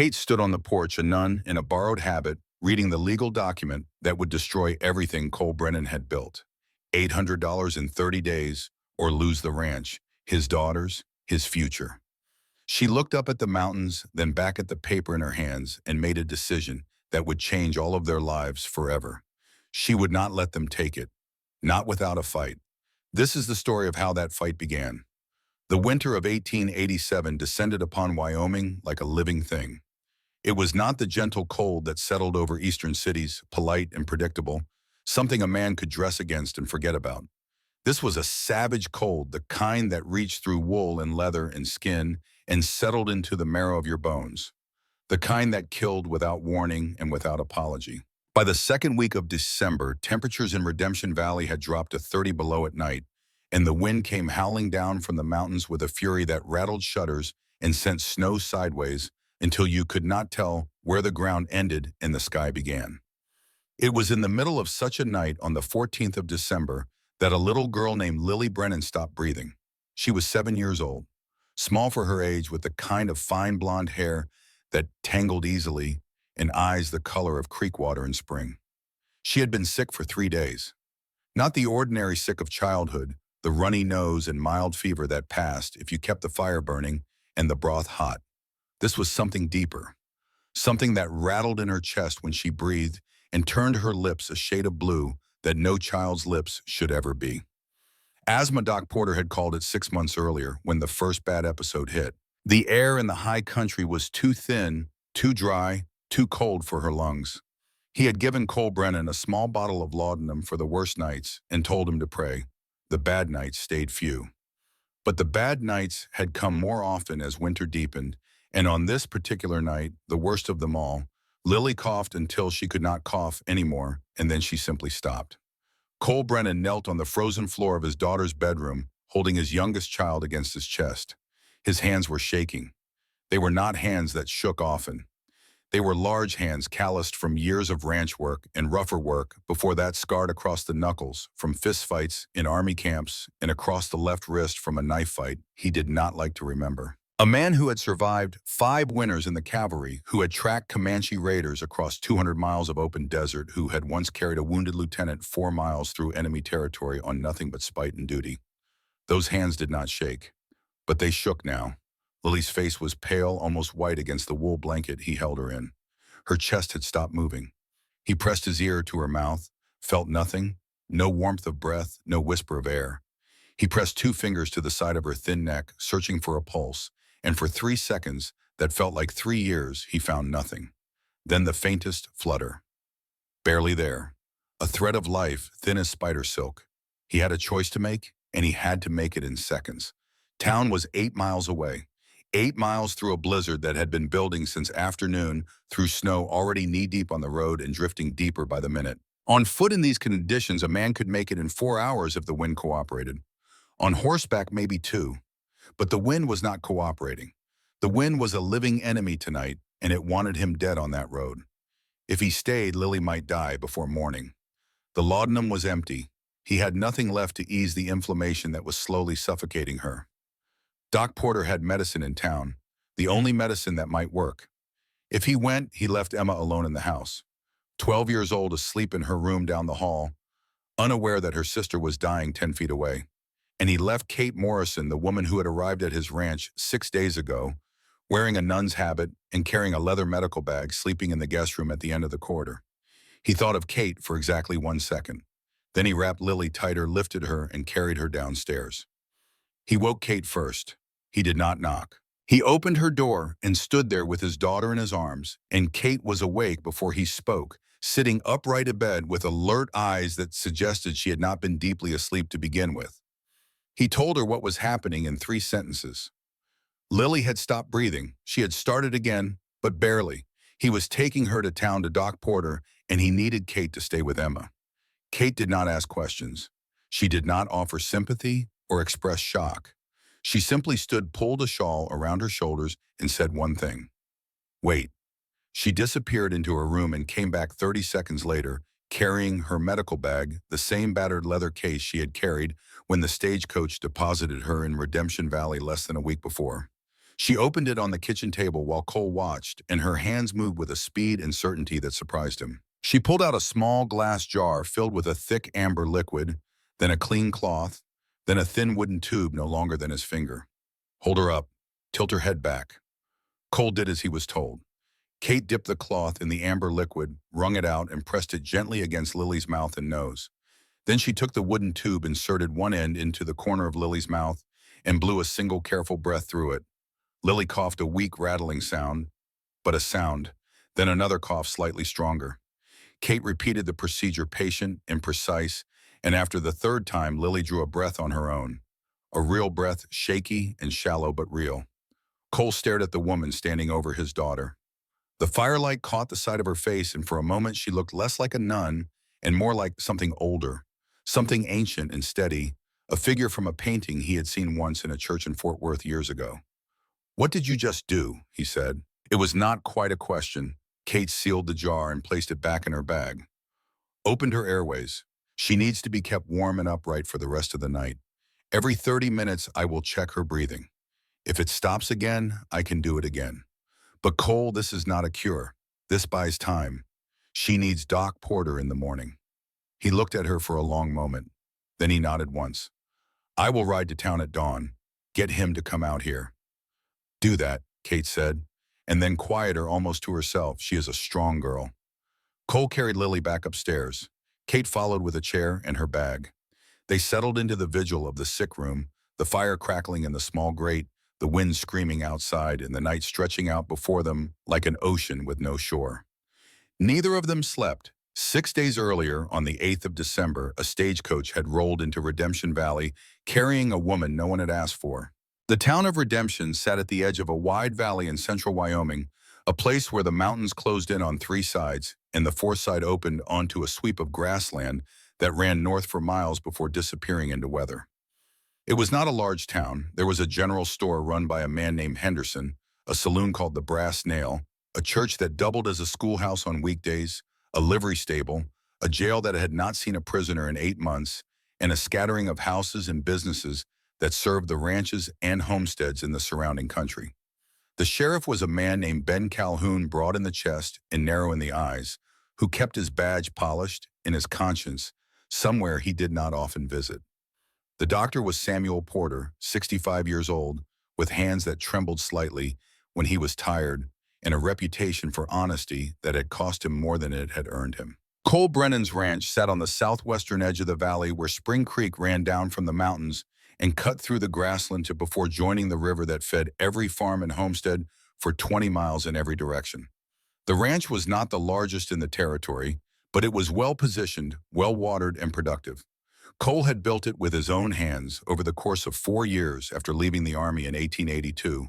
Kate stood on the porch, a nun in a borrowed habit, reading the legal document that would destroy everything Cole Brennan had built. $800 in 30 days, or lose the ranch, his daughters, his future. She looked up at the mountains, then back at the paper in her hands, and made a decision that would change all of their lives forever. She would not let them take it, not without a fight. This is the story of how that fight began. The winter of 1887 descended upon Wyoming like a living thing. It was not the gentle cold that settled over eastern cities, polite and predictable, something a man could dress against and forget about. This was a savage cold, the kind that reached through wool and leather and skin and settled into the marrow of your bones. The kind that killed without warning and without apology. By the second week of December, temperatures in Redemption Valley had dropped to 30 below at night, and the wind came howling down from the mountains with a fury that rattled shutters and sent snow sideways until you could not tell where the ground ended and the sky began. It was in the middle of such a night on the 14th of December that a little girl named Lily Brennan stopped breathing. She was 7 years old, small for her age, with the kind of fine blonde hair that tangled easily and eyes the color of creek water in spring. She had been sick for 3 days. Not the ordinary sick of childhood, the runny nose and mild fever that passed if you kept the fire burning and the broth hot. This was something deeper, something that rattled in her chest when she breathed and turned her lips a shade of blue that no child's lips should ever be. Asthma, Doc Porter had called it 6 months earlier when the first bad episode hit. The air in the high country was too thin, too dry, too cold for her lungs. He had given Cole Brennan a small bottle of laudanum for the worst nights and told him to pray. The bad nights stayed few. But the bad nights had come more often as winter deepened, and on this particular night, the worst of them all, Lily coughed until she could not cough anymore, and then she simply stopped. Cole Brennan knelt on the frozen floor of his daughter's bedroom, holding his youngest child against his chest. His hands were shaking. They were not hands that shook often. They were large hands calloused from years of ranch work and rougher work before that, scarred across the knuckles from fistfights in army camps and across the left wrist from a knife fight he did not like to remember. A man who had survived 5 winters in the cavalry, who had tracked Comanche raiders across 200 miles of open desert, who had once carried a wounded lieutenant 4 miles through enemy territory on nothing but spite and duty. Those hands did not shake, but they shook now. Lily's face was pale, almost white against the wool blanket he held her in. Her chest had stopped moving. He pressed his ear to her mouth, felt nothing, no warmth of breath, no whisper of air. He pressed 2 fingers to the side of her thin neck, searching for a pulse, and for 3 seconds that felt like 3 years, he found nothing. Then the faintest flutter. Barely there. A thread of life, thin as spider silk. He had a choice to make, and he had to make it in seconds. Town was 8 miles away. 8 miles through a blizzard that had been building since afternoon, through snow already knee-deep on the road and drifting deeper by the minute. On foot in these conditions, a man could make it in 4 hours if the wind cooperated. On horseback, maybe 2. But the wind was not cooperating. The wind was a living enemy tonight, and it wanted him dead on that road. If he stayed, Lily might die before morning. The laudanum was empty. He had nothing left to ease the inflammation that was slowly suffocating her. Doc Porter had medicine in town, the only medicine that might work. If he went, he left Emma alone in the house, 12 years old, asleep in her room down the hall, unaware that her sister was dying 10 feet away. And he left Kate Morrison, the woman who had arrived at his ranch 6 days ago, wearing a nun's habit and carrying a leather medical bag, sleeping in the guest room at the end of the corridor. He thought of Kate for exactly 1 second. Then he wrapped Lily tighter, lifted her, and carried her downstairs. He woke Kate first. He did not knock. He opened her door and stood there with his daughter in his arms, and Kate was awake before he spoke, sitting upright in bed with alert eyes that suggested she had not been deeply asleep to begin with. He told her what was happening in 3 sentences. Lily had stopped breathing. She had started again, but barely. He was taking her to town to Doc Porter, and he needed Kate to stay with Emma. Kate did not ask questions. She did not offer sympathy or express shock. She simply stood, pulled a shawl around her shoulders, and said one thing. Wait. She disappeared into her room and came back 30 seconds later, carrying her medical bag, the same battered leather case she had carried when the stagecoach deposited her in Redemption Valley less than a week before. She opened it on the kitchen table while Cole watched, and her hands moved with a speed and certainty that surprised him. She pulled out a small glass jar filled with a thick amber liquid, then a clean cloth, then a thin wooden tube no longer than his finger. Hold her up. Tilt her head back. Cole did as he was told. Kate dipped the cloth in the amber liquid, wrung it out, and pressed it gently against Lily's mouth and nose. Then she took the wooden tube, inserted one end into the corner of Lily's mouth, and blew a single careful breath through it. Lily coughed a weak rattling sound, but a sound, then another cough slightly stronger. Kate repeated the procedure patient and precise, and after the third time, Lily drew a breath on her own. A real breath, shaky and shallow but real. Cole stared at the woman standing over his daughter. The firelight caught the side of her face, and for a moment she looked less like a nun and more like something older, something ancient and steady, a figure from a painting he had seen once in a church in Fort Worth years ago. "What did you just do?" he said. It was not quite a question. Kate sealed the jar and placed it back in her bag. Opened her airways. "She needs to be kept warm and upright for the rest of the night. Every 30 minutes I will check her breathing. If it stops again, I can do it again. But Cole, this is not a cure. This buys time. She needs Doc Porter in the morning." He looked at her for a long moment. Then he nodded once. "I will ride to town at dawn. Get him to come out here." "Do that," Kate said, and then quieter almost to herself. "She is a strong girl." Cole carried Lily back upstairs. Kate followed with a chair and her bag. They settled into the vigil of the sick room, the fire crackling in the small grate, the wind screaming outside, and the night stretching out before them like an ocean with no shore. Neither of them slept. 6 days earlier, on the 8th of December, a stagecoach had rolled into Redemption Valley, carrying a woman no one had asked for. The town of Redemption sat at the edge of a wide valley in central Wyoming, a place where the mountains closed in on three sides, and the fourth side opened onto a sweep of grassland that ran north for miles before disappearing into weather. It was not a large town. There was a general store run by a man named Henderson, a saloon called the Brass Nail, a church that doubled as a schoolhouse on weekdays, a livery stable, a jail that had not seen a prisoner in 8 months, and a scattering of houses and businesses that served the ranches and homesteads in the surrounding country. The sheriff was a man named Ben Calhoun, broad in the chest and narrow in the eyes, who kept his badge polished and his conscience somewhere he did not often visit. The doctor was Samuel Porter, 65 years old, with hands that trembled slightly when he was tired, and a reputation for honesty that had cost him more than it had earned him. Cole Brennan's ranch sat on the southwestern edge of the valley where Spring Creek ran down from the mountains and cut through the grassland to before joining the river that fed every farm and homestead for 20 miles in every direction. The ranch was not the largest in the territory, but it was well-positioned, well-watered, and productive. Cole had built it with his own hands over the course of 4 years after leaving the Army in 1882,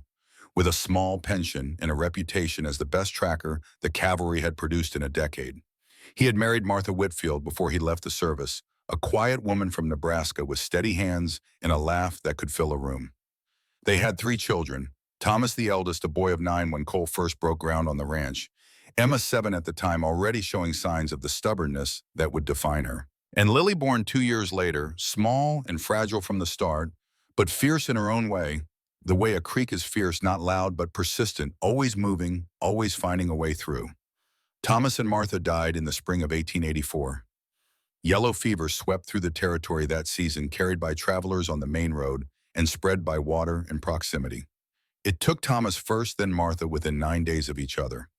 with a small pension and a reputation as the best tracker the cavalry had produced in a decade. He had married Martha Whitfield before he left the service, a quiet woman from Nebraska with steady hands and a laugh that could fill a room. They had 3 children, Thomas the eldest, a boy of 9 when Cole first broke ground on the ranch, Emma 7 at the time, already showing signs of the stubbornness that would define her, and Lily, born 2 years later, small and fragile from the start, but fierce in her own way, the way a creek is fierce, not loud but persistent, always moving, always finding a way through. Thomas and Martha died in the spring of 1884. Yellow fever swept through the territory that season, carried by travelers on the main road and spread by water and proximity. It took Thomas first, then Martha within 9 days of each other.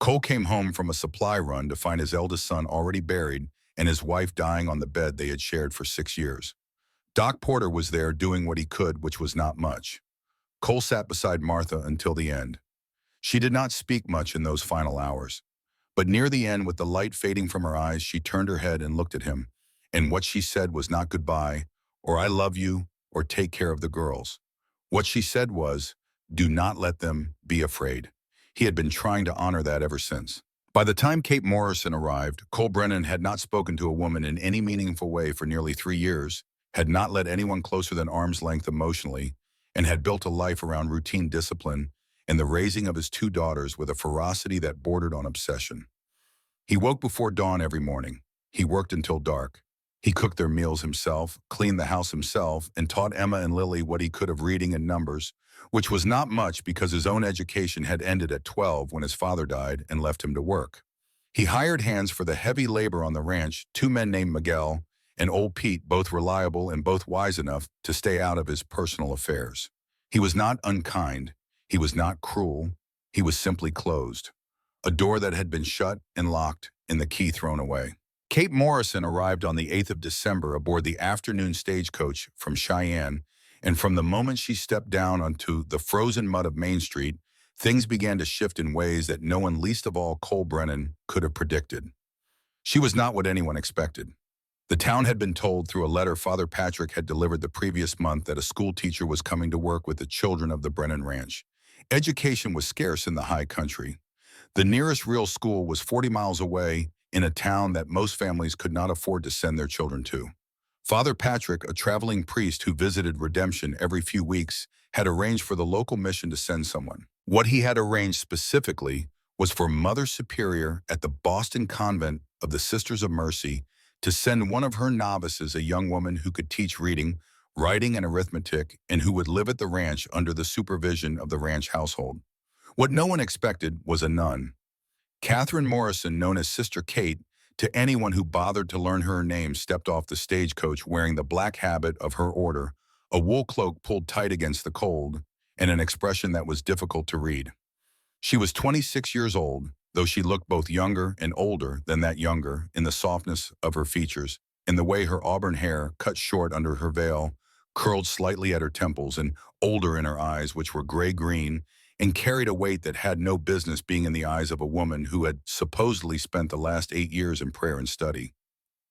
Cole came home from a supply run to find his eldest son already buried and his wife dying on the bed they had shared for 6 years. Doc Porter was there doing what he could, which was not much. Cole sat beside Martha until the end. She did not speak much in those final hours. But near the end, with the light fading from her eyes, she turned her head and looked at him, and what she said was not goodbye, or I love you, or take care of the girls. What she said was, do not let them be afraid. He had been trying to honor that ever since. By the time Kate Morrison arrived, Cole Brennan had not spoken to a woman in any meaningful way for nearly 3 years, had not let anyone closer than arm's length emotionally, and had built a life around routine discipline and the raising of his 2 daughters with a ferocity that bordered on obsession. He woke before dawn every morning. He worked until dark. He cooked their meals himself, cleaned the house himself, and taught Emma and Lily what he could of reading and numbers, which was not much because his own education had ended at 12 when his father died and left him to work. He hired hands for the heavy labor on the ranch, two men named Miguel and old Pete, both reliable and both wise enough to stay out of his personal affairs. He was not unkind. He was not cruel. He was simply closed. A door that had been shut and locked and the key thrown away. Kate Morrison arrived on the 8th of December aboard the afternoon stagecoach from Cheyenne, and from the moment she stepped down onto the frozen mud of Main Street, things began to shift in ways that no one, least of all Cole Brennan, could have predicted. She was not what anyone expected. The town had been told through a letter Father Patrick had delivered the previous month that a school teacher was coming to work with the children of the Brennan Ranch. Education was scarce in the high country. The nearest real school was 40 miles away in a town that most families could not afford to send their children to. Father Patrick, a traveling priest who visited Redemption every few weeks, had arranged for the local mission to send someone. What he had arranged specifically was for Mother Superior at the Boston Convent of the Sisters of Mercy to send one of her novices, a young woman who could teach reading, writing, and arithmetic, and who would live at the ranch under the supervision of the ranch household. What no one expected was a nun. Catherine Morrison, known as Sister Kate, to anyone who bothered to learn her name, stepped off the stagecoach wearing the black habit of her order, a wool cloak pulled tight against the cold, and an expression that was difficult to read. She was 26 years old, though she looked both younger and older than that younger in the softness of her features, in the way her auburn hair, cut short under her veil, curled slightly at her temples, and older in her eyes, which were gray-green, and carried a weight that had no business being in the eyes of a woman who had supposedly spent the last 8 years in prayer and study.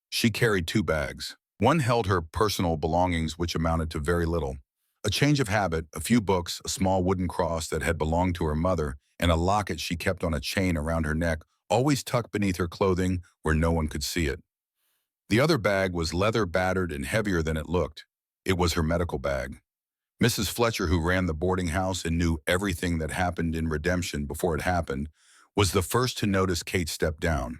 She carried 2 bags. One held her personal belongings, which amounted to very little. A change of habit, a few books, a small wooden cross that had belonged to her mother, and a locket she kept on a chain around her neck, always tucked beneath her clothing where no one could see it. The other bag was leather, battered, and heavier than it looked. It was her medical bag. Mrs. Fletcher, who ran the boarding house and knew everything that happened in Redemption before it happened, was the first to notice Kate step down.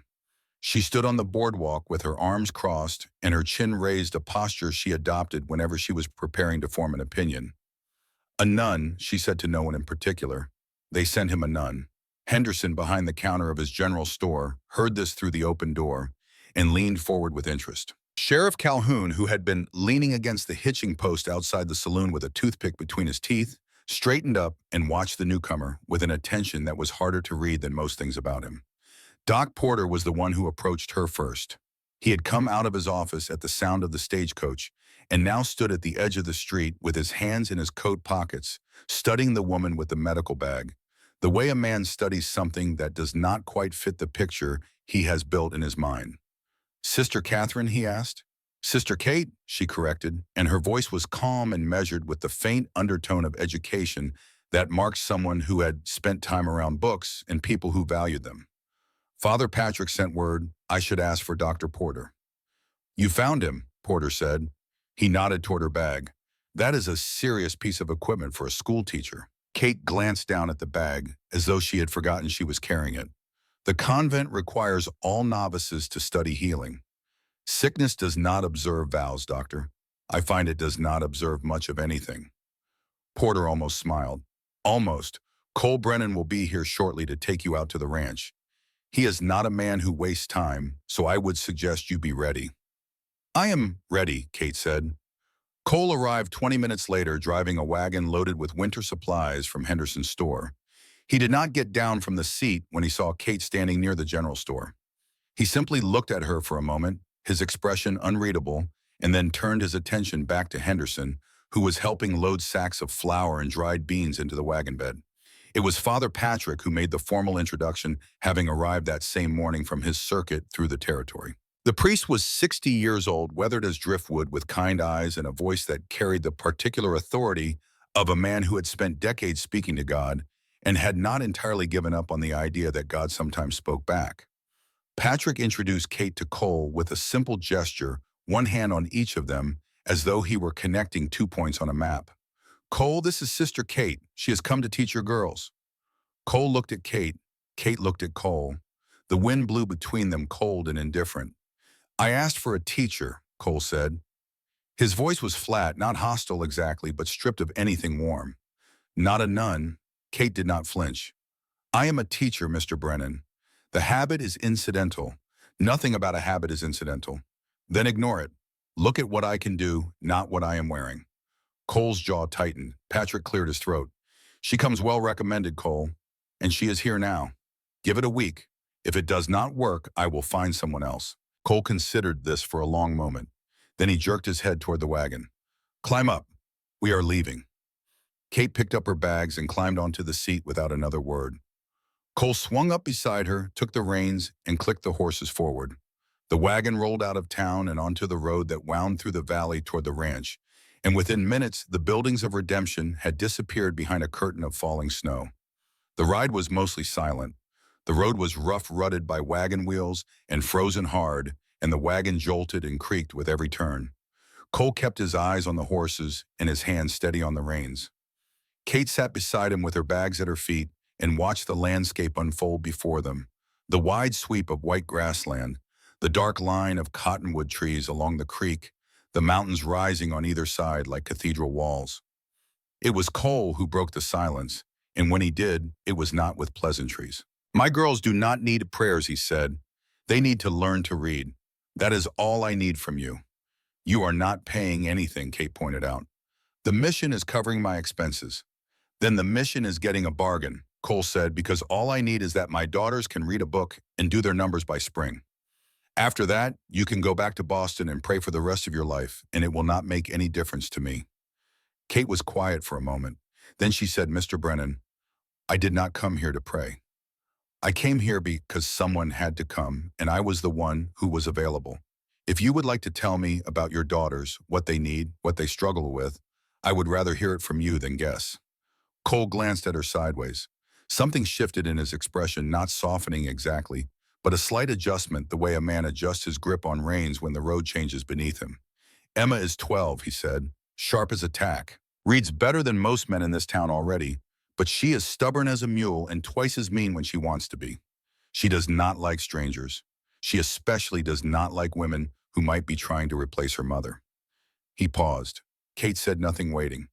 She stood on the boardwalk with her arms crossed and her chin raised, a posture she adopted whenever she was preparing to form an opinion. A nun, she said to no one in particular. They sent him a nun. Henderson, behind the counter of his general store, heard this through the open door and leaned forward with interest. Sheriff Calhoun, who had been leaning against the hitching post outside the saloon with a toothpick between his teeth, straightened up and watched the newcomer with an attention that was harder to read than most things about him. Doc Porter was the one who approached her first. He had come out of his office at the sound of the stagecoach and now stood at the edge of the street with his hands in his coat pockets, studying the woman with the medical bag, the way a man studies something that does not quite fit the picture he has built in his mind. "Sister Catherine?" he asked. "Sister Kate," she corrected, and her voice was calm and measured with the faint undertone of education that marked someone who had spent time around books and people who valued them. Father Patrick sent word I should ask for Dr. Porter. "You found him," Porter said. He nodded toward her bag. "That is a serious piece of equipment for a school teacher." Kate glanced down at the bag as though she had forgotten she was carrying it. "The convent requires all novices to study healing. Sickness does not observe vows, doctor. I find it does not observe much of anything." Porter almost smiled. "Almost. Cole Brennan will be here shortly to take you out to the ranch. He is not a man who wastes time, so I would suggest you be ready." "I am ready," Kate said. Cole arrived 20 minutes later, driving a wagon loaded with winter supplies from Henderson's store. He did not get down from the seat when he saw Kate standing near the general store. He simply looked at her for a moment, his expression unreadable, and then turned his attention back to Henderson, who was helping load sacks of flour and dried beans into the wagon bed. It was Father Patrick who made the formal introduction, having arrived that same morning from his circuit through the territory. The priest was 60 years old, weathered as driftwood, with kind eyes and a voice that carried the particular authority of a man who had spent decades speaking to God and had not entirely given up on the idea that God sometimes spoke back. Patrick introduced Kate to Cole with a simple gesture, one hand on each of them, as though he were connecting 2 points on a map. "Cole, this is Sister Kate. She has come to teach your girls." Cole looked at Kate. Kate looked at Cole. The wind blew between them, cold and indifferent. "I asked for a teacher," Cole said. His voice was flat, not hostile exactly, but stripped of anything warm. Not a nun. Kate did not flinch. I am a teacher, Mr. Brennan. The habit is incidental. Nothing about a habit is incidental. Then ignore it. Look at what I can do, not what I am wearing. Cole's jaw tightened. Patrick cleared his throat. She comes well recommended, Cole, and she is here now. Give it a week. If it does not work, I will find someone else. Cole considered this for a long moment. Then he jerked his head toward the wagon. Climb up. We are leaving. Kate picked up her bags and climbed onto the seat without another word. Cole swung up beside her, took the reins, and clicked the horses forward. The wagon rolled out of town and onto the road that wound through the valley toward the ranch, and within minutes, the buildings of Redemption had disappeared behind a curtain of falling snow. The ride was mostly silent. The road was rough-rutted by wagon wheels and frozen hard, and the wagon jolted and creaked with every turn. Cole kept his eyes on the horses and his hands steady on the reins. Kate sat beside him with her bags at her feet and watched the landscape unfold before them. The wide sweep of white grassland, the dark line of cottonwood trees along the creek, the mountains rising on either side like cathedral walls. It was Cole who broke the silence, and when he did, it was not with pleasantries. My girls do not need prayers, he said. They need to learn to read. That is all I need from you. You are not paying anything, Kate pointed out. The mission is covering my expenses. Then the mission is getting a bargain, Cole said, because all I need is that my daughters can read a book and do their numbers by spring. After that, you can go back to Boston and pray for the rest of your life, and it will not make any difference to me. Kate was quiet for a moment. Then she said, Mr. Brennan, I did not come here to pray. I came here because someone had to come, and I was the one who was available. If you would like to tell me about your daughters, what they need, what they struggle with, I would rather hear it from you than guess. Cole glanced at her sideways. Something shifted in his expression, not softening exactly, but a slight adjustment, the way a man adjusts his grip on reins when the road changes beneath him. Emma is 12, he said, sharp as a tack. Reads better than most men in this town already, but she is stubborn as a mule and twice as mean when she wants to be. She does not like strangers. She especially does not like women who might be trying to replace her mother. He paused. Kate said nothing, waiting.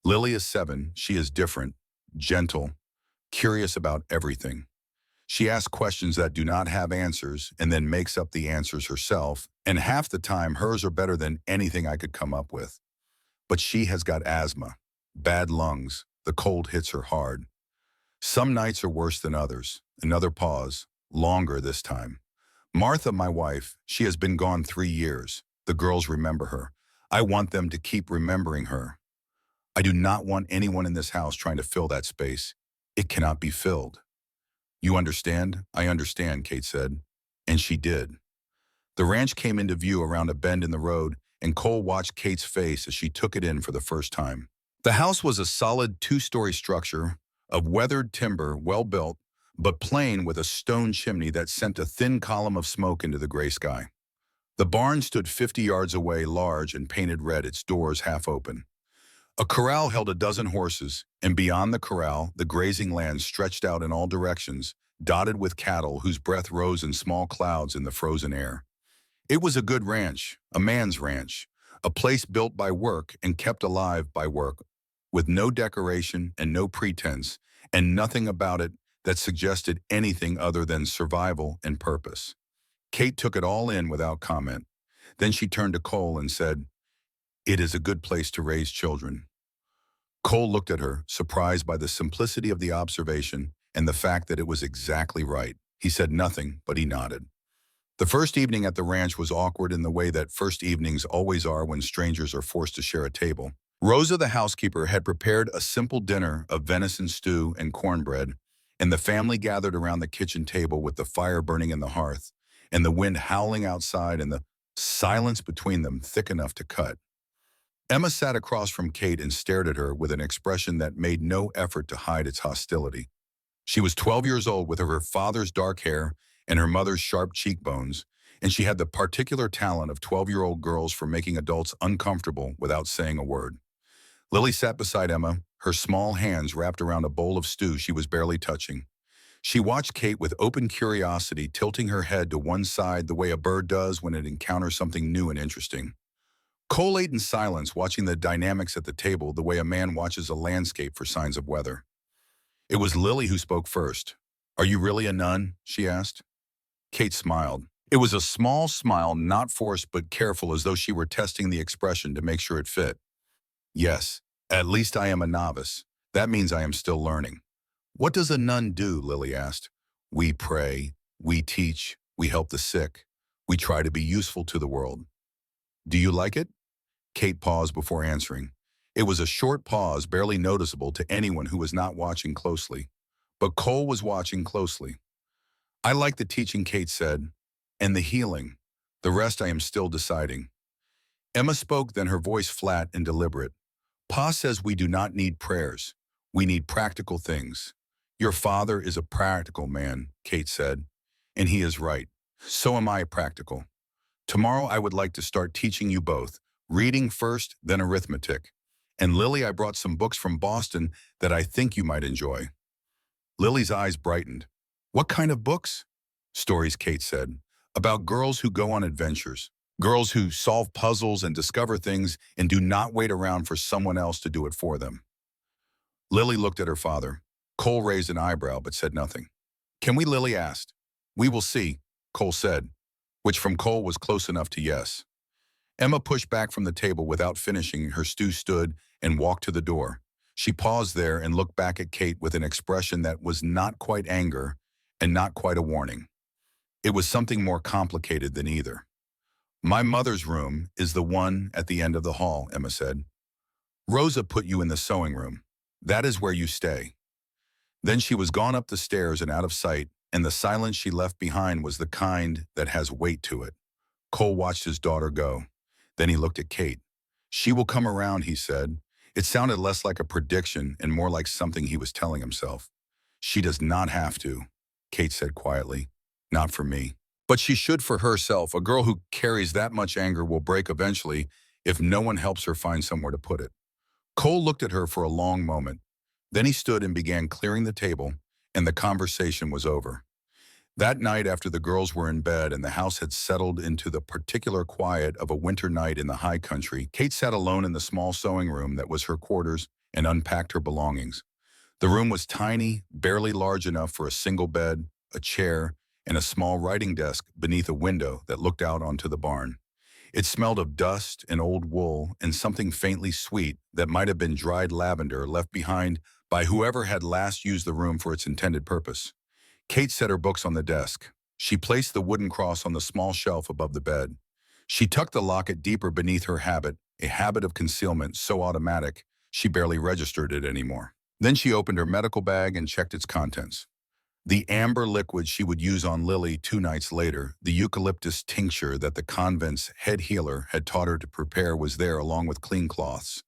Lily is 7. She is different, gentle, curious about everything. She asks questions that do not have answers and then makes up the answers herself, and half the time hers are better than anything I could come up with. But she has got asthma, bad lungs, the cold hits her hard. Some nights are worse than others. Another pause, longer this time. Martha, my wife, she has been gone 3 years. The girls remember her. I want them to keep remembering her. I do not want anyone in this house trying to fill that space. It cannot be filled. You understand? I understand, Kate said. And she did. The ranch came into view around a bend in the road, and Cole watched Kate's face as she took it in for the first time. The house was a solid 2-story structure of weathered timber, well built, but plain, with a stone chimney that sent a thin column of smoke into the gray sky. The barn stood 50 yards away, large and painted red, its doors half open. A corral held a dozen horses, and beyond the corral, the grazing land stretched out in all directions, dotted with cattle whose breath rose in small clouds in the frozen air. It was a good ranch, a man's ranch, a place built by work and kept alive by work, with no decoration and no pretense, and nothing about it that suggested anything other than survival and purpose. Kate took it all in without comment. Then she turned to Cole and said, "It is a good place to raise children." Cole looked at her, surprised by the simplicity of the observation and the fact that it was exactly right. He said nothing, but he nodded. The first evening at the ranch was awkward in the way that first evenings always are when strangers are forced to share a table. Rosa, the housekeeper, had prepared a simple dinner of venison stew and cornbread, and the family gathered around the kitchen table with the fire burning in the hearth, and the wind howling outside and the silence between them thick enough to cut. Emma sat across from Kate and stared at her with an expression that made no effort to hide its hostility. She was 12 years old with her father's dark hair and her mother's sharp cheekbones, and she had the particular talent of 12-year-old girls for making adults uncomfortable without saying a word. Lily sat beside Emma, her small hands wrapped around a bowl of stew she was barely touching. She watched Kate with open curiosity, tilting her head to one side the way a bird does when it encounters something new and interesting. Cole ate in silence, watching the dynamics at the table the way a man watches a landscape for signs of weather. It was Lily who spoke first. "Are you really a nun?" she asked. Kate smiled. It was a small smile, not forced but careful, as though she were testing the expression to make sure it fit. "Yes, at least I am a novice. That means I am still learning." "What does a nun do?" Lily asked. "We pray, we teach, we help the sick. We try to be useful to the world." "Do you like it?" Kate paused before answering. It was a short pause, barely noticeable to anyone who was not watching closely. But Cole was watching closely. "I like the teaching," Kate said, "and the healing. The rest I am still deciding." Emma spoke, then her voice flat and deliberate. "Pa says we do not need prayers. We need practical things. Your father is a practical man," Kate said, "and he is right. So am I practical. Tomorrow I would like to start teaching you both, reading first, then arithmetic. And Lily, I brought some books from Boston that I think you might enjoy." Lily's eyes brightened. "What kind of books?" "Stories," Kate said, "about girls who go on adventures. Girls who solve puzzles and discover things and do not wait around for someone else to do it for them." Lily looked at her father. Cole raised an eyebrow but said nothing. "Can we?" Lily asked. "We will see," Cole said, which from Cole was close enough to yes. Emma pushed back from the table without finishing her stew, stood and walked to the door. She paused there and looked back at Kate with an expression that was not quite anger and not quite a warning. It was something more complicated than either. "My mother's room is the one at the end of the hall," Emma said. "Rosa put you in the sewing room. That is where you stay." Then she was gone up the stairs and out of sight, and the silence she left behind was the kind that has weight to it. Cole watched his daughter go. Then he looked at Kate. "She will come around," he said. It sounded less like a prediction and more like something he was telling himself. "She does not have to," Kate said quietly. "Not for me. But she should for herself. A girl who carries that much anger will break eventually if no one helps her find somewhere to put it." Cole looked at her for a long moment. Then he stood and began clearing the table, and the conversation was over. That night, after the girls were in bed and the house had settled into the particular quiet of a winter night in the high country, Kate sat alone in the small sewing room that was her quarters and unpacked her belongings. The room was tiny, barely large enough for a single bed, a chair, and a small writing desk beneath a window that looked out onto the barn. It smelled of dust and old wool and something faintly sweet that might have been dried lavender left behind by whoever had last used the room for its intended purpose. Kate set her books on the desk. She placed the wooden cross on the small shelf above the bed. She tucked the locket deeper beneath her habit, a habit of concealment so automatic she barely registered it anymore. Then she opened her medical bag and checked its contents. The amber liquid she would use on Lily 2 nights later, the eucalyptus tincture that the convent's head healer had taught her to prepare, was there along with clean cloths.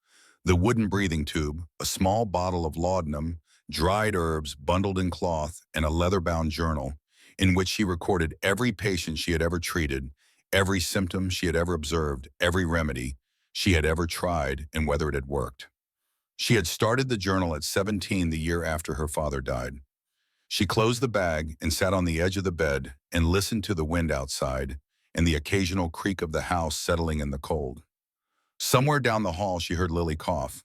The wooden breathing tube, a small bottle of laudanum, dried herbs bundled in cloth, and a leather-bound journal in which she recorded every patient she had ever treated, every symptom she had ever observed, every remedy she had ever tried, and whether it had worked. She had started the journal at 17, the year after her father died. She closed the bag and sat on the edge of the bed and listened to the wind outside and the occasional creak of the house settling in the cold. Somewhere down the hall she heard Lily cough.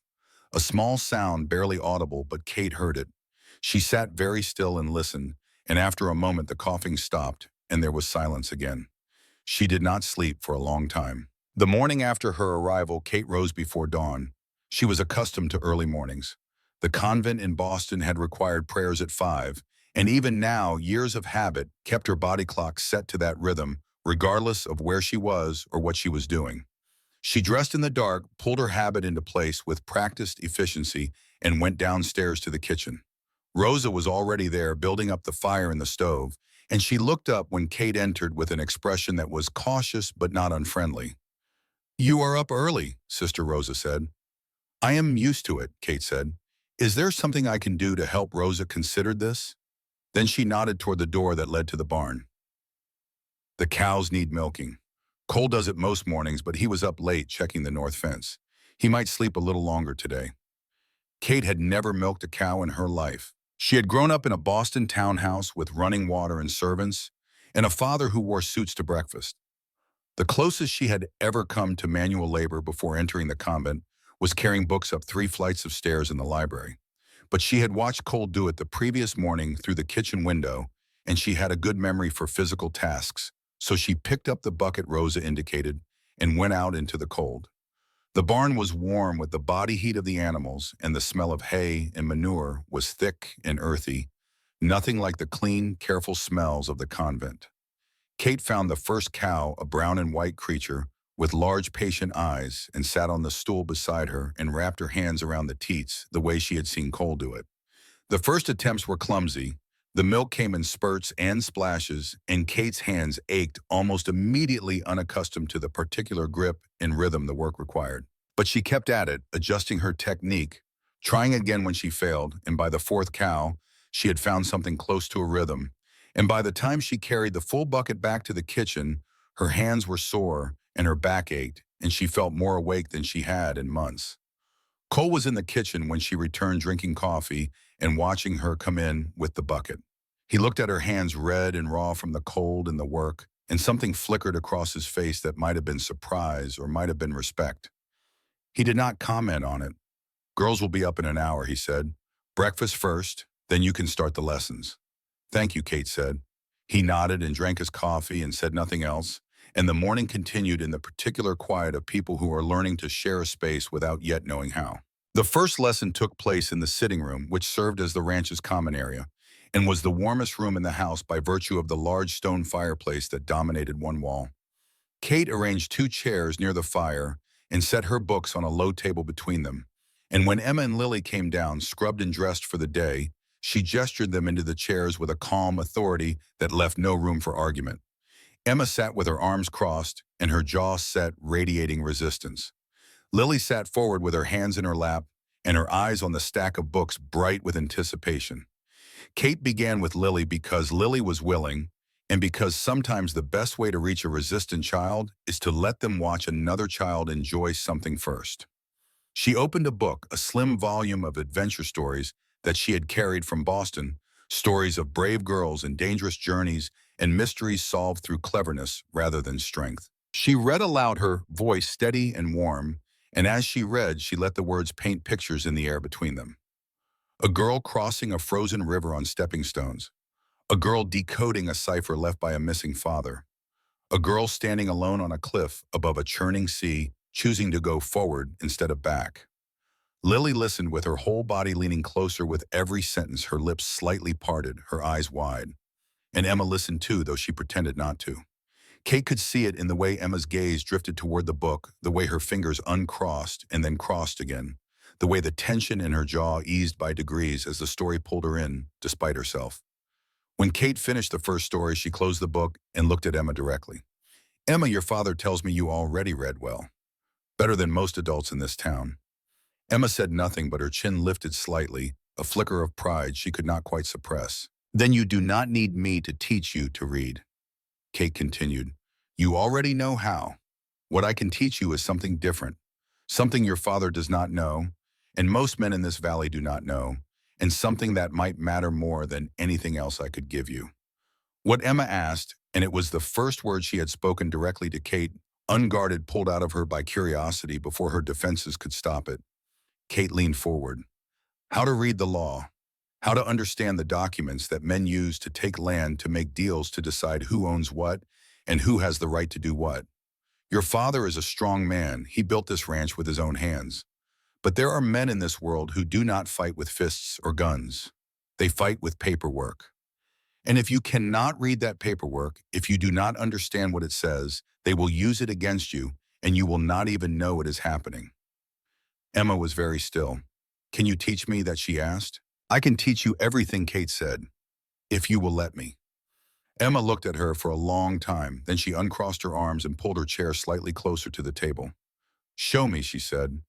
A small sound, barely audible, but Kate heard it. She sat very still and listened, and after a moment the coughing stopped and there was silence again. She did not sleep for a long time. The morning after her arrival, Kate rose before dawn. She was accustomed to early mornings. The convent in Boston had required prayers at 5, and even now, years of habit kept her body clock set to that rhythm, regardless of where she was or what she was doing. She dressed in the dark, pulled her habit into place with practiced efficiency, and went downstairs to the kitchen. Rosa was already there, building up the fire in the stove, and she looked up when Kate entered with an expression that was cautious but not unfriendly. "You are up early," Sister Rosa said. "I am used to it," Kate said. "Is there something I can do to help?" Rosa considered this. Then she nodded toward the door that led to the barn. "The cows need milking. Cole does it most mornings, but he was up late checking the north fence. He might sleep a little longer today." Kate had never milked a cow in her life. She had grown up in a Boston townhouse with running water and servants, and a father who wore suits to breakfast. The closest she had ever come to manual labor before entering the convent was carrying books up 3 flights of stairs in the library. But she had watched Cole do it the previous morning through the kitchen window, and she had a good memory for physical tasks, so she picked up the bucket Rosa indicated and went out into the cold. The barn was warm with the body heat of the animals, and the smell of hay and manure was thick and earthy, nothing like the clean, careful smells of the convent. Kate found the first cow, a brown and white creature with large, patient eyes, and sat on the stool beside her and wrapped her hands around the teats the way she had seen Cole do it. The first attempts were clumsy. The milk came in spurts and splashes, and Kate's hands ached almost immediately, unaccustomed to the particular grip and rhythm the work required. But she kept at it, adjusting her technique, trying again when she failed, and by the fourth cow, she had found something close to a rhythm. And by the time she carried the full bucket back to the kitchen, her hands were sore and her back ached, and she felt more awake than she had in months. Cole was in the kitchen when she returned, drinking coffee and watching her come in with the bucket. He looked at her hands, red and raw from the cold and the work, and something flickered across his face that might have been surprise or might have been respect. He did not comment on it. "Girls will be up in an hour," he said. "Breakfast first, then you can start the lessons." "Thank you," Kate said. He nodded and drank his coffee and said nothing else, and the morning continued in the particular quiet of people who are learning to share a space without yet knowing how. The first lesson took place in the sitting room, which served as the ranch's common area, and was the warmest room in the house by virtue of the large stone fireplace that dominated one wall. Kate arranged 2 chairs near the fire and set her books on a low table between them, and when Emma and Lily came down, scrubbed and dressed for the day, she gestured them into the chairs with a calm authority that left no room for argument. Emma sat with her arms crossed and her jaw set, radiating resistance. Lily sat forward with her hands in her lap and her eyes on the stack of books, bright with anticipation. Kate began with Lily because Lily was willing, and because sometimes the best way to reach a resistant child is to let them watch another child enjoy something first. She opened a book, a slim volume of adventure stories that she had carried from Boston, stories of brave girls and dangerous journeys and mysteries solved through cleverness rather than strength. She read aloud, her voice steady and warm, and as she read, she let the words paint pictures in the air between them. A girl crossing a frozen river on stepping stones. A girl decoding a cipher left by a missing father. A girl standing alone on a cliff above a churning sea, choosing to go forward instead of back. Lily listened with her whole body leaning closer with every sentence, her lips slightly parted, her eyes wide. And Emma listened too, though she pretended not to. Kate could see it in the way Emma's gaze drifted toward the book, the way her fingers uncrossed and then crossed again, the way the tension in her jaw eased by degrees as the story pulled her in, despite herself. When Kate finished the first story, she closed the book and looked at Emma directly. "Emma, your father tells me you already read well. Better than most adults in this town." Emma said nothing, but her chin lifted slightly, a flicker of pride she could not quite suppress. "Then you do not need me to teach you to read," Kate continued. "You already know how. What I can teach you is something different, something your father does not know, and most men in this valley do not know, and something that might matter more than anything else I could give you." What Emma asked, and it was the first word she had spoken directly to Kate, unguarded, pulled out of her by curiosity before her defenses could stop it. Kate leaned forward. "How to read the law. How to understand the documents that men use to take land, to make deals, to decide who owns what and who has the right to do what. Your father is a strong man. He built this ranch with his own hands. But there are men in this world who do not fight with fists or guns. They fight with paperwork. And if you cannot read that paperwork, if you do not understand what it says, they will use it against you, and you will not even know it is happening." Emma was very still. "Can you teach me that?" she asked. "I can teach you everything," Kate said, "if you will let me." Emma looked at her for a long time, then she uncrossed her arms and pulled her chair slightly closer to the table. "Show me," she said.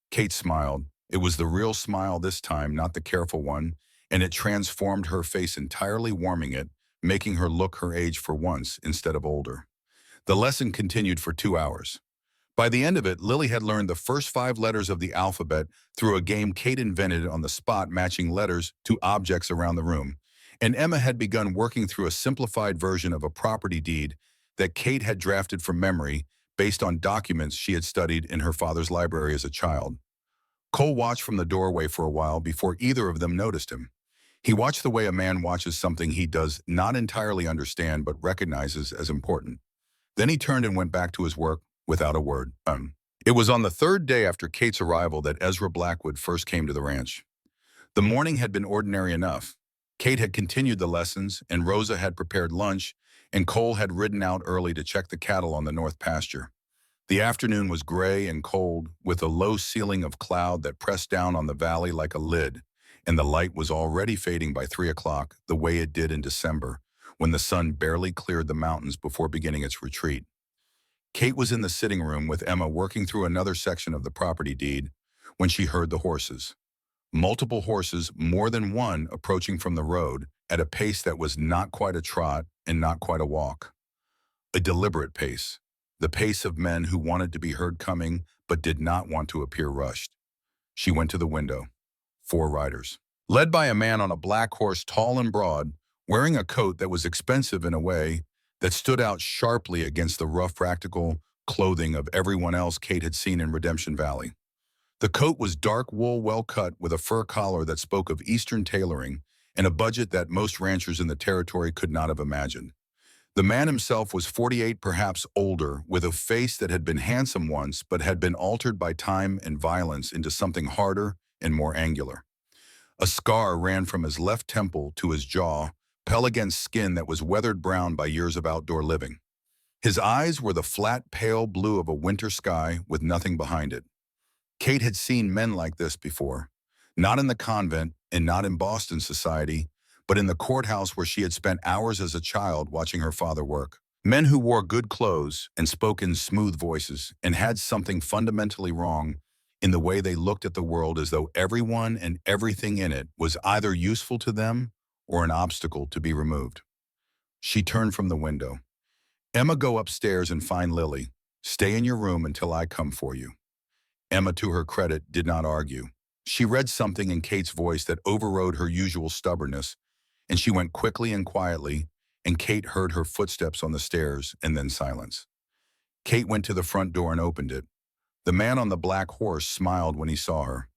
Kate smiled. It was the real smile this time, not the careful one, and it transformed her face entirely, warming it, making her look her age for once instead of older. The lesson continued for 2 hours. By the end of it, Lily had learned the first 5 letters of the alphabet through a game Kate invented on the spot, matching letters to objects around the room. And Emma had begun working through a simplified version of a property deed that Kate had drafted from memory based on documents she had studied in her father's library as a child. Cole watched from the doorway for a while before either of them noticed him. He watched the way a man watches something he does not entirely understand but recognizes as important. Then he turned and went back to his work without a word. It was on the 3rd day after Kate's arrival that Ezra Blackwood first came to the ranch. The morning had been ordinary enough. Kate had continued the lessons, and Rosa had prepared lunch, and Cole had ridden out early to check the cattle on the north pasture. The afternoon was gray and cold, with a low ceiling of cloud that pressed down on the valley like a lid, and the light was already fading by 3 o'clock, the way it did in December, when the sun barely cleared the mountains before beginning its retreat. Kate was in the sitting room with Emma working through another section of the property deed when she heard the horses. Multiple horses, more than one, approaching from the road at a pace that was not quite a trot and not quite a walk. A deliberate pace, the pace of men who wanted to be heard coming but did not want to appear rushed. She went to the window. 4 riders. Led by a man on a black horse, tall and broad, wearing a coat that was expensive in a way that stood out sharply against the rough, practical clothing of everyone else Kate had seen in Redemption Valley. The coat was dark wool, well cut, with a fur collar that spoke of Eastern tailoring and a budget that most ranchers in the territory could not have imagined. The man himself was 48, perhaps older, with a face that had been handsome once but had been altered by time and violence into something harder and more angular. A scar ran from his left temple to his jaw, pale against skin that was weathered brown by years of outdoor living. His eyes were the flat, pale blue of a winter sky with nothing behind it. Kate had seen men like this before, not in the convent and not in Boston society, but in the courthouse where she had spent hours as a child watching her father work. Men who wore good clothes and spoke in smooth voices and had something fundamentally wrong in the way they looked at the world, as though everyone and everything in it was either useful to them or an obstacle to be removed. She turned from the window. Emma, go upstairs and find Lily. Stay in your room until I come for you. Emma, to her credit, did not argue. She read something in Kate's voice that overrode her usual stubbornness, and she went quickly and quietly, and Kate heard her footsteps on the stairs and then silence. Kate went to the front door and opened it. The man on the black horse smiled when he saw her.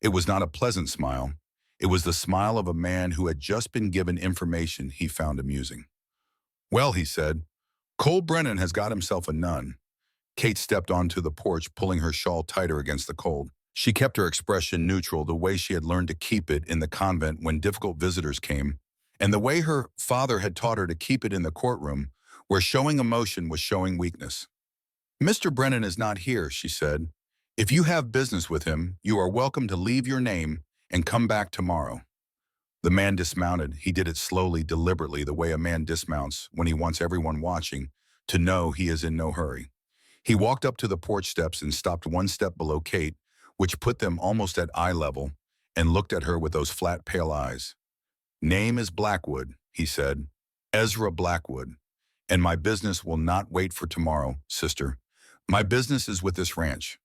It was not a pleasant smile. It was the smile of a man who had just been given information he found amusing. Well, he said, Cole Brennan has got himself a nun. Kate stepped onto the porch, pulling her shawl tighter against the cold. She kept her expression neutral, the way she had learned to keep it in the convent when difficult visitors came, and the way her father had taught her to keep it in the courtroom, where showing emotion was showing weakness. Mr. Brennan is not here, she said. If you have business with him, you are welcome to leave your name and come back tomorrow. The man dismounted. He did it slowly, deliberately, the way a man dismounts when he wants everyone watching to know he is in no hurry. He walked up to the porch steps and stopped 1 step below Kate, which put them almost at eye level, and looked at her with those flat, pale eyes. Name is Blackwood, he said. Ezra Blackwood. And my business will not wait for tomorrow, sister. My business is with this ranch.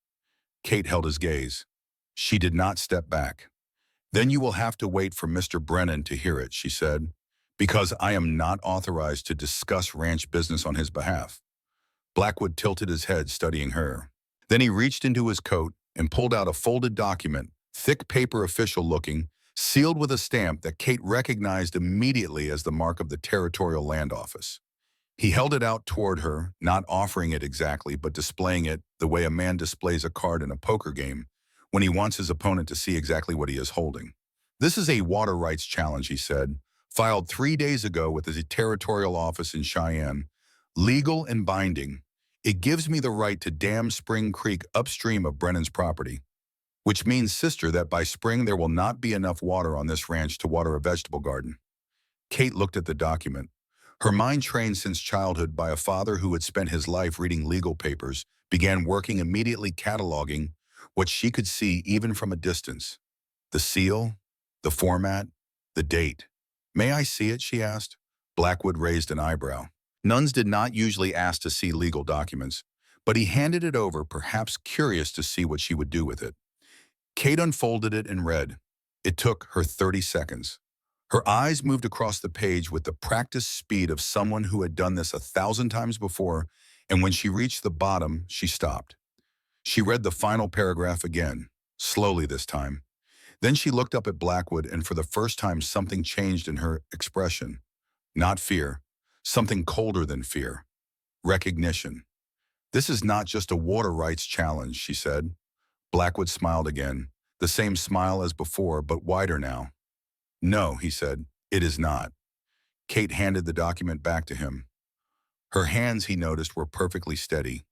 Kate held his gaze. She did not step back. Then you will have to wait for Mr. Brennan to hear it, she said, because I am not authorized to discuss ranch business on his behalf. Blackwood tilted his head, studying her. Then he reached into his coat and pulled out a folded document, thick paper, official-looking, sealed with a stamp that Kate recognized immediately as the mark of the Territorial Land Office. He held it out toward her, not offering it exactly, but displaying it the way a man displays a card in a poker game when he wants his opponent to see exactly what he is holding. This is a water rights challenge, he said, filed 3 days ago with the Territorial Office in Cheyenne. Legal and binding. It gives me the right to dam Spring Creek upstream of Brennan's property, which means, sister, that by spring there will not be enough water on this ranch to water a vegetable garden. Kate looked at the document. Her mind, trained since childhood by a father who had spent his life reading legal papers, began working, immediately cataloging what she could see even from a distance. The seal, the format, the date. May I see it, she asked. Blackwood raised an eyebrow. Nuns did not usually ask to see legal documents, but he handed it over, perhaps curious to see what she would do with it. Kate unfolded it and read. It took her 30 seconds. Her eyes moved across the page with the practiced speed of someone who had done this 1,000 times before, and when she reached the bottom, she stopped. She read the final paragraph again, slowly this time. Then she looked up at Blackwood, and for the first time something changed in her expression. Not fear, something colder than fear. Recognition. "This is not just a water rights challenge," she said. Blackwood smiled again, the same smile as before, but wider now. "No," he said, "it is not." Kate handed the document back to him. Her hands, he noticed, were perfectly steady.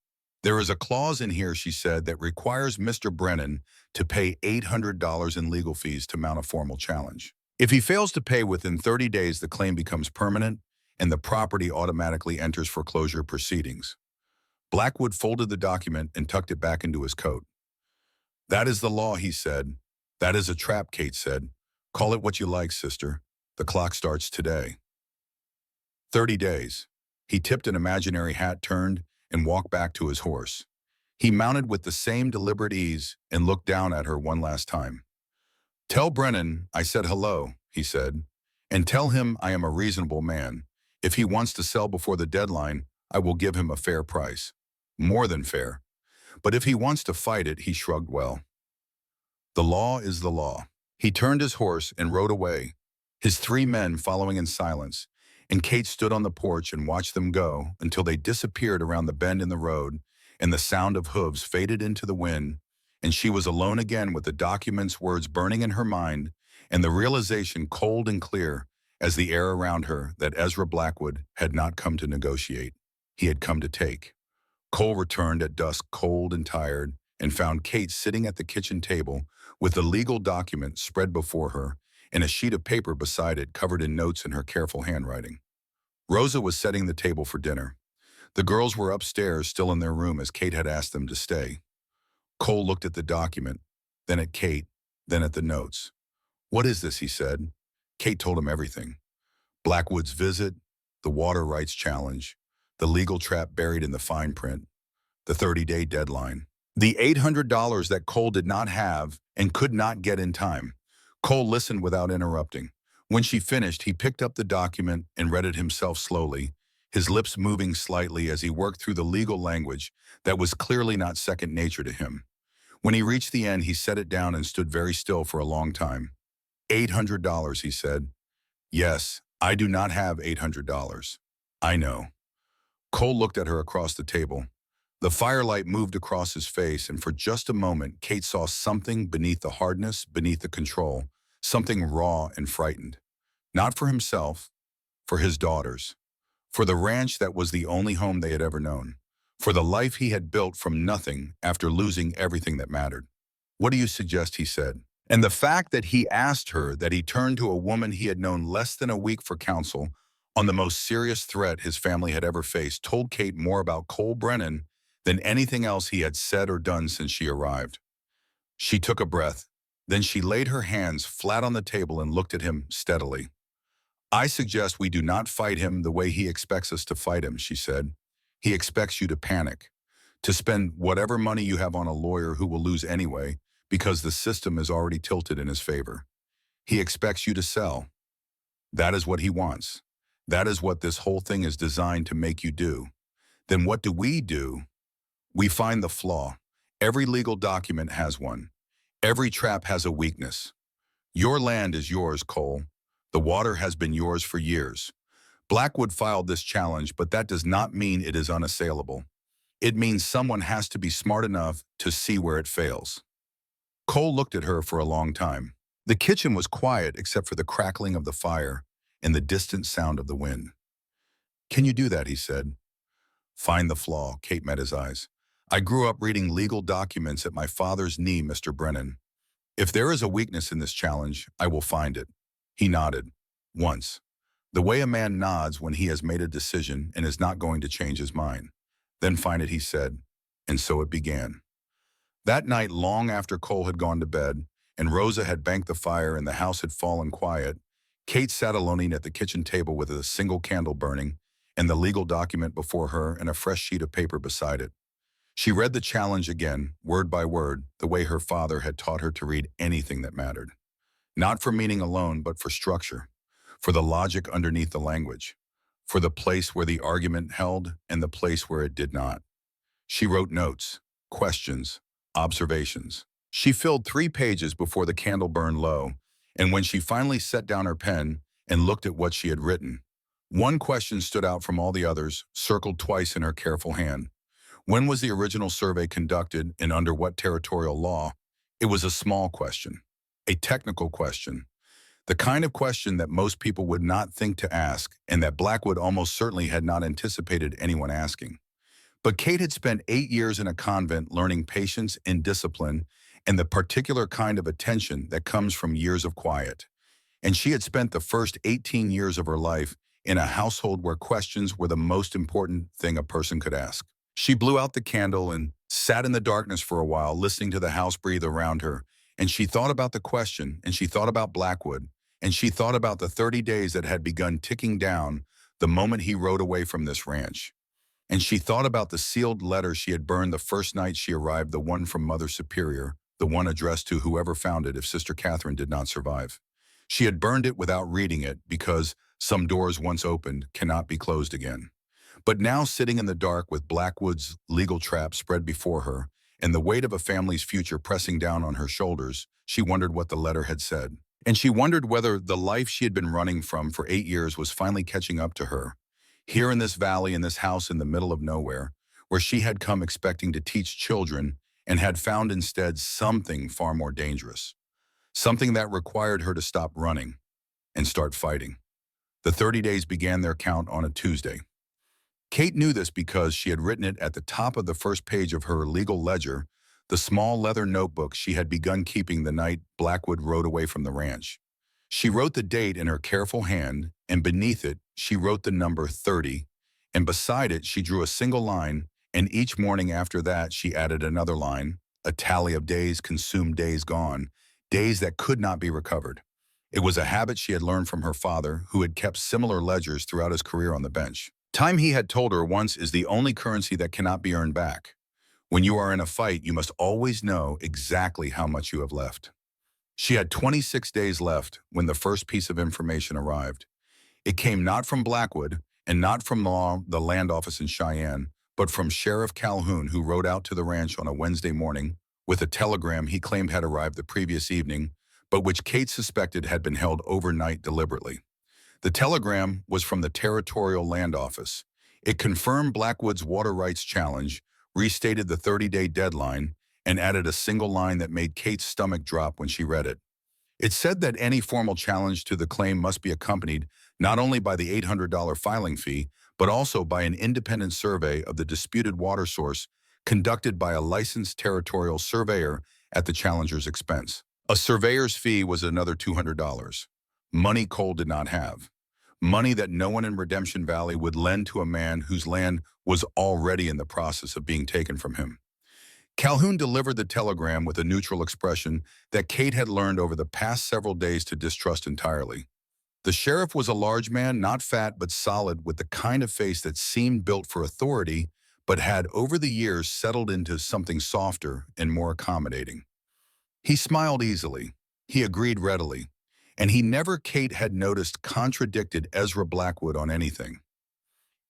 "There is a clause in here," she said, "that requires Mr. Brennan to pay $800 in legal fees to mount a formal challenge. If he fails to pay within 30 days, the claim becomes permanent and the property automatically enters foreclosure proceedings." Blackwood folded the document and tucked it back into his coat. "That is the law," he said. "That is a trap," Kate said. "Call it what you like, sister. The clock starts today." 30 days. He tipped an imaginary hat, turned, and walked back to his horse. He mounted with the same deliberate ease and looked down at her one last time. "Tell Brennan I said hello," he said, "and tell him I am a reasonable man. If he wants to sell before the deadline, I will give him a fair price. More than fair. But if he wants to fight it," he shrugged, "well, the law is the law." He turned his horse and rode away, his 3 men following in silence, and Kate stood on the porch and watched them go until they disappeared around the bend in the road and the sound of hooves faded into the wind, and she was alone again with the document's words burning in her mind and the realization cold and clear as the air around her that Ezra Blackwood had not come to negotiate. He had come to take. Cole returned at dusk cold and tired and found Kate sitting at the kitchen table with the legal document spread before her and a sheet of paper beside it covered in notes in her careful handwriting. Rosa was setting the table for dinner. The girls were upstairs, still in their room as Kate had asked them to stay. Cole looked at the document, then at Kate, then at the notes. "What is this?" he said. Kate told him everything. Blackwood's visit, the water rights challenge, the legal trap buried in the fine print, the 30-day deadline, the $800 that Cole did not have and could not get in time. Cole listened without interrupting. When she finished, he picked up the document and read it himself slowly, his lips moving slightly as he worked through the legal language that was clearly not second nature to him. When he reached the end, he set it down and stood very still for a long time. $800, he said. "Yes, I do not have $800. I know." Cole looked at her across the table. The firelight moved across his face, and for just a moment, Kate saw something beneath the hardness, beneath the control, something raw and frightened. Not for himself, for his daughters, for the ranch that was the only home they had ever known, for the life he had built from nothing after losing everything that mattered. "What do you suggest?" he said. And the fact that he asked her, that he turned to a woman he had known less than a week for counsel on the most serious threat his family had ever faced, told Kate more about Cole Brennan than anything else he had said or done since she arrived. She took a breath. Then she laid her hands flat on the table and looked at him steadily. "I suggest we do not fight him the way he expects us to fight him," she said. "He expects you to panic, to spend whatever money you have on a lawyer who will lose anyway because the system is already tilted in his favor. He expects you to sell. That is what he wants. That is what this whole thing is designed to make you do. Then what do? We find the flaw. Every legal document has one. Every trap has a weakness. Your land is yours, Cole. The water has been yours for years. Blackwood filed this challenge, but that does not mean it is unassailable. It means someone has to be smart enough to see where it fails." Cole looked at her for a long time. The kitchen was quiet except for the crackling of the fire and the distant sound of the wind. "Can you do that?" he said. "Find the flaw." Kate met his eyes. "I grew up reading legal documents at my father's knee, Mr. Brennan. If there is a weakness in this challenge, I will find it." He nodded. Once. The way a man nods when he has made a decision and is not going to change his mind. "Then find it," he said. And so it began. That night, long after Cole had gone to bed, and Rosa had banked the fire and the house had fallen quiet, Kate sat alone at the kitchen table with a single candle burning and the legal document before her and a fresh sheet of paper beside it. She read the challenge again, word by word, the way her father had taught her to read anything that mattered. Not for meaning alone, but for structure, for the logic underneath the language, for the place where the argument held and the place where it did not. She wrote notes, questions, observations. She filled 3 pages before the candle burned low, and when she finally set down her pen and looked at what she had written, one question stood out from all the others, circled twice in her careful hand. When was the original survey conducted and under what territorial law? It was a small question, a technical question, the kind of question that most people would not think to ask and that Blackwood almost certainly had not anticipated anyone asking. But Kate had spent 8 years in a convent learning patience and discipline and the particular kind of attention that comes from years of quiet. And she had spent the first 18 years of her life in a household where questions were the most important thing a person could ask. She blew out the candle and sat in the darkness for a while, listening to the house breathe around her. And she thought about the question, and she thought about Blackwood, and she thought about the 30 days that had begun ticking down the moment he rode away from this ranch. And she thought about the sealed letter she had burned the first night she arrived, the one from Mother Superior, the one addressed to whoever found it if Sister Catherine did not survive. She had burned it without reading it because some doors once opened cannot be closed again. But now sitting in the dark with Blackwood's legal trap spread before her and the weight of a family's future pressing down on her shoulders, she wondered what the letter had said. And she wondered whether the life she had been running from for 8 years was finally catching up to her. Here in this valley, in this house in the middle of nowhere, where she had come expecting to teach children and had found instead something far more dangerous. Something that required her to stop running and start fighting. The 30 days began their count on a Tuesday. Kate knew this because she had written it at the top of the first page of her legal ledger, the small leather notebook she had begun keeping the night Blackwood rode away from the ranch. She wrote the date in her careful hand, and beneath it, she wrote the number 30, and beside it, she drew a single line, and each morning after that, she added another line, a tally of days consumed, days gone, days that could not be recovered. It was a habit she had learned from her father, who had kept similar ledgers throughout his career on the bench. Time, he had told her once, is the only currency that cannot be earned back. When you are in a fight, you must always know exactly how much you have left. She had 26 days left when the first piece of information arrived. It came not from Blackwood and not from the land office in Cheyenne, but from Sheriff Calhoun, who rode out to the ranch on a Wednesday morning with a telegram he claimed had arrived the previous evening, but which Kate suspected had been held overnight deliberately. The telegram was from the Territorial Land Office. It confirmed Blackwood's water rights challenge, restated the 30-day deadline, and added a single line that made Kate's stomach drop when she read it. It said that any formal challenge to the claim must be accompanied not only by the $800 filing fee, but also by an independent survey of the disputed water source conducted by a licensed territorial surveyor at the challenger's expense. A surveyor's fee was another $200. Money Cole did not have. Money that no one in Redemption Valley would lend to a man whose land was already in the process of being taken from him. Calhoun delivered the telegram with a neutral expression that Kate had learned over the past several days to distrust entirely. The sheriff was a large man, not fat but solid, with the kind of face that seemed built for authority, but had over the years settled into something softer and more accommodating. He smiled easily. He agreed readily. And he never, Kate had noticed, contradicted Ezra Blackwood on anything.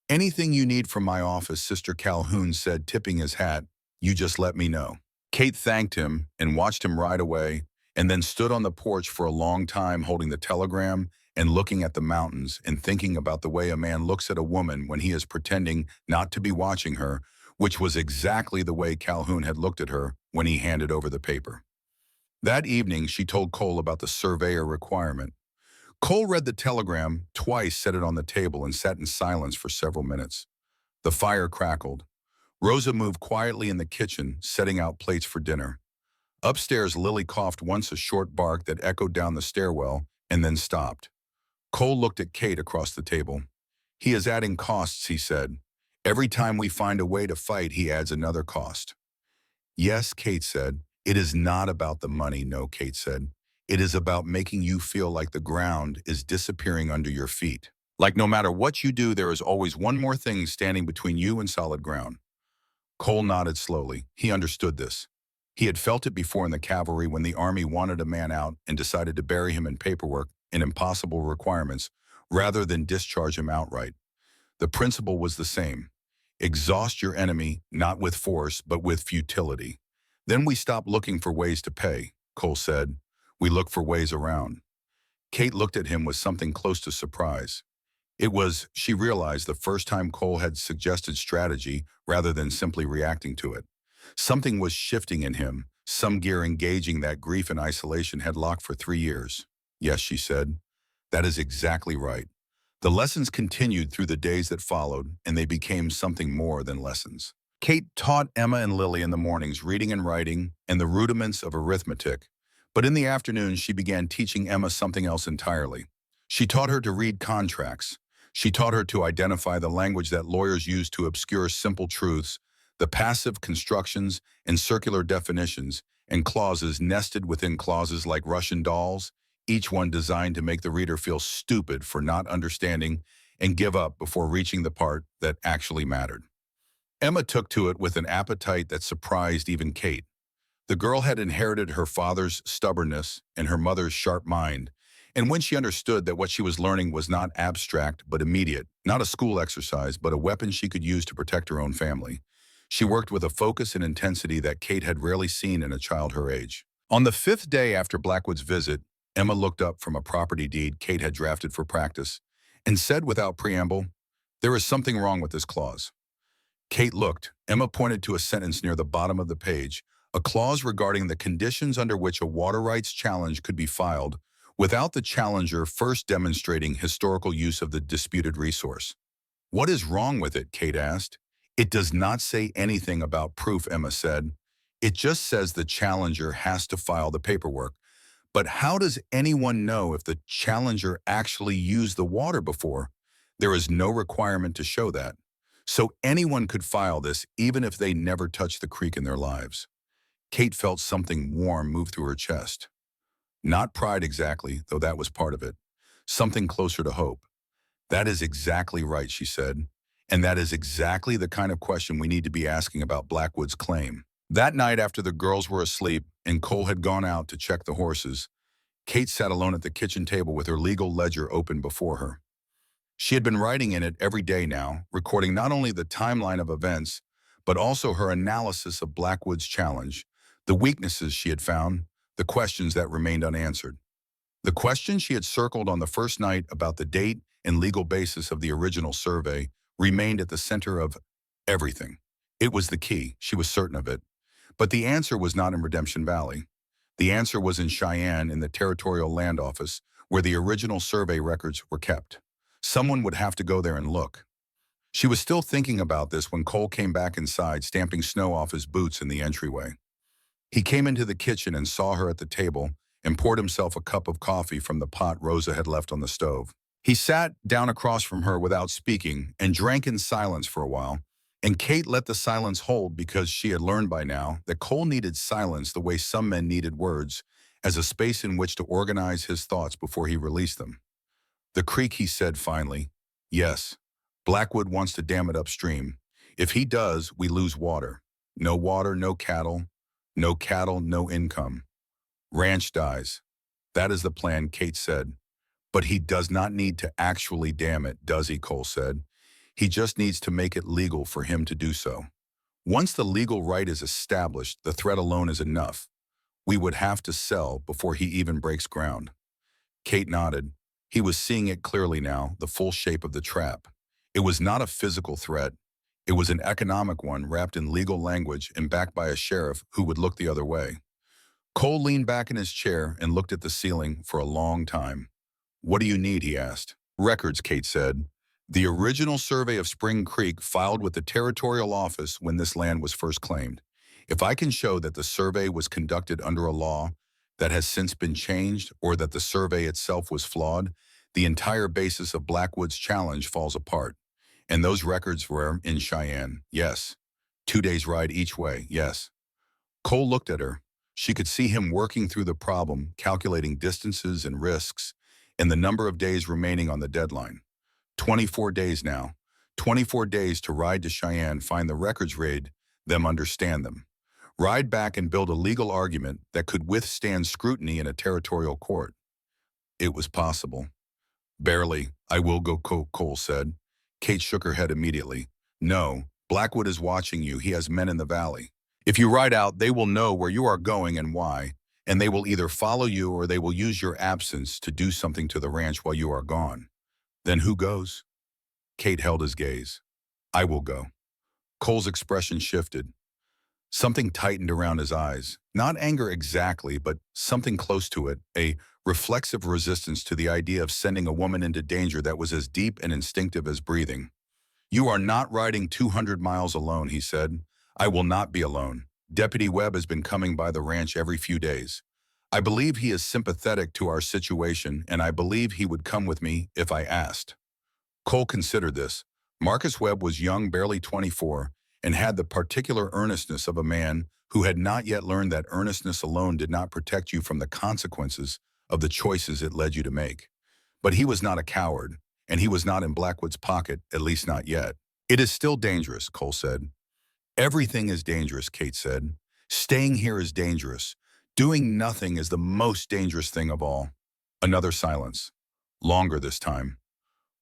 "Anything you need from my office," Sister Calhoun said, tipping his hat, "you just let me know." Kate thanked him and watched him ride away, and then stood on the porch for a long time holding the telegram and looking at the mountains and thinking about the way a man looks at a woman when he is pretending not to be watching her, which was exactly the way Calhoun had looked at her when he handed over the paper. That evening, she told Cole about the surveyor requirement. Cole read the telegram, twice set it on the table, and sat in silence for several minutes. The fire crackled. Rosa moved quietly in the kitchen, setting out plates for dinner. Upstairs, Lily coughed once, a short bark that echoed down the stairwell, and then stopped. Cole looked at Kate across the table. "He is adding costs," he said. "Every time we find a way to fight, he adds another cost." "Yes," Kate said. "It is not about the money," "No," Kate said. "It is about making you feel like the ground is disappearing under your feet. Like no matter what you do, there is always one more thing standing between you and solid ground." Cole nodded slowly. He understood this. He had felt it before in the cavalry when the army wanted a man out and decided to bury him in paperwork and impossible requirements rather than discharge him outright. The principle was the same. Exhaust your enemy, not with force, but with futility. Then we stop looking for ways to pay, Cole said. We look for ways around. Kate looked at him with something close to surprise. It was, she realized, the first time Cole had suggested strategy rather than simply reacting to it. Something was shifting in him, some gear engaging that grief and isolation had locked for 3 years. Yes, she said. That is exactly right. The lessons continued through the days that followed, and they became something more than lessons. Kate taught Emma and Lily in the mornings reading and writing and the rudiments of arithmetic, but in the afternoons she began teaching Emma something else entirely. She taught her to read contracts. She taught her to identify the language that lawyers use to obscure simple truths, the passive constructions and circular definitions, and clauses nested within clauses like Russian dolls, each one designed to make the reader feel stupid for not understanding and give up before reaching the part that actually mattered. Emma took to it with an appetite that surprised even Kate. The girl had inherited her father's stubbornness and her mother's sharp mind, and when she understood that what she was learning was not abstract but immediate, not a school exercise but a weapon she could use to protect her own family, she worked with a focus and intensity that Kate had rarely seen in a child her age. On the 5th day after Blackwood's visit, Emma looked up from a property deed Kate had drafted for practice and said without preamble, "There is something wrong with this clause." Kate looked. Emma pointed to a sentence near the bottom of the page, a clause regarding the conditions under which a water rights challenge could be filed without the challenger first demonstrating historical use of the disputed resource. "What is wrong with it?" Kate asked. "It does not say anything about proof," Emma said. "It just says the challenger has to file the paperwork. But how does anyone know if the challenger actually used the water before? There is no requirement to show that. So anyone could file this even if they never touched the creek in their lives." Kate felt something warm move through her chest. Not pride exactly, though that was part of it. Something closer to hope. "That is exactly right," she said. "And that is exactly the kind of question we need to be asking about Blackwood's claim." That night after the girls were asleep and Cole had gone out to check the horses, Kate sat alone at the kitchen table with her legal ledger open before her. She had been writing in it every day now, recording not only the timeline of events, but also her analysis of Blackwood's challenge, the weaknesses she had found, the questions that remained unanswered. The question she had circled on the first night about the date and legal basis of the original survey remained at the center of everything. It was the key, she was certain of it. But the answer was not in Redemption Valley. The answer was in Cheyenne in the Territorial Land Office, where the original survey records were kept. Someone would have to go there and look. She was still thinking about this when Cole came back inside, stamping snow off his boots in the entryway. He came into the kitchen and saw her at the table and poured himself a cup of coffee from the pot Rosa had left on the stove. He sat down across from her without speaking and drank in silence for a while, and Kate let the silence hold because she had learned by now that Cole needed silence the way some men needed words, as a space in which to organize his thoughts before he released them. "The creek," he said finally. "Yes. Blackwood wants to dam it upstream. If he does, we lose water. No water, no cattle. No cattle, no income. Ranch dies. That is the plan," Kate said. "But he does not need to actually dam it, does he?" Cole said. "He just needs to make it legal for him to do so. Once the legal right is established, the threat alone is enough. We would have to sell before he even breaks ground." Kate nodded. He was seeing it clearly now, the full shape of the trap. It was not a physical threat. It was an economic one wrapped in legal language and backed by a sheriff who would look the other way. Cole leaned back in his chair and looked at the ceiling for a long time. "What do you need?" he asked. "Records," Kate said. "The original survey of Spring Creek filed with the Territorial Office when this land was first claimed. If I can show that the survey was conducted under a law that has since been changed or that the survey itself was flawed, the entire basis of Blackwood's challenge falls apart. And those records were in Cheyenne, yes. 2 days' ride each way, yes." Cole looked at her. She could see him working through the problem, calculating distances and risks, and the number of days remaining on the deadline. 24 days now. 24 days to ride to Cheyenne, find the records read, them understand them. Ride back and build a legal argument that could withstand scrutiny in a territorial court. It was possible. Barely. I will go, Cole said. Kate shook her head immediately. No, Blackwood is watching you. He has men in the valley. If you ride out, they will know where you are going and why, and they will either follow you or they will use your absence to do something to the ranch while you are gone. Then who goes? Kate held his gaze. I will go. Cole's expression shifted. Something tightened around his eyes. Not anger exactly, but something close to it, a reflexive resistance to the idea of sending a woman into danger that was as deep and instinctive as breathing. You are not riding 200 miles alone, he said. I will not be alone. Deputy Webb has been coming by the ranch every few days. I believe he is sympathetic to our situation, and I believe he would come with me if I asked. Cole considered this. Marcus Webb was young, barely 24, and had the particular earnestness of a man who had not yet learned that earnestness alone did not protect you from the consequences of the choices it led you to make. But he was not a coward, and he was not in Blackwood's pocket, at least not yet. It is still dangerous, Cole said. Everything is dangerous, Kate said. Staying here is dangerous. Doing nothing is the most dangerous thing of all. Another silence. Longer this time.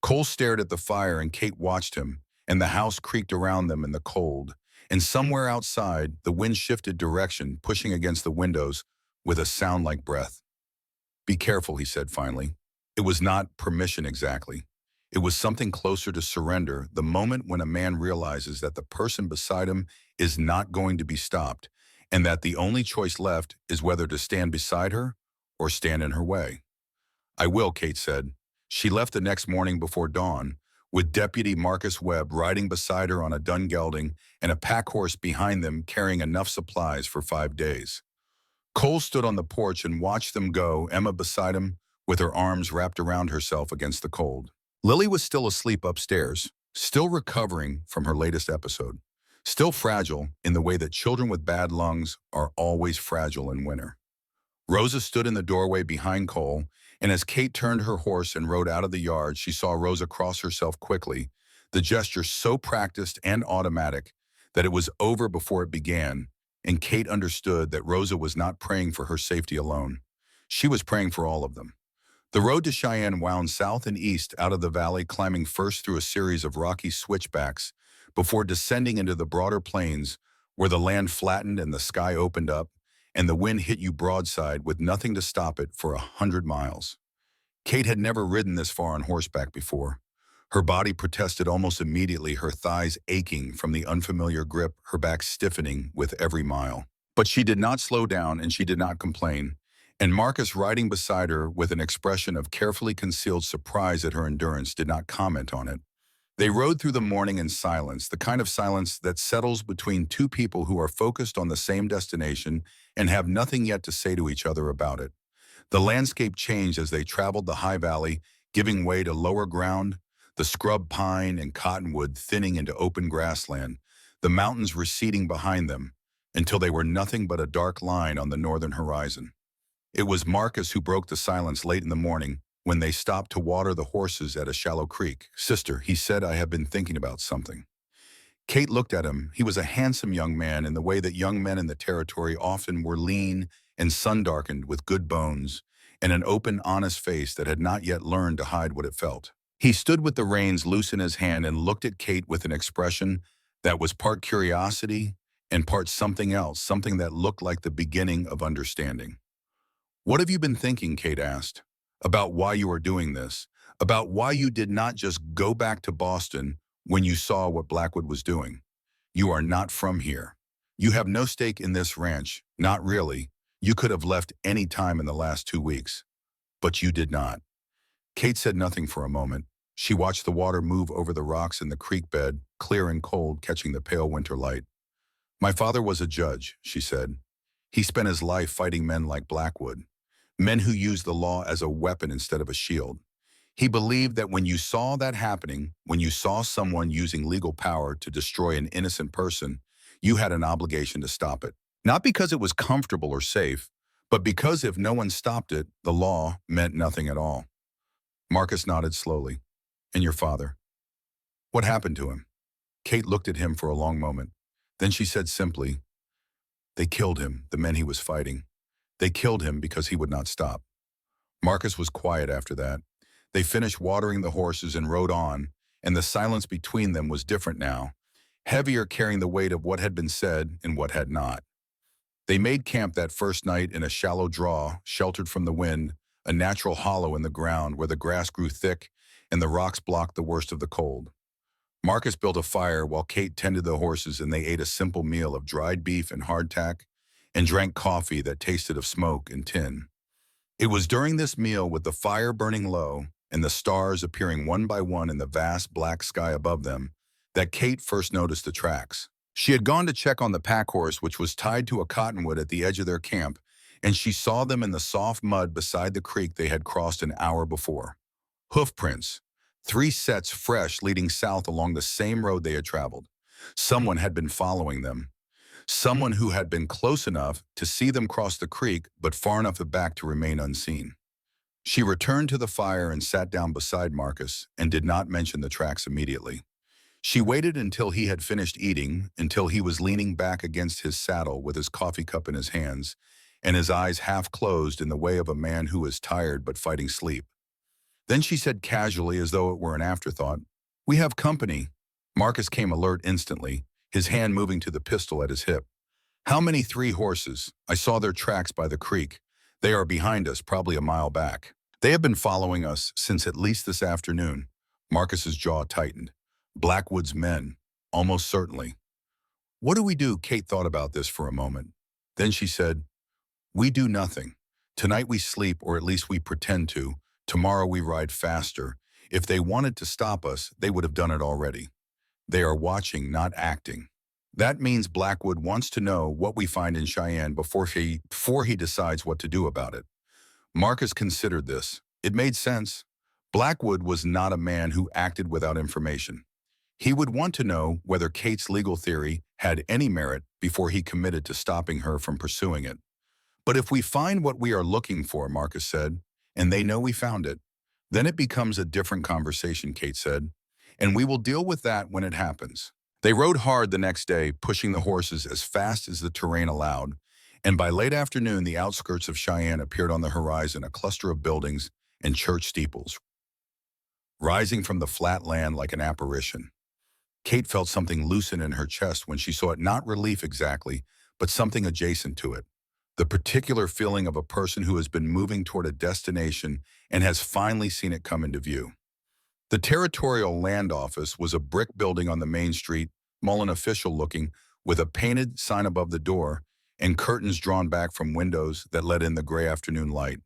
Cole stared at the fire and Kate watched him, and the house creaked around them in the cold. And somewhere outside, the wind shifted direction, pushing against the windows with a sound like breath. Be careful, he said finally. It was not permission exactly. It was something closer to surrender, the moment when a man realizes that the person beside him is not going to be stopped, and that the only choice left is whether to stand beside her or stand in her way. I will, Kate said. She left the next morning before dawn, with Deputy Marcus Webb riding beside her on a dun gelding and a pack horse behind them carrying enough supplies for 5 days. Cole stood on the porch and watched them go, Emma beside him, with her arms wrapped around herself against the cold. Lily was still asleep upstairs, still recovering from her latest episode, still fragile in the way that children with bad lungs are always fragile in winter. Rosa stood in the doorway behind Cole, and as Kate turned her horse and rode out of the yard, she saw Rosa cross herself quickly, the gesture so practiced and automatic that it was over before it began, and Kate understood that Rosa was not praying for her safety alone. She was praying for all of them. The road to Cheyenne wound south and east out of the valley, climbing first through a series of rocky switchbacks before descending into the broader plains where the land flattened and the sky opened up and the wind hit you broadside with nothing to stop it for 100 miles. Kate had never ridden this far on horseback before. Her body protested almost immediately, her thighs aching from the unfamiliar grip, her back stiffening with every mile. But she did not slow down and she did not complain. And Marcus, riding beside her with an expression of carefully concealed surprise at her endurance, did not comment on it. They rode through the morning in silence, the kind of silence that settles between two people who are focused on the same destination and have nothing yet to say to each other about it. The landscape changed as they traveled the high valley, giving way to lower ground, the scrub pine and cottonwood thinning into open grassland, the mountains receding behind them, until they were nothing but a dark line on the northern horizon. It was Marcus who broke the silence late in the morning when they stopped to water the horses at a shallow creek. Sister, he said, I have been thinking about something. Kate looked at him. He was a handsome young man in the way that young men in the territory often were, lean and sun-darkened with good bones and an open, honest face that had not yet learned to hide what it felt. He stood with the reins loose in his hand and looked at Kate with an expression that was part curiosity and part something else, something that looked like the beginning of understanding. What have you been thinking, Kate asked, about why you are doing this, about why you did not just go back to Boston when you saw what Blackwood was doing? You are not from here. You have no stake in this ranch, not really. You could have left any time in the last 2 weeks, but you did not. Kate said nothing for a moment. She watched the water move over the rocks in the creek bed, clear and cold, catching the pale winter light. My father was a judge, she said. He spent his life fighting men like Blackwood. Men who used the law as a weapon instead of a shield. He believed that when you saw that happening, when you saw someone using legal power to destroy an innocent person, you had an obligation to stop it. Not because it was comfortable or safe, but because if no one stopped it, the law meant nothing at all. Marcus nodded slowly. And your father? What happened to him? Kate looked at him for a long moment. Then she said simply, "They killed him, the men he was fighting. They killed him because he would not stop." Marcus was quiet after that. They finished watering the horses and rode on, and the silence between them was different now, heavier, carrying the weight of what had been said and what had not. They made camp that first night in a shallow draw, sheltered from the wind, a natural hollow in the ground where the grass grew thick and the rocks blocked the worst of the cold. Marcus built a fire while Kate tended the horses, and they ate a simple meal of dried beef and hardtack and drank coffee that tasted of smoke and tin. It was during this meal, with the fire burning low and the stars appearing one by one in the vast black sky above them, that Kate first noticed the tracks. She had gone to check on the pack horse, which was tied to a cottonwood at the edge of their camp, and she saw them in the soft mud beside the creek they had crossed an hour before. Hoof prints, 3 sets fresh, leading south along the same road they had traveled. Someone had been following them. Someone who had been close enough to see them cross the creek, but far enough back to remain unseen. She returned to the fire and sat down beside Marcus and did not mention the tracks immediately. She waited until he had finished eating, until he was leaning back against his saddle with his coffee cup in his hands, and his eyes half closed in the way of a man who is tired but fighting sleep. Then she said casually, as though it were an afterthought, "We have company." Marcus came alert instantly, his hand moving to the pistol at his hip. "How many?" "3 horses. I saw their tracks by the creek. They are behind us, probably a mile back. They have been following us since at least this afternoon." Marcus's jaw tightened. Blackwood's men, almost certainly. "What do we do?" Kate thought about this for a moment. Then she said, "We do nothing. Tonight we sleep, or at least we pretend to. Tomorrow we ride faster. If they wanted to stop us, they would have done it already. They are watching, not acting. That means Blackwood wants to know what we find in Cheyenne before he decides what to do about it." Marcus considered this. It made sense. Blackwood was not a man who acted without information. He would want to know whether Kate's legal theory had any merit before he committed to stopping her from pursuing it. "But if we find what we are looking for," Marcus said, "and they know we found it, then it becomes a different conversation," Kate said, "and we will deal with that when it happens." They rode hard the next day, pushing the horses as fast as the terrain allowed, and by late afternoon the outskirts of Cheyenne appeared on the horizon, a cluster of buildings and church steeples, rising from the flat land like an apparition. Kate felt something loosen in her chest when she saw it, not relief exactly, but something adjacent to it. The particular feeling of a person who has been moving toward a destination and has finally seen it come into view. The Territorial Land Office was a brick building on the main street, small and official looking, with a painted sign above the door and curtains drawn back from windows that let in the gray afternoon light.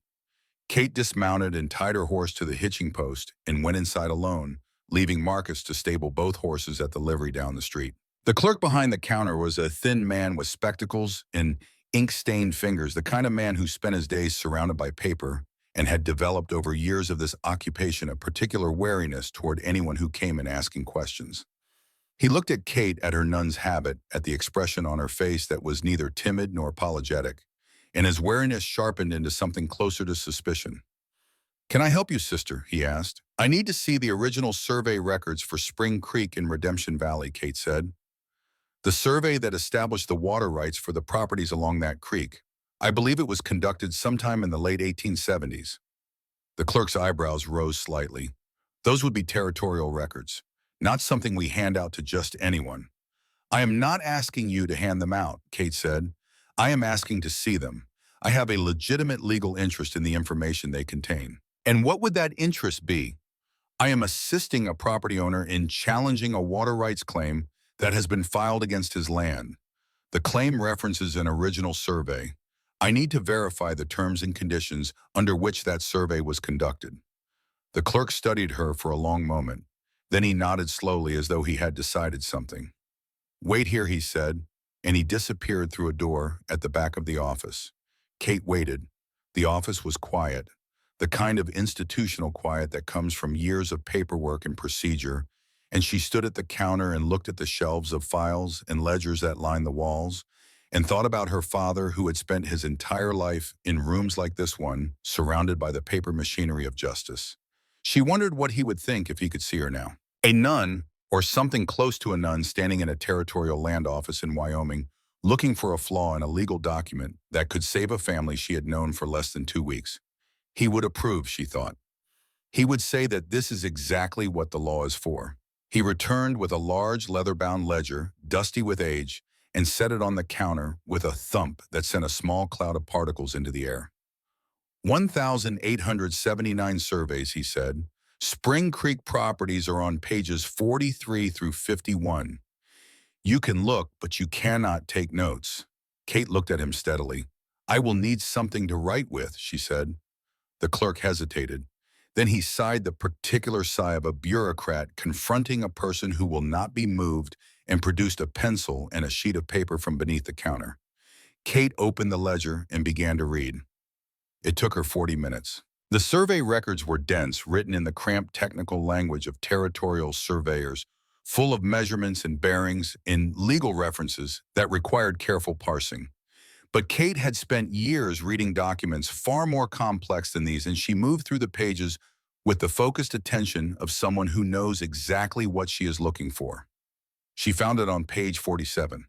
Kate dismounted and tied her horse to the hitching post and went inside alone, leaving Marcus to stable both horses at the livery down the street. The clerk behind the counter was a thin man with spectacles and ink-stained fingers, the kind of man who spent his days surrounded by paper and had developed over years of this occupation a particular wariness toward anyone who came in asking questions. He looked at Kate, at her nun's habit, at the expression on her face that was neither timid nor apologetic, and his wariness sharpened into something closer to suspicion. "Can I help you, sister?" he asked. "I need to see the original survey records for Spring Creek in Redemption Valley," Kate said. "The survey that established the water rights for the properties along that creek. I believe it was conducted sometime in the late 1870s. The clerk's eyebrows rose slightly. "Those would be territorial records, not something we hand out to just anyone." "I am not asking you to hand them out," Kate said. "I am asking to see them. I have a legitimate legal interest in the information they contain." "And what would that interest be?" "I am assisting a property owner in challenging a water rights claim that has been filed against his land. The claim references an original survey. I need to verify the terms and conditions under which that survey was conducted." The clerk studied her for a long moment. Then he nodded slowly, as though he had decided something. "Wait here," he said, and he disappeared through a door at the back of the office. Kate waited. The office was quiet, the kind of institutional quiet that comes from years of paperwork and procedure, and she stood at the counter and looked at the shelves of files and ledgers that lined the walls, and thought about her father, who had spent his entire life in rooms like this one, surrounded by the paper machinery of justice. She wondered what he would think if he could see her now. A nun, or something close to a nun standing in a territorial land office in Wyoming, looking for a flaw in a legal document that could save a family she had known for less than 2 weeks. He would approve, she thought. He would say that this is exactly what the law is for. He returned with a large leather-bound ledger, dusty with age, and set it on the counter with a thump that sent a small cloud of particles into the air. 1,879 surveys, he said. Spring Creek properties are on pages 43 through 51. You can look, but you cannot take notes. Kate looked at him steadily. I will need something to write with, she said. The clerk hesitated. Then he sighed the particular sigh of a bureaucrat confronting a person who will not be moved and produced a pencil and a sheet of paper from beneath the counter. Kate opened the ledger and began to read. It took her 40 minutes. The survey records were dense, written in the cramped technical language of territorial surveyors, full of measurements and bearings and legal references that required careful parsing. But Kate had spent years reading documents far more complex than these, and she moved through the pages with the focused attention of someone who knows exactly what she is looking for. She found it on page 47.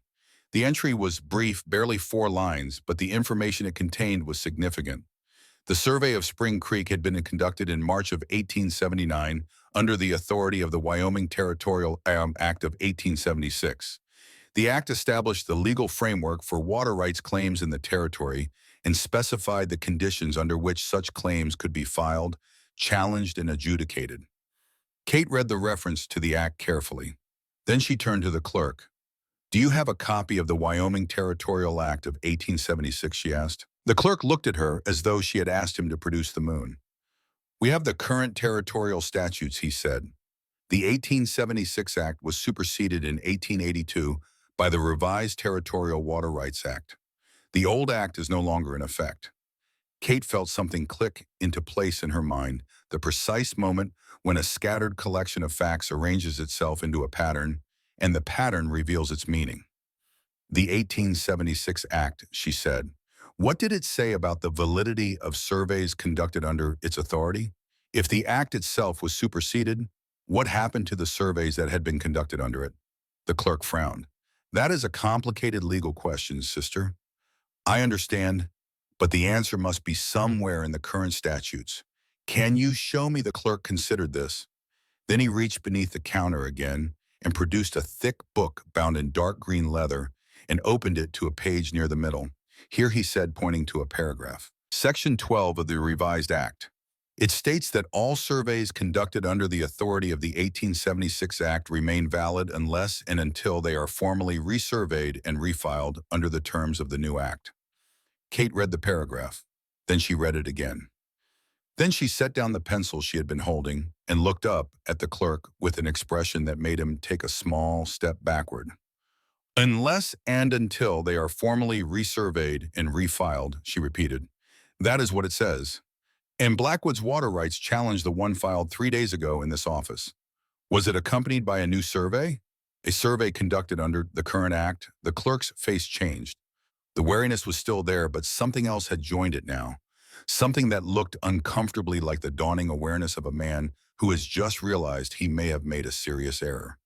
The entry was brief, barely 4 lines, but the information it contained was significant. The survey of Spring Creek had been conducted in March of 1879 under the authority of the Wyoming Territorial Act of 1876. The act established the legal framework for water rights claims in the territory and specified the conditions under which such claims could be filed, challenged, and adjudicated. Kate read the reference to the act carefully. Then she turned to the clerk. Do you have a copy of the Wyoming Territorial Act of 1876, she asked. The clerk looked at her as though she had asked him to produce the moon. We have the current territorial statutes, he said. The 1876 Act was superseded in 1882 by the revised Territorial Water Rights Act. The old act is no longer in effect. Kate felt something click into place in her mind, the precise moment when a scattered collection of facts arranges itself into a pattern, and the pattern reveals its meaning. The 1876 Act, she said. What did it say about the validity of surveys conducted under its authority? If the act itself was superseded, what happened to the surveys that had been conducted under it? The clerk frowned. That is a complicated legal question, sister. I understand, but the answer must be somewhere in the current statutes. Can you show me? The clerk considered this. Then he reached beneath the counter again and produced a thick book bound in dark green leather and opened it to a page near the middle. Here he said, pointing to a paragraph. Section 12 of the Revised Act. It states that all surveys conducted under the authority of the 1876 Act remain valid unless and until they are formally resurveyed and refiled under the terms of the new Act. Kate read the paragraph. Then she read it again. Then she set down the pencil she had been holding and looked up at the clerk with an expression that made him take a small step backward. Unless and until they are formally resurveyed and refiled, she repeated. That is what it says. And Blackwood's water rights challenged the one filed 3 days ago in this office. Was it accompanied by a new survey? A survey conducted under the current act? The clerk's face changed. The wariness was still there, but something else had joined it now. Something that looked uncomfortably like the dawning awareness of a man who has just realized he may have made a serious error.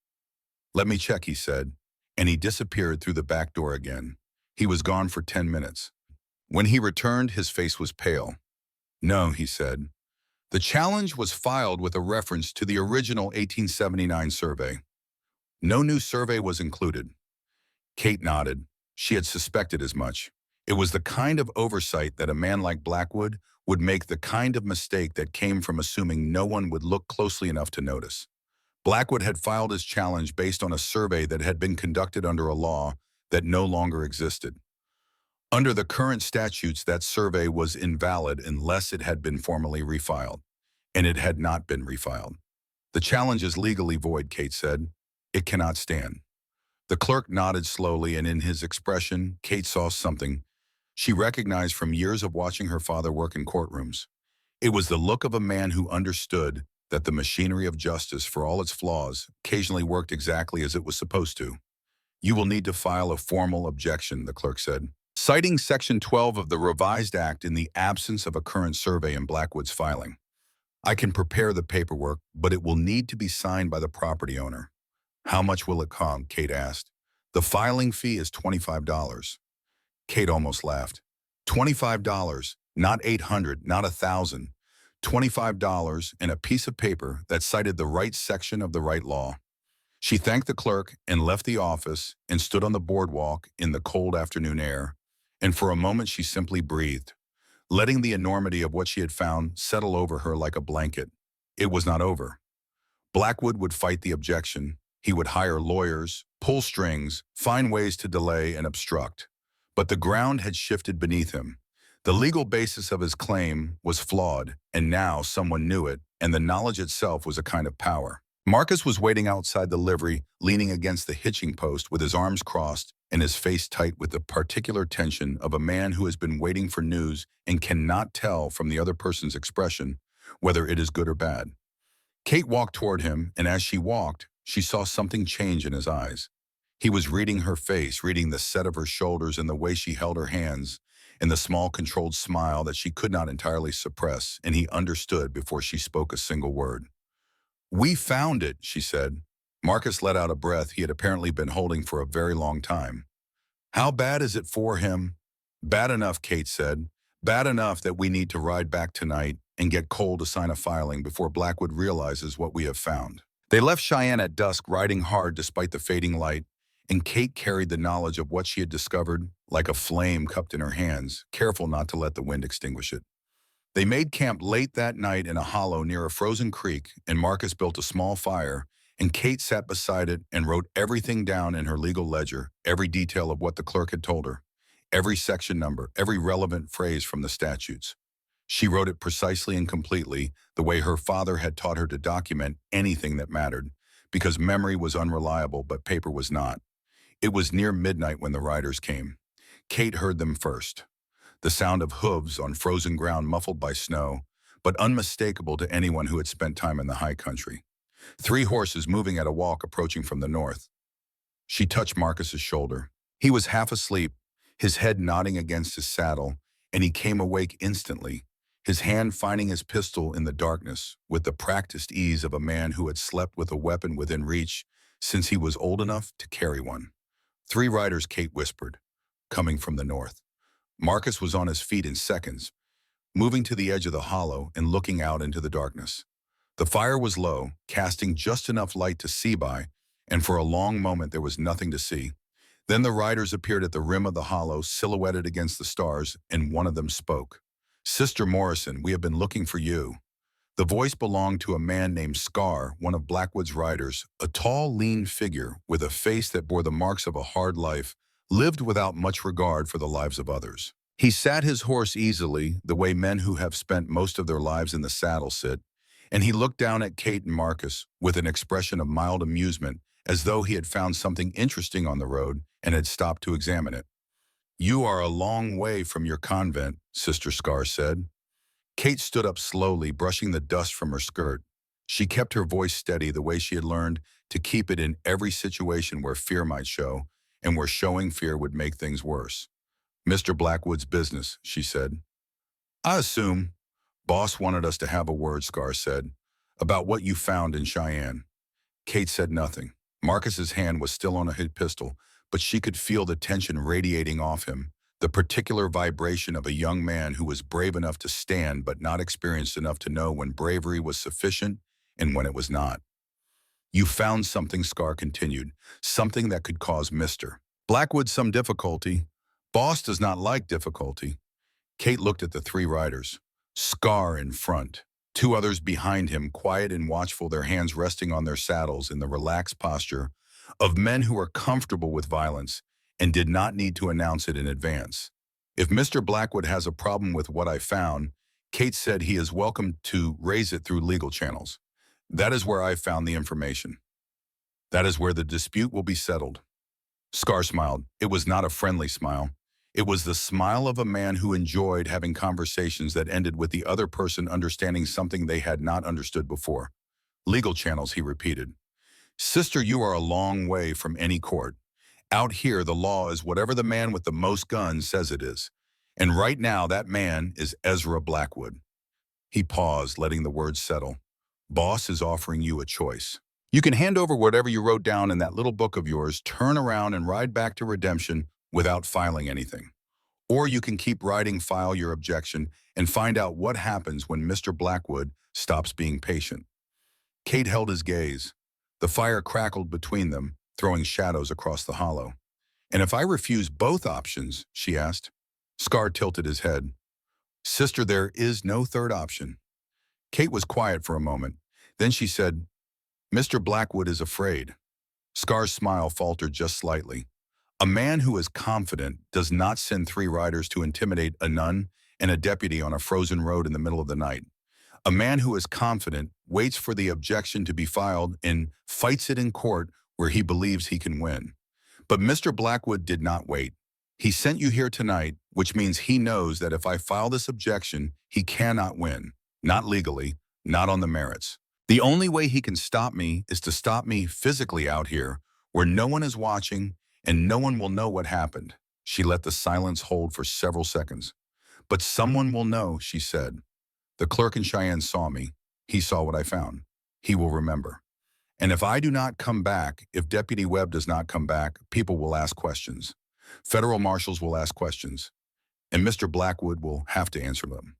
Let me check, he said, and he disappeared through the back door again. He was gone for 10 minutes. When he returned, his face was pale. No, he said. The challenge was filed with a reference to the original 1879 survey. No new survey was included. Kate nodded. She had suspected as much. It was the kind of oversight that a man like Blackwood would make, the kind of mistake that came from assuming no one would look closely enough to notice. Blackwood had filed his challenge based on a survey that had been conducted under a law that no longer existed. Under the current statutes, that survey was invalid unless it had been formally refiled, and it had not been refiled. The challenge is legally void, Kate said. It cannot stand. The clerk nodded slowly, and in his expression, Kate saw something she recognized from years of watching her father work in courtrooms. It was the look of a man who understood that the machinery of justice, for all its flaws, occasionally worked exactly as it was supposed to. You will need to file a formal objection, the clerk said, citing Section 12 of the Revised Act in the absence of a current survey in Blackwood's filing. I can prepare the paperwork, but it will need to be signed by the property owner. How much will it cost? Kate asked. The filing fee is $25. Kate almost laughed. $25, not 800, not 1,000. $25 and a piece of paper that cited the right section of the right law. She thanked the clerk and left the office and stood on the boardwalk in the cold afternoon air. And for a moment she simply breathed, letting the enormity of what she had found settle over her like a blanket. It was not over. Blackwood would fight the objection. He would hire lawyers, pull strings, find ways to delay and obstruct. But the ground had shifted beneath him. The legal basis of his claim was flawed, and now someone knew it, and the knowledge itself was a kind of power. Marcus was waiting outside the livery, leaning against the hitching post with his arms crossed and his face tight with the particular tension of a man who has been waiting for news and cannot tell from the other person's expression whether it is good or bad. Kate walked toward him, and as she walked, she saw something change in his eyes. He was reading her face, reading the set of her shoulders and the way she held her hands, and the small controlled smile that she could not entirely suppress, and he understood before she spoke a single word. "We found it," she said. Marcus let out a breath he had apparently been holding for a very long time. "How bad is it for him?" "Bad enough," Kate said. "Bad enough that we need to ride back tonight and get Cole to sign a filing before Blackwood realizes what we have found." They left Cheyenne at dusk, riding hard despite the fading light, and Kate carried the knowledge of what she had discovered like a flame cupped in her hands, careful not to let the wind extinguish it. They made camp late that night in a hollow near a frozen creek, and Marcus built a small fire, and Kate sat beside it and wrote everything down in her legal ledger, every detail of what the clerk had told her, every section number, every relevant phrase from the statutes. She wrote it precisely and completely, the way her father had taught her to document anything that mattered, because memory was unreliable, but paper was not. It was near midnight when the riders came. Kate heard them first. The sound of hooves on frozen ground muffled by snow, but unmistakable to anyone who had spent time in the high country. 3 horses moving at a walk approaching from the north. She touched Marcus's shoulder. He was half asleep, his head nodding against his saddle, and he came awake instantly, his hand finding his pistol in the darkness with the practiced ease of a man who had slept with a weapon within reach since he was old enough to carry one. 3 riders, Kate whispered, coming from the north. Marcus was on his feet in seconds, moving to the edge of the hollow and looking out into the darkness. The fire was low, casting just enough light to see by, and for a long moment there was nothing to see. Then the riders appeared at the rim of the hollow, silhouetted against the stars, and one of them spoke. "Sister Morrison, we have been looking for you." The voice belonged to a man named Scar, one of Blackwood's riders, a tall, lean figure with a face that bore the marks of a hard life, lived without much regard for the lives of others. He sat his horse easily, the way men who have spent most of their lives in the saddle sit, and he looked down at Kate and Marcus with an expression of mild amusement, as though he had found something interesting on the road and had stopped to examine it. "You are a long way from your convent," Sister Scar said. Kate stood up slowly, brushing the dust from her skirt. She kept her voice steady the way she had learned to keep it in every situation where fear might show, and where showing fear would make things worse. "Mr. Blackwood's business," she said. "I assume." "Boss wanted us to have a word," Scar said, "about what you found in Cheyenne." Kate said nothing. Marcus's hand was still on his pistol, but she could feel the tension radiating off him, the particular vibration of a young man who was brave enough to stand but not experienced enough to know when bravery was sufficient and when it was not. "You found something," Scar continued, "something that could cause Mr. Blackwood some difficulty. Boss does not like difficulty." Kate looked at the 3 riders. Scar in front, 2 others behind him, quiet and watchful, their hands resting on their saddles in the relaxed posture of men who are comfortable with violence and did not need to announce it in advance. "If Mr. Blackwood has a problem with what I found," Kate said, "he is welcome to raise it through legal channels. That is where I found the information. That is where the dispute will be settled." Scar smiled. It was not a friendly smile. It was the smile of a man who enjoyed having conversations that ended with the other person understanding something they had not understood before. "Legal channels," he repeated. "Sister, you are a long way from any court. Out here, the law is whatever the man with the most guns says it is. And right now, that man is Ezra Blackwood." He paused, letting the words settle. "Boss is offering you a choice. You can hand over whatever you wrote down in that little book of yours, turn around and ride back to redemption without filing anything. Or you can keep writing, file your objection, and find out what happens when Mr. Blackwood stops being patient. Kate held his gaze. The fire crackled between them, throwing shadows across the hollow. And if I refuse both options, she asked. Scar tilted his head. Sister, there is no third option. Kate was quiet for a moment. Then she said, Mr. Blackwood is afraid. Scar's smile faltered just slightly. A man who is confident does not send 3 riders to intimidate a nun and a deputy on a frozen road in the middle of the night. A man who is confident waits for the objection to be filed and fights it in court where he believes he can win. But Mr. Blackwood did not wait. He sent you here tonight, which means he knows that if I file this objection, he cannot win. Not legally, not on the merits. The only way he can stop me is to stop me physically out here, where no one is watching and no one will know what happened. She let the silence hold for several seconds. But someone will know, she said. The clerk in Cheyenne saw me. He saw what I found. He will remember. And if I do not come back, if Deputy Webb does not come back, people will ask questions. Federal marshals will ask questions. And Mr. Blackwood will have to answer them.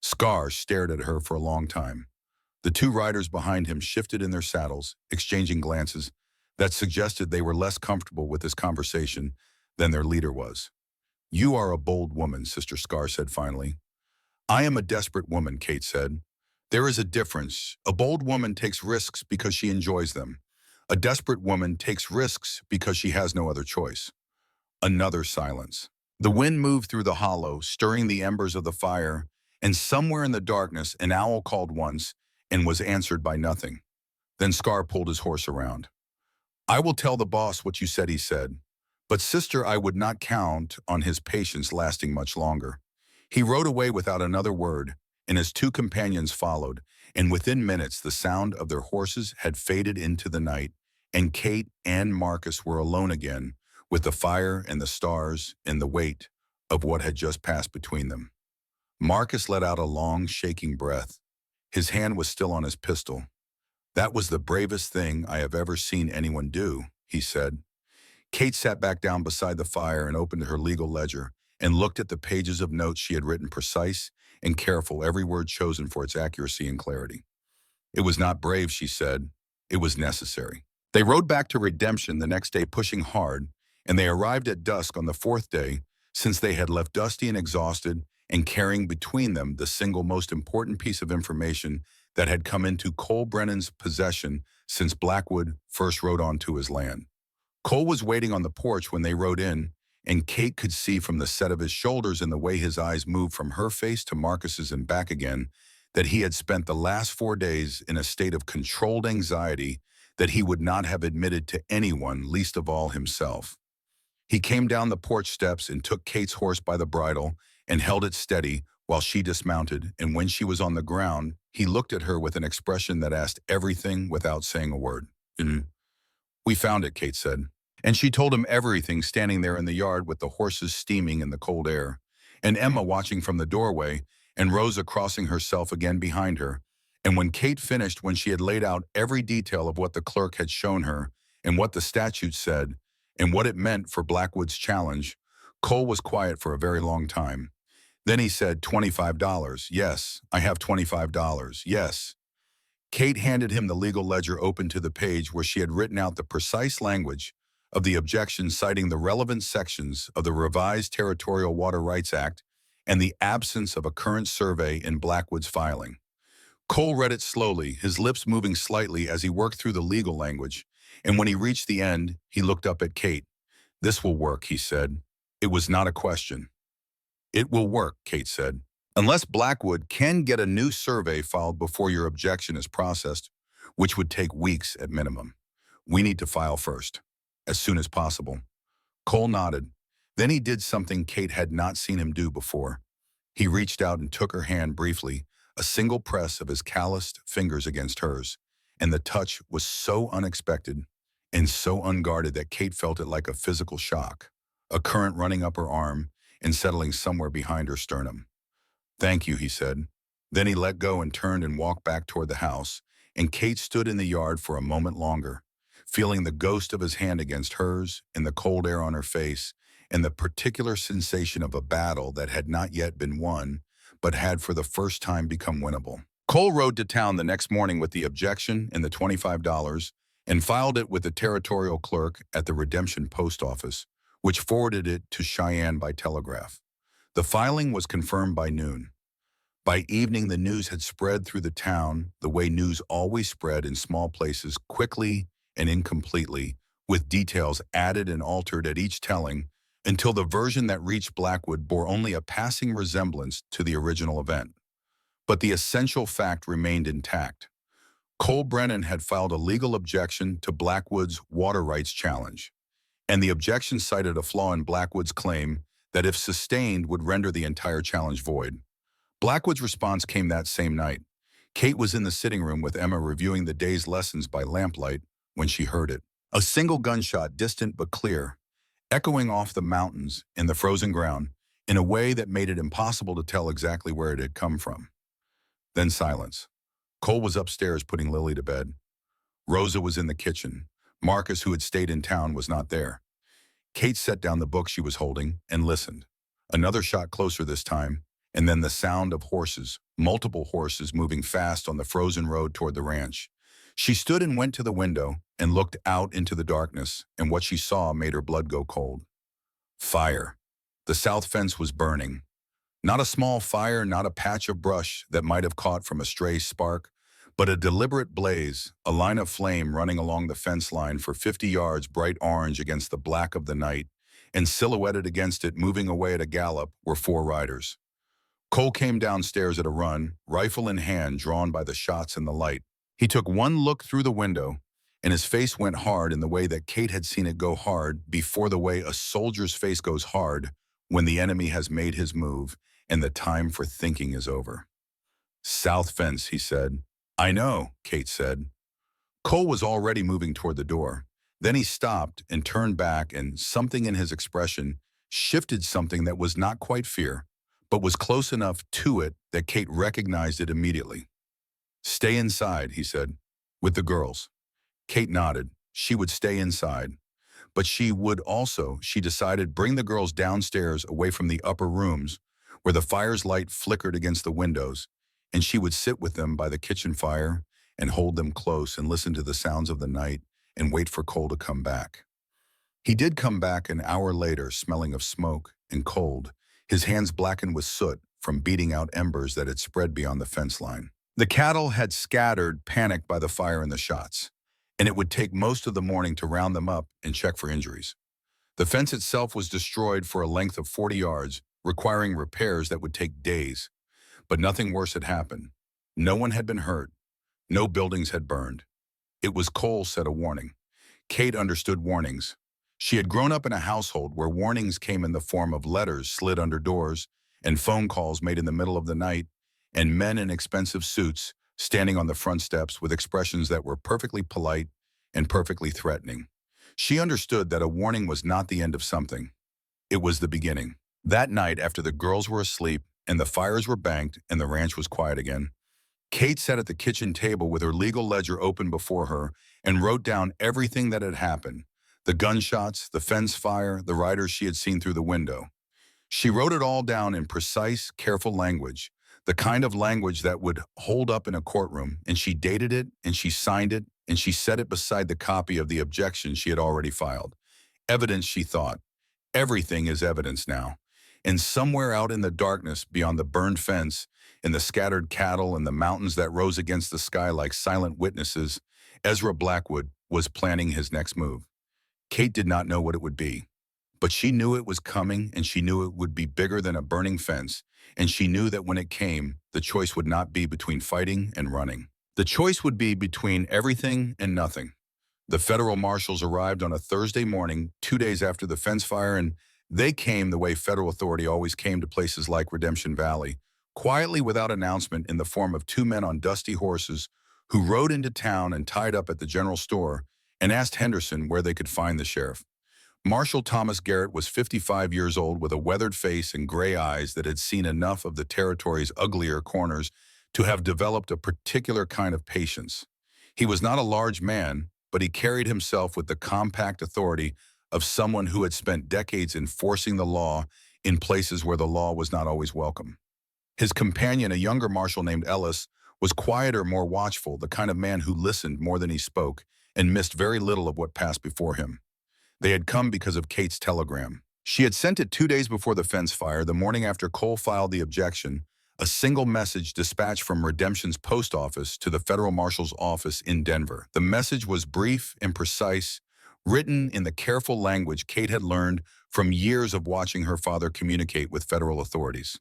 Scar stared at her for a long time. The 2 riders behind him shifted in their saddles, exchanging glances that suggested they were less comfortable with this conversation than their leader was. You are a bold woman, Sister Scar said finally. I am a desperate woman, Kate said. There is a difference. A bold woman takes risks because she enjoys them. A desperate woman takes risks because she has no other choice. Another silence. The wind moved through the hollow, stirring the embers of the fire, and somewhere in the darkness an owl called once and was answered by nothing. Then Scar pulled his horse around. I will tell the boss what you said, he said. But sister, I would not count on his patience lasting much longer. He rode away without another word, and his 2 companions followed, and within minutes the sound of their horses had faded into the night, and Kate and Marcus were alone again, with the fire and the stars and the weight of what had just passed between them. Marcus let out a long, shaking breath. His hand was still on his pistol. That was the bravest thing I have ever seen anyone do, he said. Kate sat back down beside the fire and opened her legal ledger and looked at the pages of notes she had written, precise and careful, every word chosen for its accuracy and clarity. It was not brave, she said. It was necessary. They rode back to Redemption the next day pushing hard, and they arrived at dusk on the 4th day, since they had left dusty and exhausted and carrying between them the single most important piece of information that had come into Cole Brennan's possession since Blackwood first rode onto his land. Cole was waiting on the porch when they rode in, and Kate could see from the set of his shoulders and the way his eyes moved from her face to Marcus's and back again that he had spent the last 4 days in a state of controlled anxiety that he would not have admitted to anyone, least of all himself. He came down the porch steps and took Kate's horse by the bridle and held it steady while she dismounted, and when she was on the ground, he looked at her with an expression that asked everything without saying a word. We found it, Kate said. And she told him everything standing there in the yard with the horses steaming in the cold air, and Emma watching from the doorway, and Rosa crossing herself again behind her. And when Kate finished, when she had laid out every detail of what the clerk had shown her, and what the statute said, and what it meant for Blackwood's challenge, Cole was quiet for a very long time. Then he said, $25. Yes, I have $25. Yes. Kate handed him the legal ledger open to the page where she had written out the precise language of the objection, citing the relevant sections of the revised Territorial Water Rights Act and the absence of a current survey in Blackwood's filing. Cole read it slowly, his lips moving slightly as he worked through the legal language, and when he reached the end, he looked up at Kate. This will work, he said. It was not a question. It will work, Kate said. Unless Blackwood can get a new survey filed before your objection is processed, which would take weeks at minimum. We need to file first, as soon as possible. Cole nodded. Then he did something Kate had not seen him do before. He reached out and took her hand briefly, a single press of his calloused fingers against hers, and the touch was so unexpected and so unguarded that Kate felt it like a physical shock, a current running up her arm and settling somewhere behind her sternum. Thank you, he said. Then he let go and turned and walked back toward the house, and Kate stood in the yard for a moment longer, feeling the ghost of his hand against hers and the cold air on her face and the particular sensation of a battle that had not yet been won, but had for the first time become winnable. Cole rode to town the next morning with the objection and the $25 and filed it with the territorial clerk at the Redemption Post Office, which forwarded it to Cheyenne by telegraph. The filing was confirmed by noon. By evening, the news had spread through the town the way news always spread in small places, quickly and incompletely, with details added and altered at each telling, until the version that reached Blackwood bore only a passing resemblance to the original event. But the essential fact remained intact. Cole Brennan had filed a legal objection to Blackwood's water rights challenge, and the objection cited a flaw in Blackwood's claim that, if sustained, would render the entire challenge void. Blackwood's response came that same night. Kate was in the sitting room with Emma reviewing the day's lessons by lamplight when she heard it. A single gunshot, distant but clear, echoing off the mountains in the frozen ground in a way that made it impossible to tell exactly where it had come from. Then silence. Cole was upstairs putting Lily to bed. Rosa was in the kitchen. Marcus, who had stayed in town, was not there. Kate set down the book she was holding and listened. Another shot closer this time, and then the sound of horses, multiple horses moving fast on the frozen road toward the ranch. She stood and went to the window and looked out into the darkness, and what she saw made her blood go cold. Fire. The south fence was burning. Not a small fire, not a patch of brush that might have caught from a stray spark, but a deliberate blaze, a line of flame running along the fence line for 50 yards, bright orange against the black of the night, and silhouetted against it, moving away at a gallop, were 4 riders. Cole came downstairs at a run, rifle in hand, drawn by the shots and the light. He took one look through the window, and his face went hard in the way that Kate had seen it go hard before, the way a soldier's face goes hard when the enemy has made his move and the time for thinking is over. "South fence," he said. "I know," Kate said. Cole was already moving toward the door. Then he stopped and turned back, and something in his expression shifted, something that was not quite fear, but was close enough to it that Kate recognized it immediately. "Stay inside," he said, "with the girls." Kate nodded. She would stay inside. But she would also, she decided, bring the girls downstairs away from the upper rooms where the fire's light flickered against the windows, and she would sit with them by the kitchen fire and hold them close and listen to the sounds of the night and wait for Cole to come back. He did come back an hour later, smelling of smoke and cold, his hands blackened with soot from beating out embers that had spread beyond the fence line. The cattle had scattered, panicked by the fire and the shots, and it would take most of the morning to round them up and check for injuries. The fence itself was destroyed for a length of 40 yards, requiring repairs that would take days. But nothing worse had happened. No one had been hurt. No buildings had burned. It was Cole set a warning. Kate understood warnings. She had grown up in a household where warnings came in the form of letters slid under doors and phone calls made in the middle of the night, and men in expensive suits standing on the front steps with expressions that were perfectly polite and perfectly threatening. She understood that a warning was not the end of something. It was the beginning. That night, after the girls were asleep and the fires were banked and the ranch was quiet again, Kate sat at the kitchen table with her legal ledger open before her and wrote down everything that had happened: the gunshots, the fence fire, the riders she had seen through the window. She wrote it all down in precise, careful language, the kind of language that would hold up in a courtroom, and she dated it, and she signed it, and she set it beside the copy of the objection she had already filed. Evidence, she thought. Everything is evidence now. And somewhere out in the darkness beyond the burned fence, in the scattered cattle and the mountains that rose against the sky like silent witnesses, Ezra Blackwood was planning his next move. Kate did not know what it would be, but she knew it was coming, and she knew it would be bigger than a burning fence, and she knew that when it came, the choice would not be between fighting and running. The choice would be between everything and nothing. The federal marshals arrived on a Thursday morning, 2 days after the fence fire, and they came the way federal authority always came to places like Redemption Valley, quietly without announcement, in the form of 2 men on dusty horses who rode into town and tied up at the general store and asked Henderson where they could find the sheriff. Marshal Thomas Garrett was 55 years old, with a weathered face and gray eyes that had seen enough of the territory's uglier corners to have developed a particular kind of patience. He was not a large man, but he carried himself with the compact authority of someone who had spent decades enforcing the law in places where the law was not always welcome. His companion, a younger marshal named Ellis, was quieter, more watchful, the kind of man who listened more than he spoke and missed very little of what passed before him. They had come because of Kate's telegram. She had sent it 2 days before the fence fire, the morning after Cole filed the objection, a single message dispatched from Redemption's post office to the federal marshal's office in Denver. The message was brief and precise, written in the careful language Kate had learned from years of watching her father communicate with federal authorities.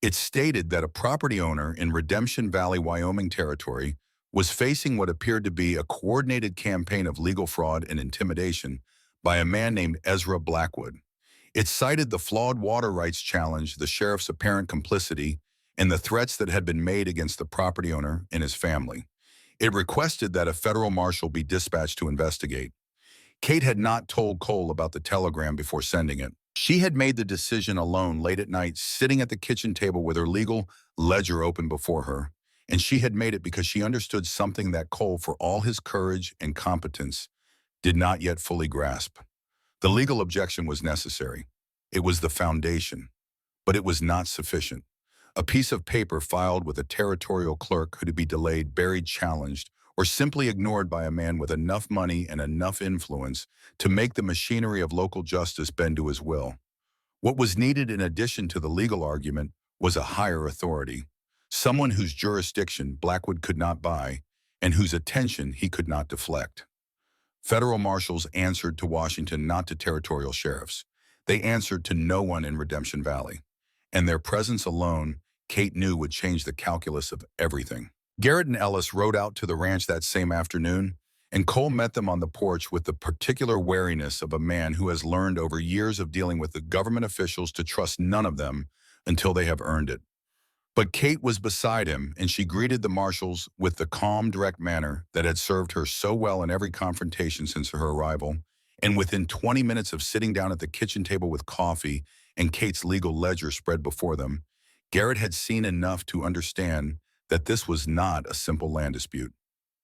It stated that a property owner in Redemption Valley, Wyoming territory was facing what appeared to be a coordinated campaign of legal fraud and intimidation by a man named Ezra Blackwood. It cited the flawed water rights challenge, the sheriff's apparent complicity, and the threats that had been made against the property owner and his family. It requested that a federal marshal be dispatched to investigate. Kate had not told Cole about the telegram before sending it. She had made the decision alone late at night, sitting at the kitchen table with her legal ledger open before her, and she had made it because she understood something that Cole, for all his courage and competence, did not yet fully grasp. The legal objection was necessary. It was the foundation, but it was not sufficient. A piece of paper filed with a territorial clerk could be delayed, buried, challenged, or simply ignored by a man with enough money and enough influence to make the machinery of local justice bend to his will. What was needed in addition to the legal argument was a higher authority, someone whose jurisdiction Blackwood could not buy and whose attention he could not deflect. Federal marshals answered to Washington, not to territorial sheriffs. They answered to no one in Redemption Valley, and their presence alone, Kate knew, would change the calculus of everything. Garrett and Ellis rode out to the ranch that same afternoon, and Cole met them on the porch with the particular wariness of a man who has learned over years of dealing with the government officials to trust none of them until they have earned it. But Kate was beside him, and she greeted the marshals with the calm, direct manner that had served her so well in every confrontation since her arrival. And within 20 minutes of sitting down at the kitchen table with coffee and Kate's legal ledger spread before them, Garrett had seen enough to understand that this was not a simple land dispute.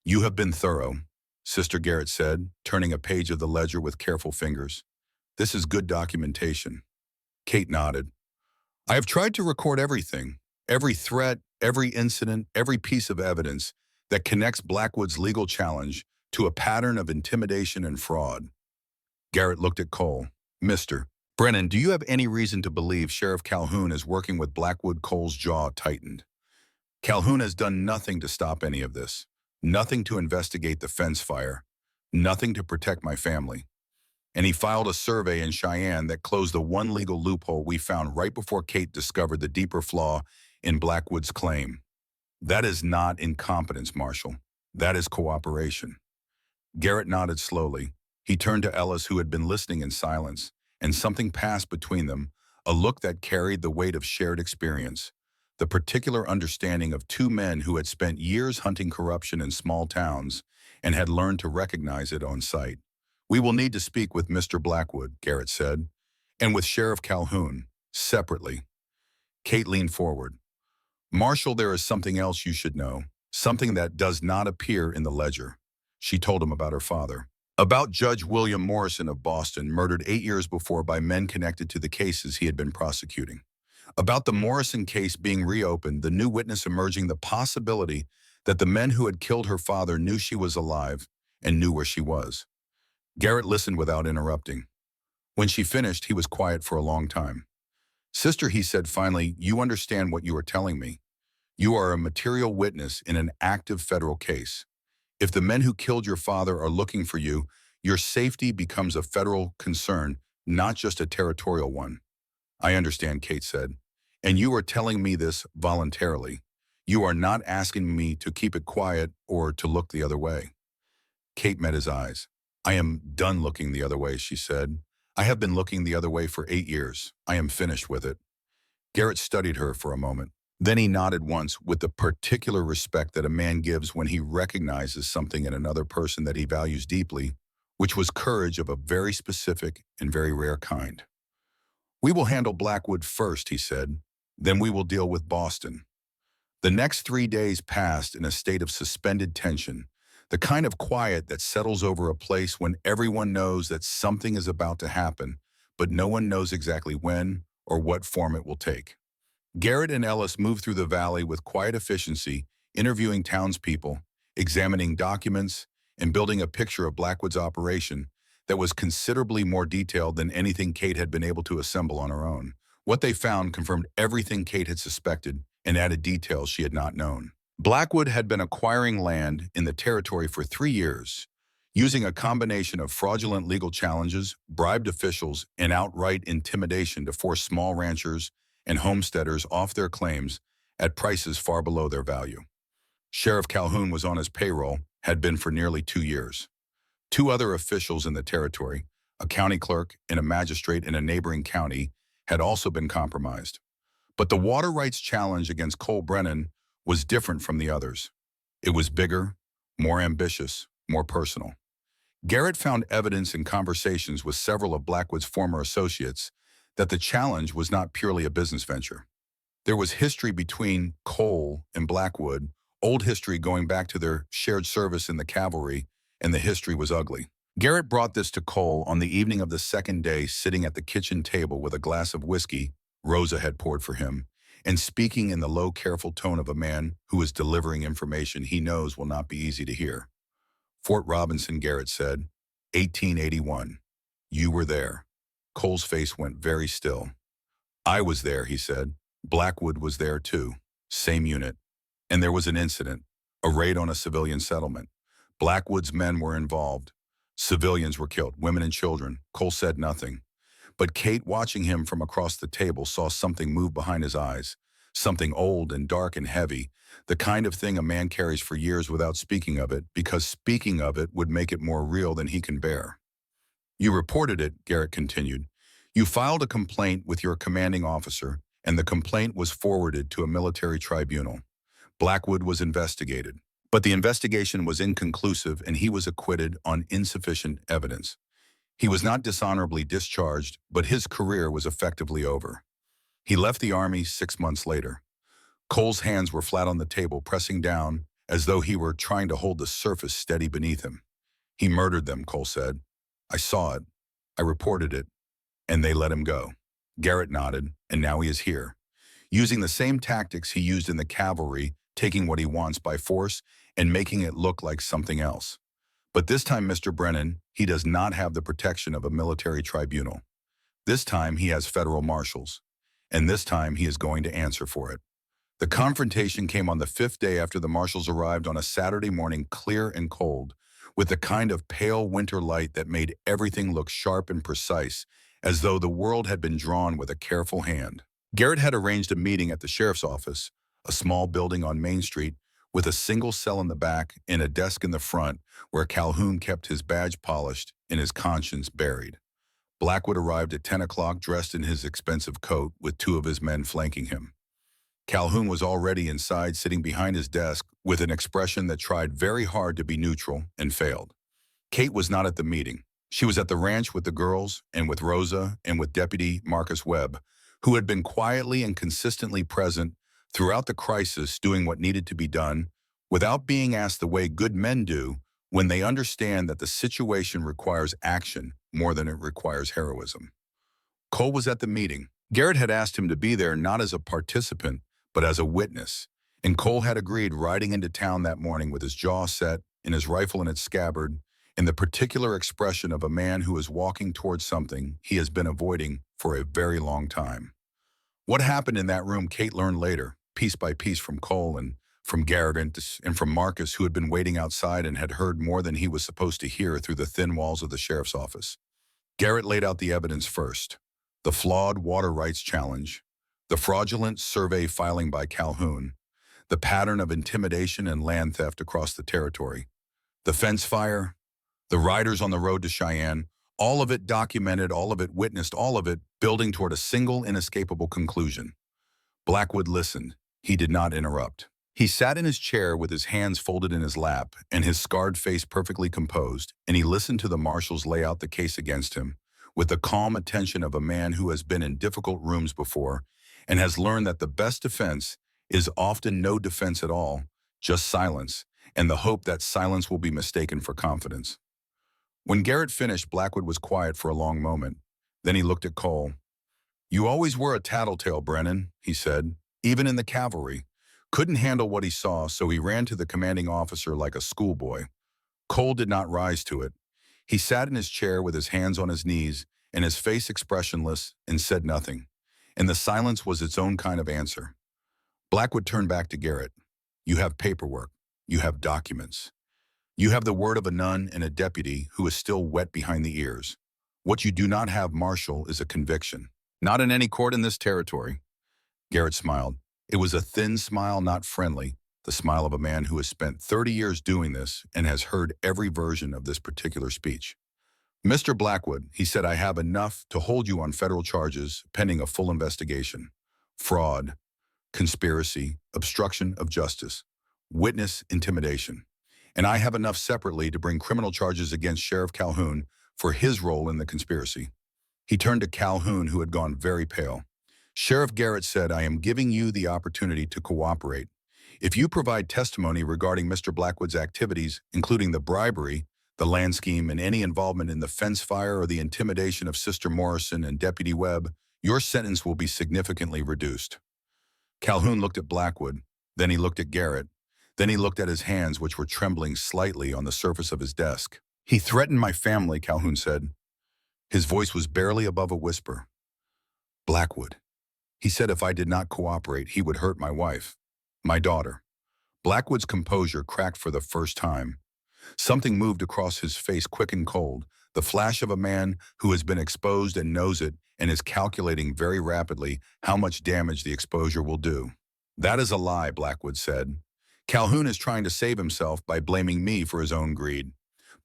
"You have been thorough," Sister Garrett said, turning a page of the ledger with careful fingers. "This is good documentation." Kate nodded. "I have tried to record everything, every threat, every incident, every piece of evidence that connects Blackwood's legal challenge to a pattern of intimidation and fraud." Garrett looked at Cole. "Mr. Brennan, do you have any reason to believe Sheriff Calhoun is working with Blackwood?" Cole's jaw tightened. "Calhoun has done nothing to stop any of this. Nothing to investigate the fence fire. Nothing to protect my family. And he filed a survey in Cheyenne that closed the one legal loophole we found right before Kate discovered the deeper flaw in Blackwood's claim. That is not incompetence, Marshal. That is cooperation." Garrett nodded slowly. He turned to Ellis, who had been listening in silence, and something passed between them, a look that carried the weight of shared experience, the particular understanding of two men who had spent years hunting corruption in small towns and had learned to recognize it on sight. "We will need to speak with Mr. Blackwood," Garrett said, "and with Sheriff Calhoun, separately." Kate leaned forward. "Marshal, there is something else you should know, something that does not appear in the ledger." She told him about her father. About Judge William Morrison of Boston, murdered 8 years before by men connected to the cases he had been prosecuting. About the Morrison case being reopened, the new witness emerging, the possibility that the men who had killed her father knew she was alive and knew where she was. Garrett listened without interrupting. When she finished, he was quiet for a long time. "Sister," he said finally, "you understand what you are telling me. You are a material witness in an active federal case. If the men who killed your father are looking for you, your safety becomes a federal concern, not just a territorial one." "I understand," Kate said. "And you are telling me this voluntarily. You are not asking me to keep it quiet or to look the other way." Kate met his eyes. "I am done looking the other way," she said. "I have been looking the other way for 8 years. I am finished with it." Garrett studied her for a moment. Then he nodded once with the particular respect that a man gives when he recognizes something in another person that he values deeply, which was courage of a very specific and very rare kind. "We will handle Blackwood first," he said. "Then we will deal with Boston." The next 3 days passed in a state of suspended tension, The kind of quiet that settles over a place when everyone knows that something is about to happen, but no one knows exactly when or what form it will take. Garrett and Ellis moved through the valley with quiet efficiency, interviewing townspeople, examining documents, and building a picture of Blackwood's operation that was considerably more detailed than anything Kate had been able to assemble on her own. What they found confirmed everything Kate had suspected and added details she had not known. Blackwood had been acquiring land in the territory for 3 years, using a combination of fraudulent legal challenges, bribed officials, and outright intimidation to force small ranchers and homesteaders off their claims at prices far below their value. Sheriff Calhoun was on his payroll, had been for nearly 2 years. Two other officials in the territory, a county clerk and a magistrate in a neighboring county, had also been compromised. But the water rights challenge against Cole Brennan was different from the others. It was bigger, more ambitious, more personal. Garrett found evidence in conversations with several of Blackwood's former associates that the challenge was not purely a business venture. There was history between Cole and Blackwood, old history going back to their shared service in the cavalry, and the history was ugly. Garrett brought this to Cole on the evening of the second day, sitting at the kitchen table with a glass of whiskey Rosa had poured for him, and speaking in the low, careful tone of a man who is delivering information he knows will not be easy to hear. Fort Robinson, Garrett said, 1881. You were there. Cole's face went very still. I was there, he said. Blackwood was there too. Same unit. And there was an incident, a raid on a civilian settlement. Blackwood's men were involved. Civilians were killed, women and children. Cole said nothing. But Kate, watching him from across the table, saw something move behind his eyes. Something old and dark and heavy, the kind of thing a man carries for years without speaking of it, because speaking of it would make it more real than he can bear. You reported it, Garrett continued. You filed a complaint with your commanding officer, and the complaint was forwarded to a military tribunal. Blackwood was investigated, but the investigation was inconclusive and he was acquitted on insufficient evidence. He was not dishonorably discharged, but his career was effectively over. He left the Army 6 months later. Cole's hands were flat on the table, pressing down as though he were trying to hold the surface steady beneath him. He murdered them, Cole said. I saw it. I reported it. And they let him go. Garrett nodded, and now he is here, using the same tactics he used in the cavalry, taking what he wants by force and making it look like something else. But this time, Mr. Brennan, he does not have the protection of a military tribunal. This time, he has federal marshals. And this time, he is going to answer for it. The confrontation came on the 5th day after the marshals arrived on a Saturday morning, clear and cold, with the kind of pale winter light that made everything look sharp and precise, as though the world had been drawn with a careful hand. Garrett had arranged a meeting at the sheriff's office, a small building on Main Street, with a single cell in the back and a desk in the front where Calhoun kept his badge polished and his conscience buried. Blackwood arrived at 10 o'clock dressed in his expensive coat with 2 of his men flanking him. Calhoun was already inside, sitting behind his desk with an expression that tried very hard to be neutral and failed. Kate was not at the meeting. She was at the ranch with the girls and with Rosa and with Deputy Marcus Webb, who had been quietly and consistently present throughout the crisis, doing what needed to be done without being asked, the way good men do when they understand that the situation requires action more than it requires heroism. Cole was at the meeting. Garrett had asked him to be there not as a participant, but as a witness, and Cole had agreed, riding into town that morning with his jaw set and his rifle in its scabbard, in the particular expression of a man who is walking towards something he has been avoiding for a very long time. What happened in that room Kate learned later, piece by piece, from Cole and from Garrett and from Marcus, who had been waiting outside and had heard more than he was supposed to hear through the thin walls of the sheriff's office. Garrett laid out the evidence first: the flawed water rights challenge, the fraudulent survey filing by Calhoun, the pattern of intimidation and land theft across the territory, the fence fire, the riders on the road to Cheyenne, all of it documented, all of it witnessed, all of it building toward a single inescapable conclusion. Blackwood listened. He did not interrupt. He sat in his chair with his hands folded in his lap and his scarred face perfectly composed, and he listened to the marshals lay out the case against him with the calm attention of a man who has been in difficult rooms before and has learned that the best defense is often no defense at all, just silence, and the hope that silence will be mistaken for confidence. When Garrett finished, Blackwood was quiet for a long moment. Then he looked at Cole. "You always were a tattletale, Brennan," he said, "even in the cavalry." Couldn't handle what he saw, so he ran to the commanding officer like a schoolboy. Cole did not rise to it. He sat in his chair with his hands on his knees and his face expressionless and said nothing. And the silence was its own kind of answer. Blackwood turned back to Garrett. "You have paperwork. You have documents. You have the word of a nun and a deputy who is still wet behind the ears. What you do not have, Marshal, is a conviction. Not in any court in this territory." Garrett smiled. It was a thin smile, not friendly, the smile of a man who has spent 30 years doing this and has heard every version of this particular speech. "Mr. Blackwood," he said, "I have enough to hold you on federal charges pending a full investigation. Fraud, conspiracy, obstruction of justice, witness intimidation. And I have enough separately to bring criminal charges against Sheriff Calhoun for his role in the conspiracy." He turned to Calhoun, who had gone very pale. "Sheriff," Garrett said, "I am giving you the opportunity to cooperate. If you provide testimony regarding Mr. Blackwood's activities, including the bribery, the land scheme, and any involvement in the fence fire or the intimidation of Sister Morrison and Deputy Webb, your sentence will be significantly reduced." Calhoun looked at Blackwood, then he looked at Garrett, then he looked at his hands, which were trembling slightly on the surface of his desk. "He threatened my family," Calhoun said. His voice was barely above a whisper. "Blackwood. He said if I did not cooperate, he would hurt my wife, my daughter." Blackwood's composure cracked for the first time. Something moved across his face, quick and cold, the flash of a man who has been exposed and knows it and is calculating very rapidly how much damage the exposure will do. "That is a lie," Blackwood said. "Calhoun is trying to save himself by blaming me for his own greed."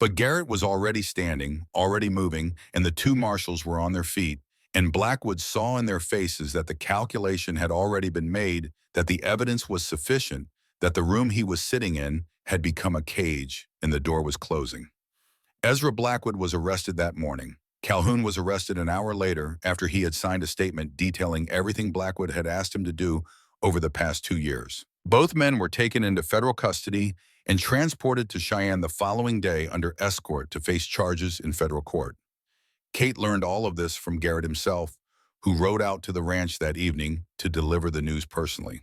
But Garrett was already standing, already moving, and the two marshals were on their feet, and Blackwood saw in their faces that the calculation had already been made, that the evidence was sufficient, that the room he was sitting in had become a cage, and the door was closing. Ezra Blackwood was arrested that morning. Calhoun was arrested an hour later after he had signed a statement detailing everything Blackwood had asked him to do over the past 2 years. Both men were taken into federal custody and transported to Cheyenne the following day under escort to face charges in federal court. Kate learned all of this from Garrett himself, who rode out to the ranch that evening to deliver the news personally.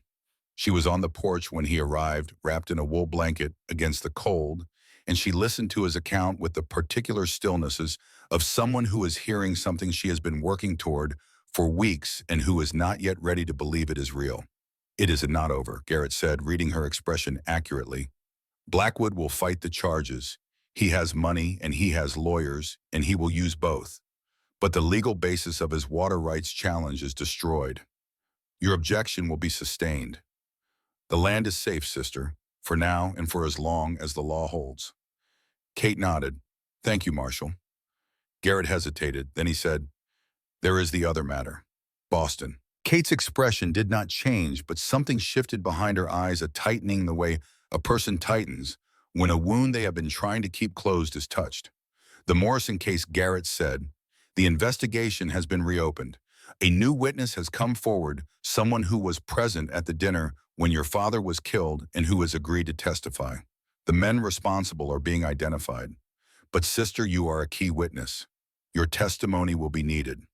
She was on the porch when he arrived, wrapped in a wool blanket against the cold, and she listened to his account with the particular stillnesses of someone who is hearing something she has been working toward for weeks and who is not yet ready to believe it is real. "It is not over," Garrett said, reading her expression accurately. "Blackwood will fight the charges. He has money and he has lawyers, and he will use both. But the legal basis of his water rights challenge is destroyed. Your objection will be sustained. The land is safe, sister, for now and for as long as the law holds." Kate nodded. "Thank you, Marshal." Garrett hesitated. Then he said, "There is the other matter. Boston." Kate's expression did not change, but something shifted behind her eyes, a tightening the way a person tightens when a wound they have been trying to keep closed is touched. "The Morrison case," Garrett said. "The investigation has been reopened. A new witness has come forward, someone who was present at the dinner when your father was killed and who has agreed to testify. The men responsible are being identified. But sister, you are a key witness. Your testimony will be needed."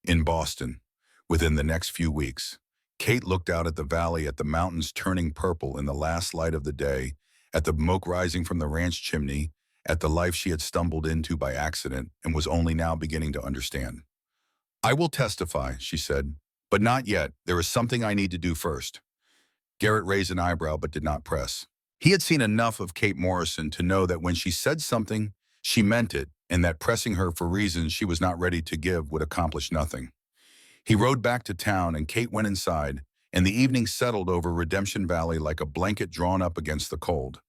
In Boston, within the next few weeks, Kate looked out at the valley, at the mountains turning purple in the last light of the day, at the smoke rising from the ranch chimney, at the life she had stumbled into by accident and was only now beginning to understand. "I will testify," she said, "but not yet. There is something I need to do first." Garrett raised an eyebrow but did not press. He had seen enough of Kate Morrison to know that when she said something, she meant it, and that pressing her for reasons she was not ready to give would accomplish nothing. He rode back to town, and Kate went inside, and the evening settled over Redemption Valley like a blanket drawn up against the cold.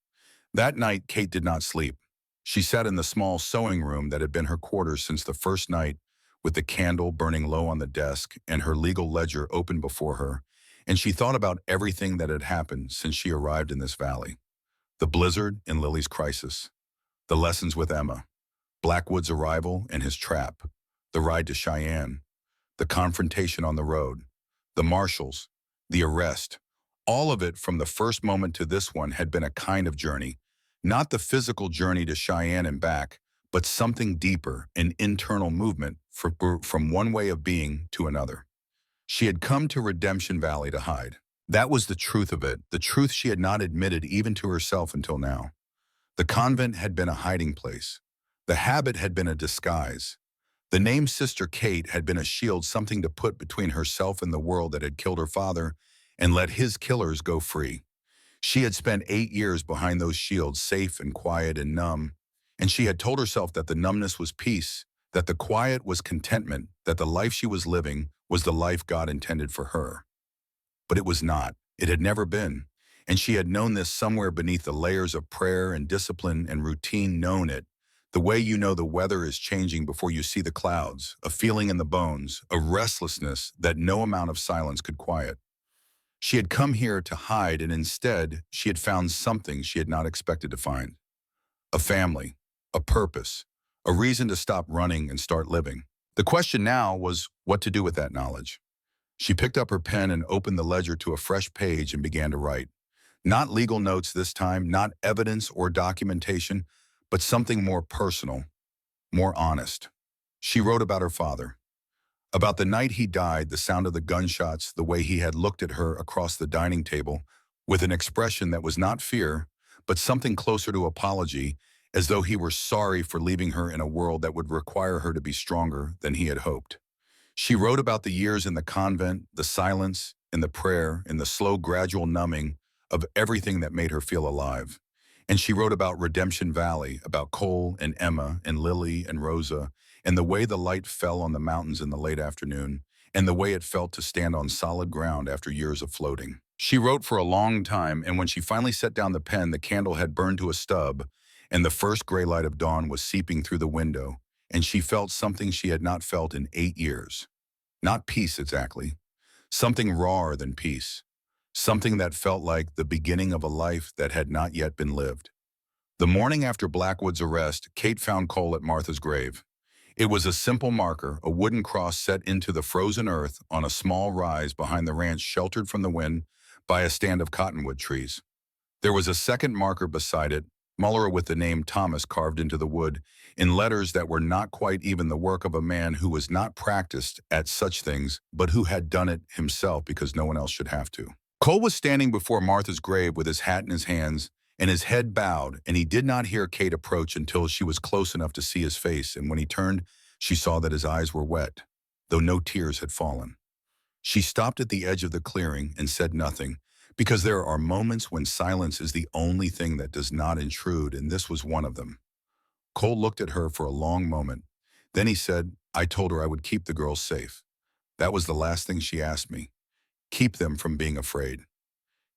That night, Kate did not sleep. She sat in the small sewing room that had been her quarters since the first night, with the candle burning low on the desk and her legal ledger open before her, and she thought about everything that had happened since she arrived in this valley. The blizzard and Lily's crisis, the lessons with Emma, Blackwood's arrival and his trap, the ride to Cheyenne, the confrontation on the road, the marshals, the arrest. All of it from the first moment to this one had been a kind of journey, not the physical journey to Cheyenne and back, but something deeper, an internal movement from one way of being to another. She had come to Redemption Valley to hide. That was the truth of it, the truth she had not admitted even to herself until now. The convent had been a hiding place. The habit had been a disguise. The name Sister Kate had been a shield, something to put between herself and the world that had killed her father and let his killers go free. She had spent 8 years behind those shields, safe and quiet and numb, and she had told herself that the numbness was peace, that the quiet was contentment, that the life she was living was the life God intended for her. But it was not. It had never been. And she had known this somewhere beneath the layers of prayer and discipline and routine, known it. The way you know the weather is changing before you see the clouds, a feeling in the bones, a restlessness that no amount of silence could quiet. She had come here to hide, and instead, she had found something she had not expected to find. A family, a purpose, a reason to stop running and start living. The question now was what to do with that knowledge. She picked up her pen and opened the ledger to a fresh page and began to write. Not legal notes this time, not evidence or documentation, but something more personal, more honest. She wrote about her father, about the night he died, the sound of the gunshots, the way he had looked at her across the dining table with an expression that was not fear, but something closer to apology, as though he were sorry for leaving her in a world that would require her to be stronger than he had hoped. She wrote about the years in the convent, the silence, in the prayer, in the slow, gradual numbing of everything that made her feel alive. And she wrote about Redemption Valley, about Cole and Emma and Lily and Rosa, and the way the light fell on the mountains in the late afternoon, and the way it felt to stand on solid ground after years of floating. She wrote for a long time, and when she finally set down the pen, the candle had burned to a stub, and the first gray light of dawn was seeping through the window, and she felt something she had not felt in 8 years. Not peace exactly. Something rawer than peace. Something that felt like the beginning of a life that had not yet been lived. The morning after Blackwood's arrest, Kate found Cole at Martha's grave. It was a simple marker, a wooden cross set into the frozen earth on a small rise behind the ranch, sheltered from the wind by a stand of cottonwood trees. There was a second marker beside it, smaller, with the name Thomas carved into the wood, in letters that were not quite even the work of a man who was not practiced at such things, but who had done it himself because no one else should have to. Cole was standing before Martha's grave with his hat in his hands and his head bowed, and he did not hear Kate approach until she was close enough to see his face, and when he turned, she saw that his eyes were wet, though no tears had fallen. She stopped at the edge of the clearing and said nothing, because there are moments when silence is the only thing that does not intrude, and this was one of them. Cole looked at her for a long moment. Then he said, "I told her I would keep the girls safe. That was the last thing she asked me. Keep them from being afraid."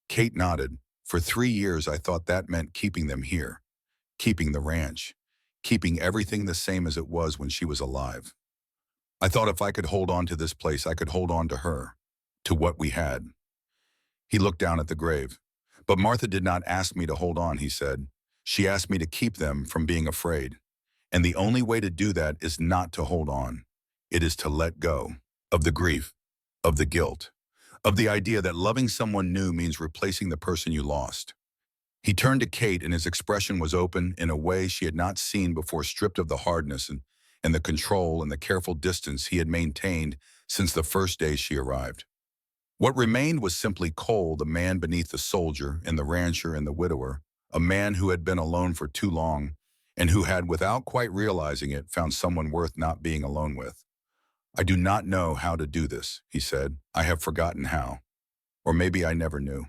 Kate nodded. "For 3 years I thought that meant keeping them here, keeping the ranch, keeping everything the same as it was when she was alive. I thought if I could hold on to this place, I could hold on to her, to what we had." He looked down at the grave. "But Martha did not ask me to hold on," he said. "She asked me to keep them from being afraid. And the only way to do that is not to hold on. It is to let go of the grief, of the guilt, of the idea that loving someone new means replacing the person you lost." He turned to Kate, and his expression was open in a way she had not seen before, stripped of the hardness and the control and the careful distance he had maintained since the first day she arrived. What remained was simply Cole, the man beneath the soldier and the rancher and the widower, a man who had been alone for too long and who had, without quite realizing it, found someone worth not being alone with. "I do not know how to do this," he said. "I have forgotten how. Or maybe I never knew."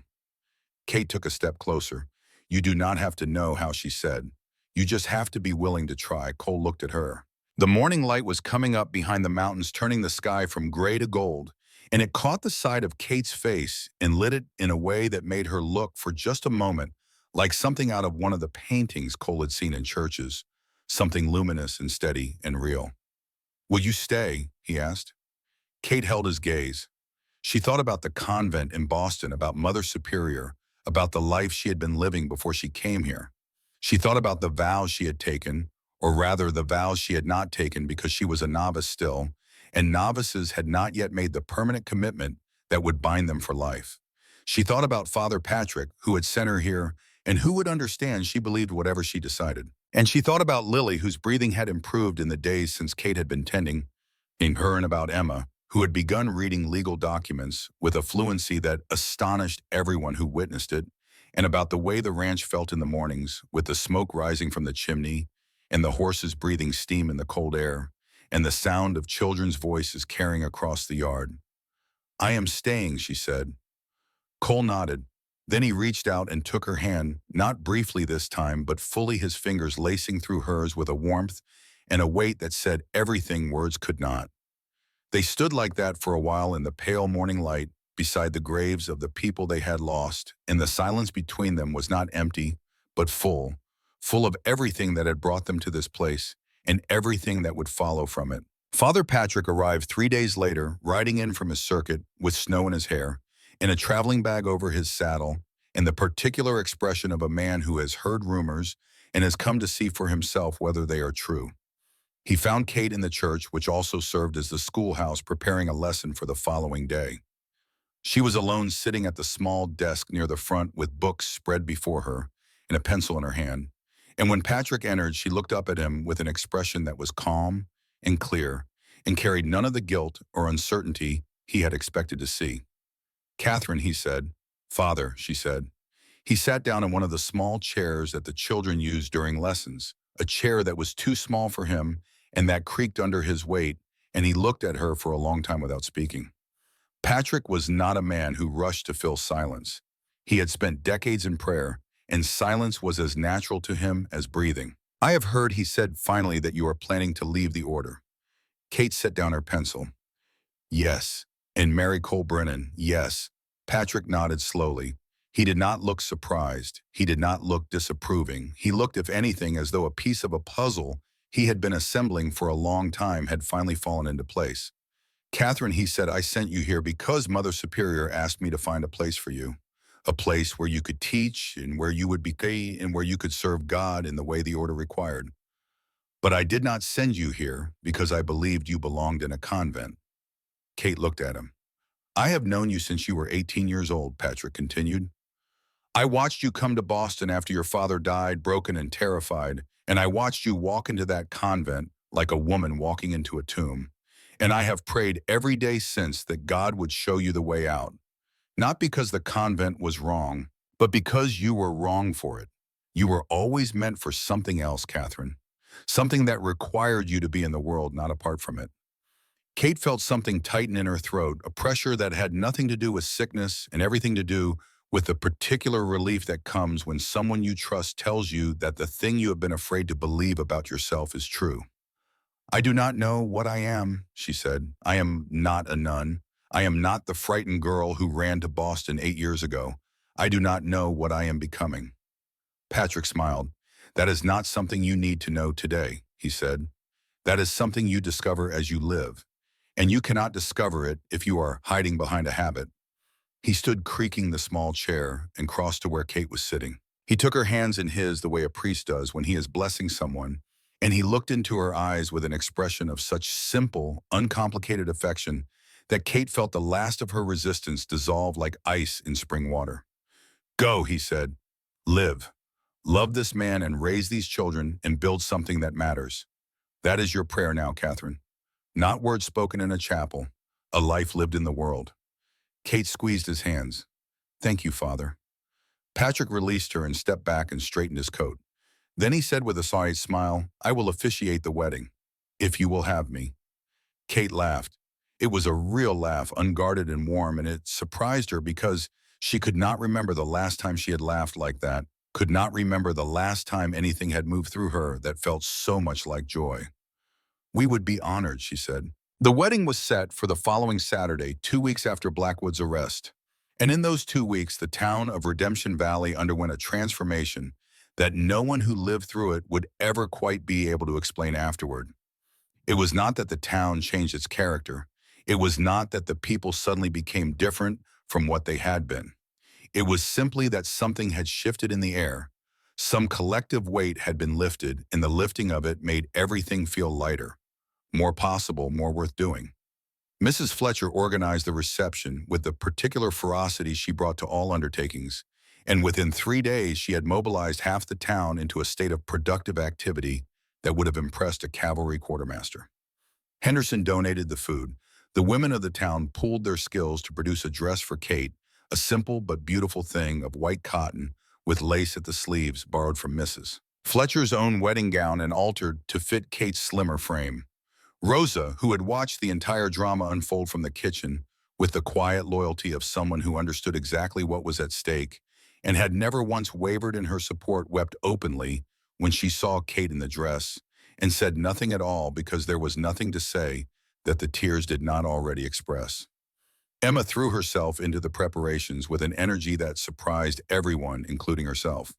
Kate took a step closer. "You do not have to know how," she said. "You just have to be willing to try." Cole looked at her. The morning light was coming up behind the mountains, turning the sky from gray to gold, and it caught the side of Kate's face and lit it in a way that made her look for just a moment like something out of one of the paintings Cole had seen in churches, something luminous and steady and real. "Will you stay?" he asked. Kate held his gaze. She thought about the convent in Boston, about Mother Superior, about the life she had been living before she came here. She thought about the vows she had taken, or rather the vows she had not taken because she was a novice still, and novices had not yet made the permanent commitment that would bind them for life. She thought about Father Patrick, who had sent her here, and who would understand she believed whatever she decided. And she thought about Lily, whose breathing had improved in the days since Kate had been tending her, and about Emma, who had begun reading legal documents with a fluency that astonished everyone who witnessed it, and about the way the ranch felt in the mornings, with the smoke rising from the chimney, and the horses breathing steam in the cold air, and the sound of children's voices carrying across the yard. "I am staying," she said. Cole nodded. Then he reached out and took her hand, not briefly this time, but fully, his fingers lacing through hers with a warmth and a weight that said everything words could not. They stood like that for a while in the pale morning light, beside the graves of the people they had lost, and the silence between them was not empty, but full of everything that had brought them to this place, and everything that would follow from it. Father Patrick arrived 3 days later, riding in from his circuit, with snow in his hair, and a traveling bag over his saddle, and the particular expression of a man who has heard rumors and has come to see for himself whether they are true. He found Kate in the church, which also served as the schoolhouse, preparing a lesson for the following day. She was alone, sitting at the small desk near the front with books spread before her and a pencil in her hand. And when Patrick entered, she looked up at him with an expression that was calm and clear and carried none of the guilt or uncertainty he had expected to see. "Catherine," he said. "Father," she said. He sat down in one of the small chairs that the children used during lessons, a chair that was too small for him and that creaked under his weight, and he looked at her for a long time without speaking. Patrick was not a man who rushed to fill silence. He had spent decades in prayer, and silence was as natural to him as breathing. "I have heard," he said finally, "that you are planning to leave the order." Kate set down her pencil. "Yes." "And marry Cole Brennan?" "Yes." Patrick nodded slowly. He did not look surprised. He did not look disapproving. He looked, if anything, as though a piece of a puzzle he had been assembling for a long time had finally fallen into place. "Catherine," he said, "I sent you here because Mother Superior asked me to find a place for you. A place where you could teach and where you would be gay and where you could serve God in the way the order required. But I did not send you here because I believed you belonged in a convent." Kate looked at him. "I have known you since you were 18 years old," Patrick continued. "I watched you come to Boston after your father died, broken and terrified, and I watched you walk into that convent like a woman walking into a tomb. And I have prayed every day since that God would show you the way out. Not because the convent was wrong, but because you were wrong for it. You were always meant for something else, Catherine. Something that required you to be in the world, not apart from it." Kate felt something tighten in her throat, a pressure that had nothing to do with sickness and everything to do with the particular relief that comes when someone you trust tells you that the thing you have been afraid to believe about yourself is true. "I do not know what I am," she said. "I am not a nun. I am not the frightened girl who ran to Boston 8 years ago. I do not know what I am becoming." Patrick smiled. "That is not something you need to know today," he said. "That is something you discover as you live. And you cannot discover it if you are hiding behind a habit." He stood creaking the small chair and crossed to where Kate was sitting. He took her hands in his the way a priest does when he is blessing someone, and he looked into her eyes with an expression of such simple, uncomplicated affection that Kate felt the last of her resistance dissolve like ice in spring water. "Go," he said. "Live. Love this man and raise these children and build something that matters. That is your prayer now, Catherine. Not words spoken in a chapel, a life lived in the world." Kate squeezed his hands. "Thank you, Father." Patrick released her and stepped back and straightened his coat. Then he said with a sorry smile, "I will officiate the wedding, if you will have me." Kate laughed. It was a real laugh, unguarded and warm, and it surprised her because she could not remember the last time she had laughed like that, could not remember the last time anything had moved through her that felt so much like joy. "We would be honored," she said. The wedding was set for the following Saturday, 2 weeks after Blackwood's arrest. And in those 2 weeks, the town of Redemption Valley underwent a transformation that no one who lived through it would ever quite be able to explain afterward. It was not that the town changed its character. It was not that the people suddenly became different from what they had been. It was simply that something had shifted in the air. Some collective weight had been lifted, and the lifting of it made everything feel lighter, more possible, more worth doing. Mrs. Fletcher organized the reception with the particular ferocity she brought to all undertakings, and within 3 days she had mobilized half the town into a state of productive activity that would have impressed a cavalry quartermaster. Henderson donated the food. The women of the town pooled their skills to produce a dress for Kate, a simple but beautiful thing of white cotton with lace at the sleeves borrowed from Mrs. Fletcher's own wedding gown and altered to fit Kate's slimmer frame. Rosa, who had watched the entire drama unfold from the kitchen with the quiet loyalty of someone who understood exactly what was at stake and had never once wavered in her support, wept openly when she saw Kate in the dress and said nothing at all because there was nothing to say that the tears did not already express. Emma threw herself into the preparations with an energy that surprised everyone, including herself.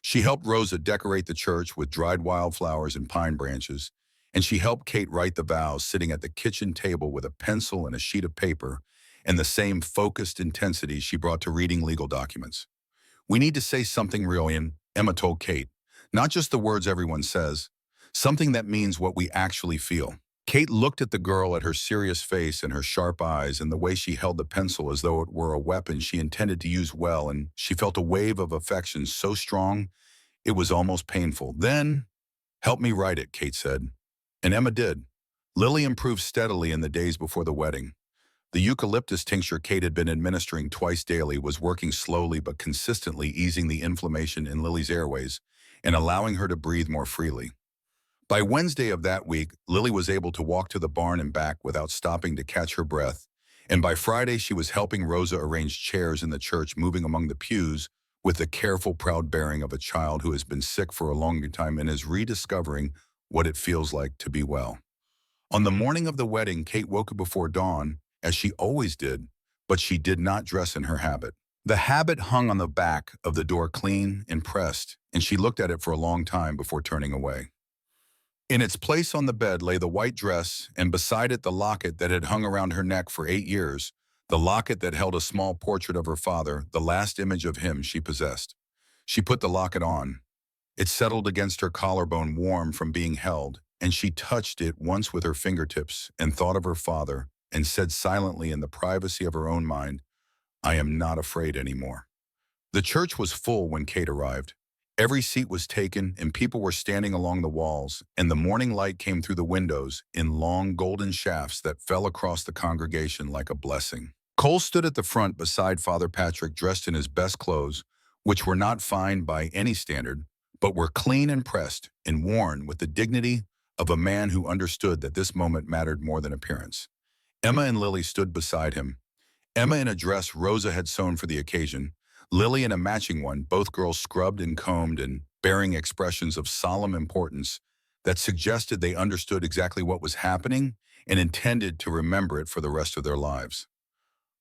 She helped Rosa decorate the church with dried wildflowers and pine branches, and she helped Kate write the vows sitting at the kitchen table with a pencil and a sheet of paper and the same focused intensity she brought to reading legal documents. "We need to say something real, Ian," Emma told Kate. "Not just the words everyone says, something that means what we actually feel." Kate looked at the girl, at her serious face and her sharp eyes and the way she held the pencil as though it were a weapon she intended to use well, and she felt a wave of affection so strong it was almost painful. "Then, help me write it," Kate said. And Emma did. Lily improved steadily in the days before the wedding. The eucalyptus tincture Kate had been administering twice daily was working slowly but consistently, easing the inflammation in Lily's airways and allowing her to breathe more freely. By Wednesday of that week, Lily was able to walk to the barn and back without stopping to catch her breath, and by Friday she was helping Rosa arrange chairs in the church, moving among the pews with the careful, proud bearing of a child who has been sick for a long time and is rediscovering what it feels like to be well. On the morning of the wedding, Kate woke up before dawn, as she always did, but she did not dress in her habit. The habit hung on the back of the door clean and pressed, and she looked at it for a long time before turning away. In its place on the bed lay the white dress, and beside it the locket that had hung around her neck for 8 years, the locket that held a small portrait of her father, the last image of him she possessed. She put the locket on. It settled against her collarbone, warm from being held, and she touched it once with her fingertips and thought of her father and said silently in the privacy of her own mind, "I am not afraid anymore." The church was full when Kate arrived. Every seat was taken and people were standing along the walls, and the morning light came through the windows in long golden shafts that fell across the congregation like a blessing. Cole stood at the front beside Father Patrick, dressed in his best clothes, which were not fine by any standard, but were clean and pressed and worn with the dignity of a man who understood that this moment mattered more than appearance. Emma and Lily stood beside him. Emma in a dress Rosa had sewn for the occasion, Lily in a matching one, both girls scrubbed and combed and bearing expressions of solemn importance that suggested they understood exactly what was happening and intended to remember it for the rest of their lives.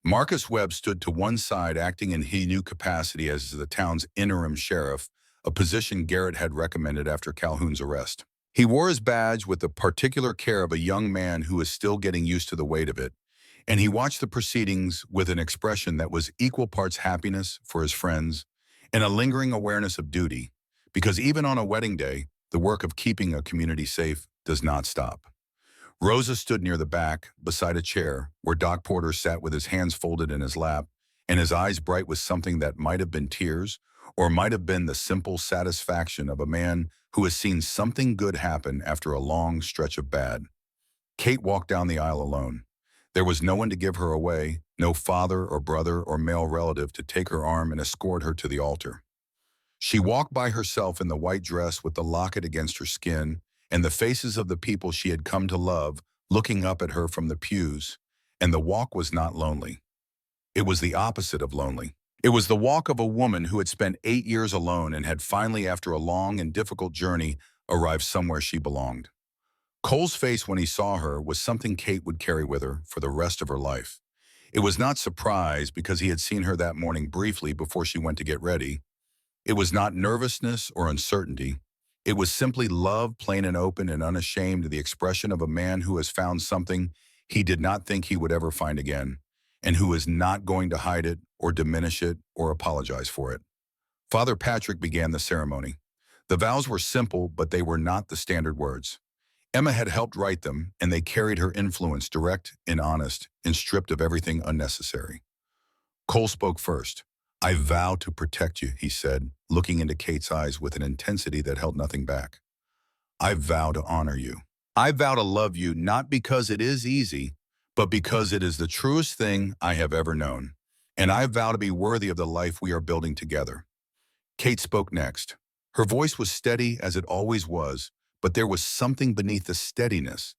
Marcus Webb stood to one side, acting in his new capacity as the town's interim sheriff, a position Garrett had recommended after Calhoun's arrest. He wore his badge with the particular care of a young man who is still getting used to the weight of it, and he watched the proceedings with an expression that was equal parts happiness for his friends and a lingering awareness of duty, because even on a wedding day, the work of keeping a community safe does not stop. Rosa stood near the back, beside a chair, where Doc Porter sat with his hands folded in his lap and his eyes bright with something that might have been tears or might have been the simple satisfaction of a man who has seen something good happen after a long stretch of bad. Kate walked down the aisle alone. There was no one to give her away, no father or brother or male relative to take her arm and escort her to the altar. She walked by herself in the white dress with the locket against her skin and the faces of the people she had come to love looking up at her from the pews, and the walk was not lonely. It was the opposite of lonely. It was the walk of a woman who had spent 8 years alone and had finally, after a long and difficult journey, arrived somewhere she belonged. Cole's face when he saw her was something Kate would carry with her for the rest of her life. It was not surprise because he had seen her that morning briefly before she went to get ready. It was not nervousness or uncertainty. It was simply love, plain and open and unashamed, the expression of a man who has found something he did not think he would ever find again, and who is not going to hide it or diminish it or apologize for it. Father Patrick began the ceremony. The vows were simple, but they were not the standard words. Emma had helped write them, and they carried her influence direct and honest and stripped of everything unnecessary. Cole spoke first. "I vow to protect you," he said, looking into Kate's eyes with an intensity that held nothing back. "I vow to honor you. I vow to love you not because it is easy, but because it is the truest thing I have ever known. And I vow to be worthy of the life we are building together." Kate spoke next. Her voice was steady as it always was, but there was something beneath the steadiness.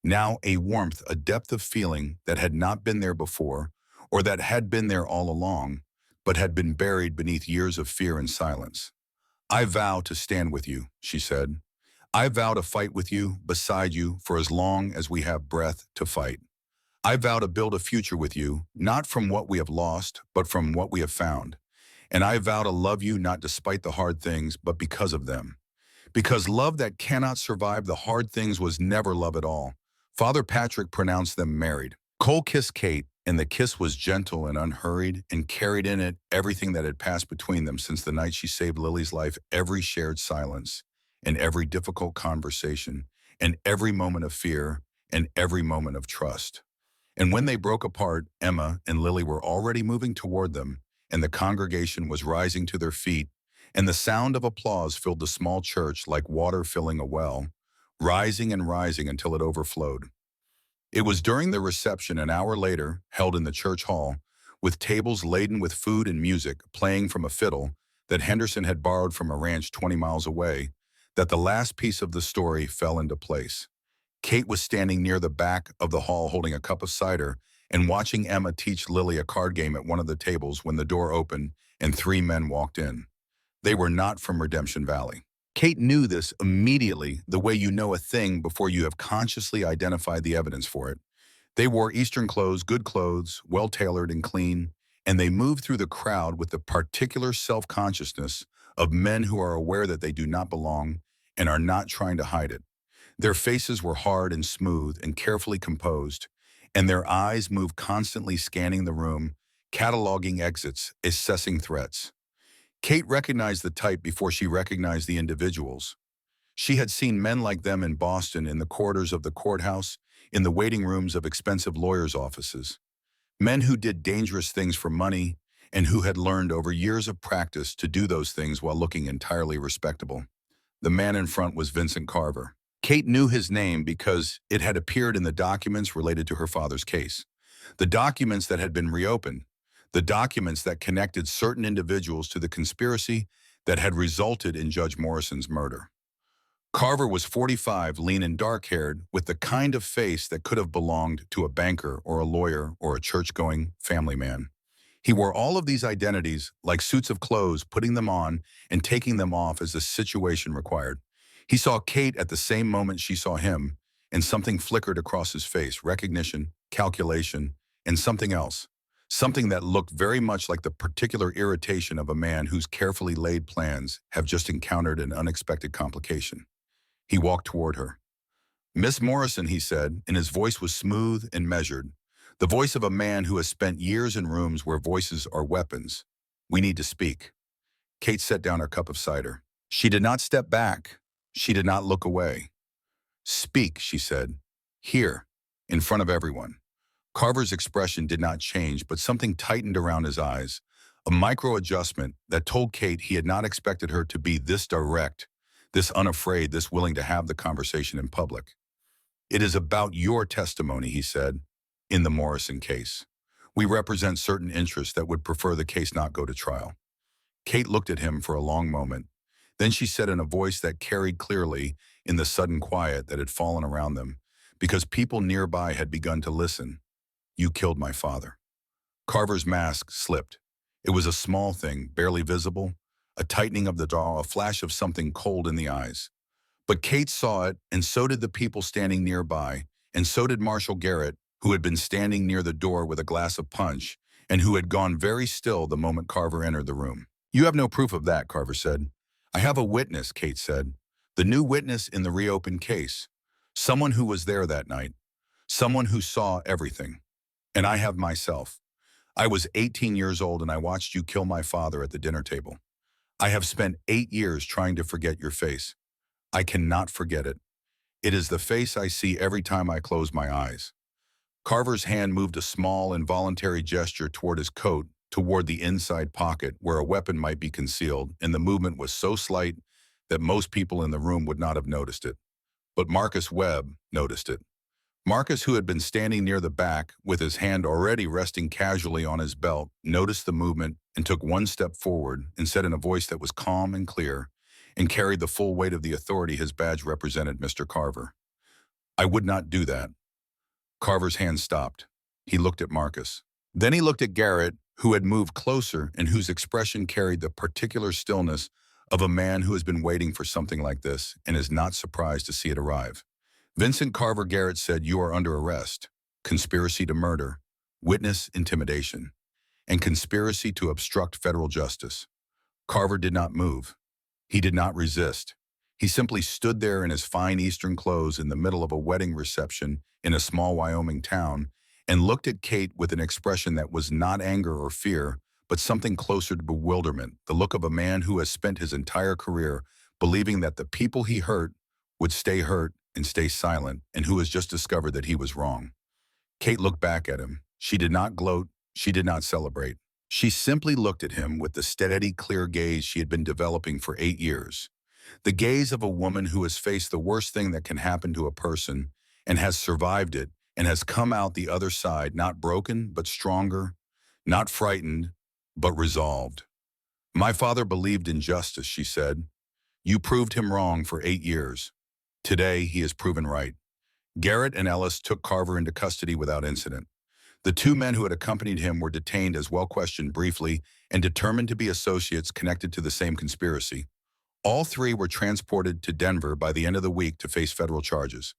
Now a warmth, a depth of feeling that had not been there before, or that had been there all along, but had been buried beneath years of fear and silence. "I vow to stand with you," she said. "I vow to fight with you, beside you, for as long as we have breath to fight. I vow to build a future with you, not from what we have lost, but from what we have found. And I vow to love you not despite the hard things, but because of them. Because love that cannot survive the hard things was never love at all." Father Patrick pronounced them married. Cole kissed Kate, and the kiss was gentle and unhurried and carried in it everything that had passed between them since the night she saved Lily's life, every shared silence, and every difficult conversation, and every moment of fear, and every moment of trust. And when they broke apart, Emma and Lily were already moving toward them, and the congregation was rising to their feet, and the sound of applause filled the small church like water filling a well, rising and rising until it overflowed. It was during the reception an hour later, held in the church hall, with tables laden with food and music playing from a fiddle that Henderson had borrowed from a ranch 20 miles away, that the last piece of the story fell into place. Kate was standing near the back of the hall holding a cup of cider and watching Emma teach Lily a card game at one of the tables when the door opened and three men walked in. They were not from Redemption Valley. Kate knew this immediately, the way you know a thing before you have consciously identified the evidence for it. They wore Eastern clothes, good clothes, well-tailored and clean, and they moved through the crowd with the particular self-consciousness of men who are aware that they do not belong and are not trying to hide it. Their faces were hard and smooth and carefully composed, and their eyes moved constantly scanning the room, cataloging exits, assessing threats. Kate recognized the type before she recognized the individuals. She had seen men like them in Boston, in the corridors of the courthouse, in the waiting rooms of expensive lawyers' offices. Men who did dangerous things for money and who had learned over years of practice to do those things while looking entirely respectable. The man in front was Vincent Carver. Kate knew his name because it had appeared in the documents related to her father's case. The documents that had been reopened. The documents that connected certain individuals to the conspiracy that had resulted in Judge Morrison's murder. Carver was 45, lean and dark-haired, with the kind of face that could have belonged to a banker or a lawyer or a church-going family man. He wore all of these identities like suits of clothes, putting them on and taking them off as the situation required. He saw Kate at the same moment she saw him, and something flickered across his face, recognition, calculation, and something else. Something that looked very much like the particular irritation of a man whose carefully laid plans have just encountered an unexpected complication. He walked toward her. "Miss Morrison," he said, and his voice was smooth and measured. The voice of a man who has spent years in rooms where voices are weapons. "We need to speak." Kate set down her cup of cider. She did not step back. She did not look away. "Speak," she said. "Here, in front of everyone." Carver's expression did not change, but something tightened around his eyes, a micro-adjustment that told Kate he had not expected her to be this direct, this unafraid, this willing to have the conversation in public. "It is about your testimony," he said, "in the Morrison case. We represent certain interests that would prefer the case not go to trial." Kate looked at him for a long moment. Then she said in a voice that carried clearly in the sudden quiet that had fallen around them, because people nearby had begun to listen, "You killed my father." Carver's mask slipped. It was a small thing, barely visible, a tightening of the jaw, a flash of something cold in the eyes. But Kate saw it, and so did the people standing nearby, and so did Marshall Garrett, who had been standing near the door with a glass of punch, and who had gone very still the moment Carver entered the room. "You have no proof of that," Carver said. "I have a witness," Kate said. "The new witness in the reopened case. Someone who was there that night. Someone who saw everything. And I have myself. I was 18 years old and I watched you kill my father at the dinner table. I have spent 8 years trying to forget your face. I cannot forget it. It is the face I see every time I close my eyes. Carver's hand moved a small, involuntary gesture toward his coat, toward the inside pocket where a weapon might be concealed, and the movement was so slight that most people in the room would not have noticed it. But Marcus Webb noticed it. Marcus, who had been standing near the back, with his hand already resting casually on his belt, noticed the movement and took one step forward and said in a voice that was calm and clear and carried the full weight of the authority his badge represented, "Mr. Carver, I would not do that." Carver's hand stopped. He looked at Marcus. Then he looked at Garrett, who had moved closer and whose expression carried the particular stillness of a man who has been waiting for something like this and is not surprised to see it arrive. "Vincent Carver," Garrett said, "you are under arrest. Conspiracy to murder, witness intimidation, and conspiracy to obstruct federal justice." Carver did not move. He did not resist. He simply stood there in his fine Eastern clothes in the middle of a wedding reception in a small Wyoming town and looked at Kate with an expression that was not anger or fear, but something closer to bewilderment, the look of a man who has spent his entire career believing that the people he hurt would stay hurt and stay silent, and who has just discovered that he was wrong. Kate looked back at him. She did not gloat. She did not celebrate. She simply looked at him with the steady, clear gaze she had been developing for 8 years. The gaze of a woman who has faced the worst thing that can happen to a person and has survived it and has come out the other side not broken but stronger, not frightened but resolved. "My father believed in justice," she said. "You proved him wrong for 8 years. Today he is proven right." Garrett and Ellis took Carver into custody without incident. The two men who had accompanied him were detained as well, questioned briefly, and determined to be associates connected to the same conspiracy. All three were transported to Denver by the end of the week to face federal charges.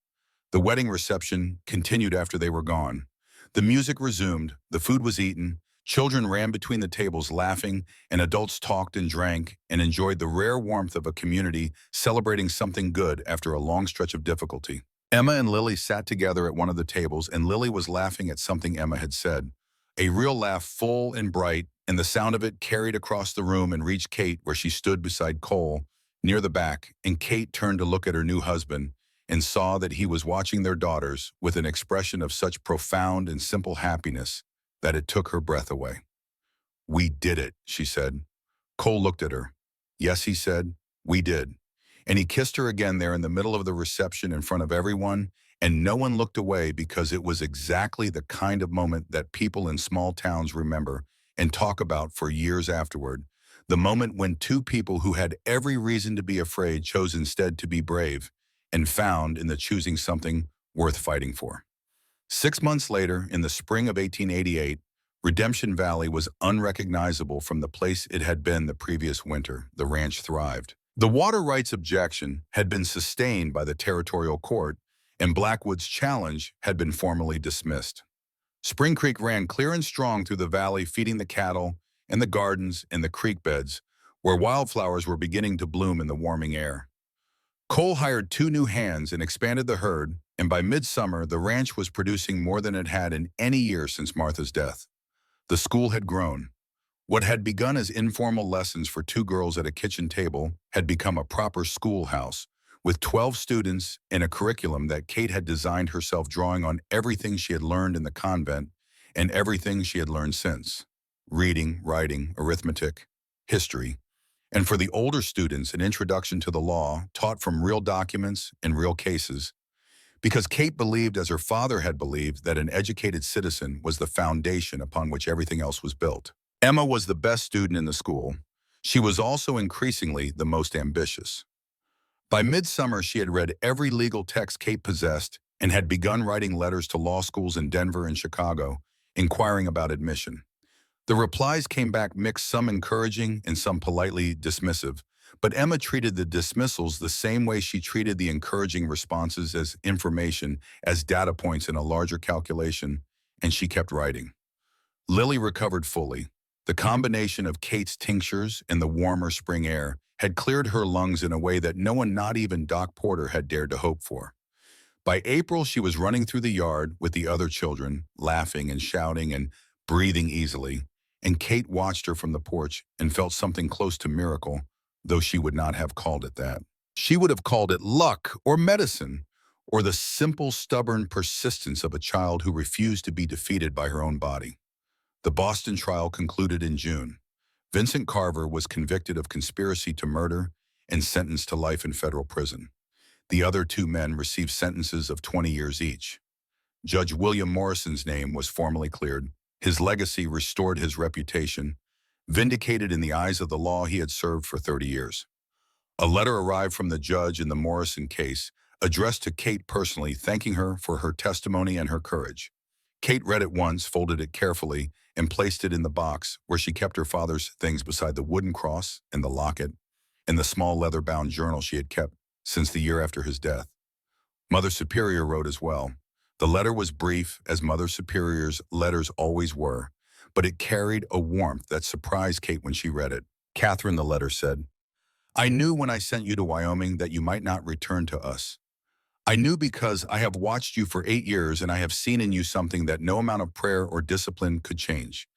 The wedding reception continued after they were gone. The music resumed, the food was eaten, children ran between the tables laughing, and adults talked and drank and enjoyed the rare warmth of a community celebrating something good after a long stretch of difficulty. Emma and Lily sat together at one of the tables, and Lily was laughing at something Emma had said. A real laugh, full and bright, and the sound of it carried across the room and reached Kate where she stood beside Cole, near the back, and Kate turned to look at her new husband and saw that he was watching their daughters with an expression of such profound and simple happiness that it took her breath away. "We did it," she said. Cole looked at her. "Yes," he said, "we did." And he kissed her again there in the middle of the reception in front of everyone, and no one looked away because it was exactly the kind of moment that people in small towns remember and talk about for years afterward. The moment when two people who had every reason to be afraid chose instead to be brave and found in the choosing something worth fighting for. 6 months later, in the spring of 1888, Redemption Valley was unrecognizable from the place it had been the previous winter. The ranch thrived. The water rights objection had been sustained by the territorial court, and Blackwood's challenge had been formally dismissed. Spring Creek ran clear and strong through the valley, feeding the cattle and the gardens and the creek beds, where wildflowers were beginning to bloom in the warming air. Cole hired 2 new hands and expanded the herd, and by midsummer, the ranch was producing more than it had in any year since Martha's death. The school had grown. What had begun as informal lessons for 2 girls at a kitchen table had become a proper schoolhouse, with 12 students and a curriculum that Kate had designed herself, drawing on everything she had learned in the convent and everything she had learned since: reading, writing, arithmetic, history, and for the older students, an introduction to the law taught from real documents and real cases, because Kate believed, as her father had believed, that an educated citizen was the foundation upon which everything else was built. Emma was the best student in the school. She was also increasingly the most ambitious. By midsummer, she had read every legal text Kate possessed and had begun writing letters to law schools in Denver and Chicago, inquiring about admission. The replies came back mixed, some encouraging and some politely dismissive, but Emma treated the dismissals the same way she treated the encouraging responses, as information, as data points in a larger calculation, and she kept writing. Lily recovered fully. The combination of Kate's tinctures and the warmer spring air had cleared her lungs in a way that no one, not even Doc Porter, had dared to hope for. By April, she was running through the yard with the other children, laughing and shouting and breathing easily, and Kate watched her from the porch and felt something close to miracle, though she would not have called it that. She would have called it luck or medicine, or the simple, stubborn persistence of a child who refused to be defeated by her own body. The Boston trial concluded in June. Vincent Carver was convicted of conspiracy to murder and sentenced to life in federal prison. The other two men received sentences of 20 years each. Judge William Morrison's name was formally cleared. His legacy restored his reputation, vindicated in the eyes of the law he had served for 30 years. A letter arrived from the judge in the Morrison case, addressed to Kate personally, thanking her for her testimony and her courage. Kate read it once, folded it carefully, and placed it in the box where she kept her father's things beside the wooden cross and the locket and the small leather-bound journal she had kept since the year after his death. Mother Superior wrote as well. The letter was brief, as Mother Superior's letters always were, but it carried a warmth that surprised Kate when she read it. Catherine, the letter said, I knew when I sent you to Wyoming that you might not return to us. I knew because I have watched you for 8 years and I have seen in you something that no amount of prayer or discipline could change.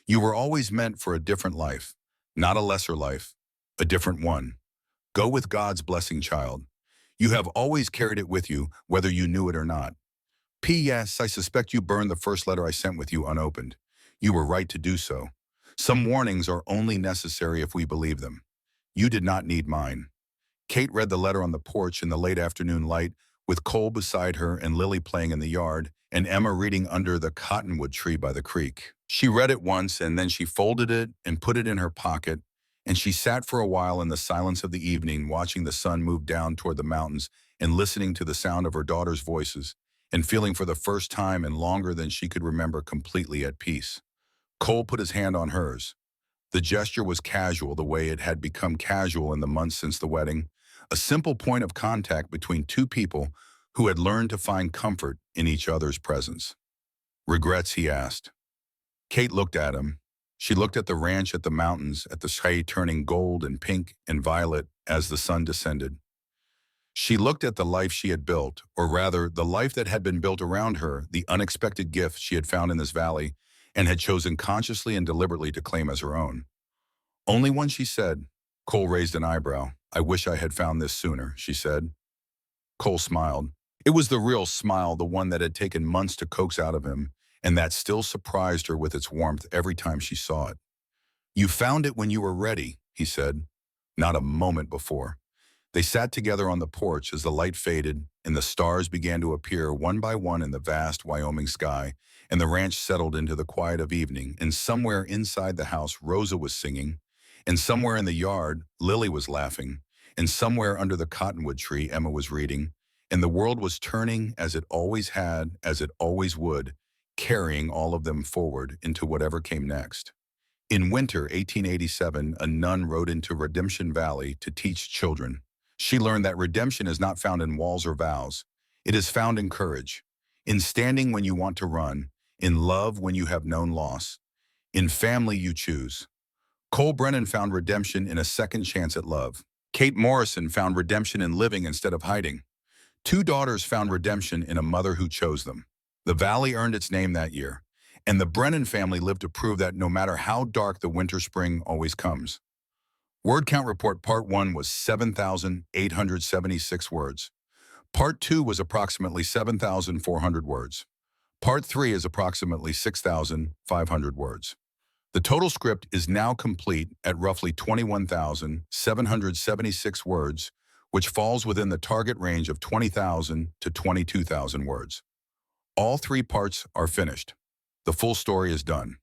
You were always meant for a different life, not a lesser life, a different one. Go with God's blessing, child. You have always carried it with you, whether you knew it or not. P.S. I suspect you burned the first letter I sent with you unopened. You were right to do so. Some warnings are only necessary if we believe them. You did not need mine. Kate read the letter on the porch in the late afternoon light, with Cole beside her and Lily playing in the yard, and Emma reading under the cottonwood tree by the creek. She read it once, and then she folded it and put it in her pocket, and she sat for a while in the silence of the evening, watching the sun move down toward the mountains and listening to the sound of her daughter's voices, and feeling for the first time and longer than she could remember completely at peace. Cole put his hand on hers. The gesture was casual, the way it had become casual in the months since the wedding, a simple point of contact between two people who had learned to find comfort in each other's presence. Regrets, he asked. Kate looked at him. She looked at the ranch, at the mountains, at the sky turning gold and pink and violet as the sun descended. She looked at the life she had built, or rather, the life that had been built around her, the unexpected gift she had found in this valley, and had chosen consciously and deliberately to claim as her own. Only when she said, Cole raised an eyebrow. I wish I had found this sooner, she said. Cole smiled. It was the real smile, the one that had taken months to coax out of him, and that still surprised her with its warmth every time she saw it. You found it when you were ready, he said, not a moment before. They sat together on the porch as the light faded and the stars began to appear one by one in the vast Wyoming sky, and the ranch settled into the quiet of evening, and somewhere inside the house Rosa was singing, and somewhere in the yard Lily was laughing, and somewhere under the cottonwood tree Emma was reading, and the world was turning as it always had, as it always would, carrying all of them forward into whatever came next. In winter 1887, a nun rode into Redemption Valley to teach children. She learned that redemption is not found in walls or vows. It is found in courage, in standing when you want to run, in love when you have known loss, in family you choose. Cole Brennan found redemption in a second chance at love. Kate Morrison found redemption in living instead of hiding. Two daughters found redemption in a mother who chose them. The valley earned its name that year, and the Brennan family lived to prove that no matter how dark the winter spring always comes. Word count report part 1 was 7,876 words. Part 2 was approximately 7,400 words. Part 3 is approximately 6,500 words. The total script is now complete at roughly 21,776 words, which falls within the target range of 20,000 to 22,000 words. All 3 parts are finished. The full story is done.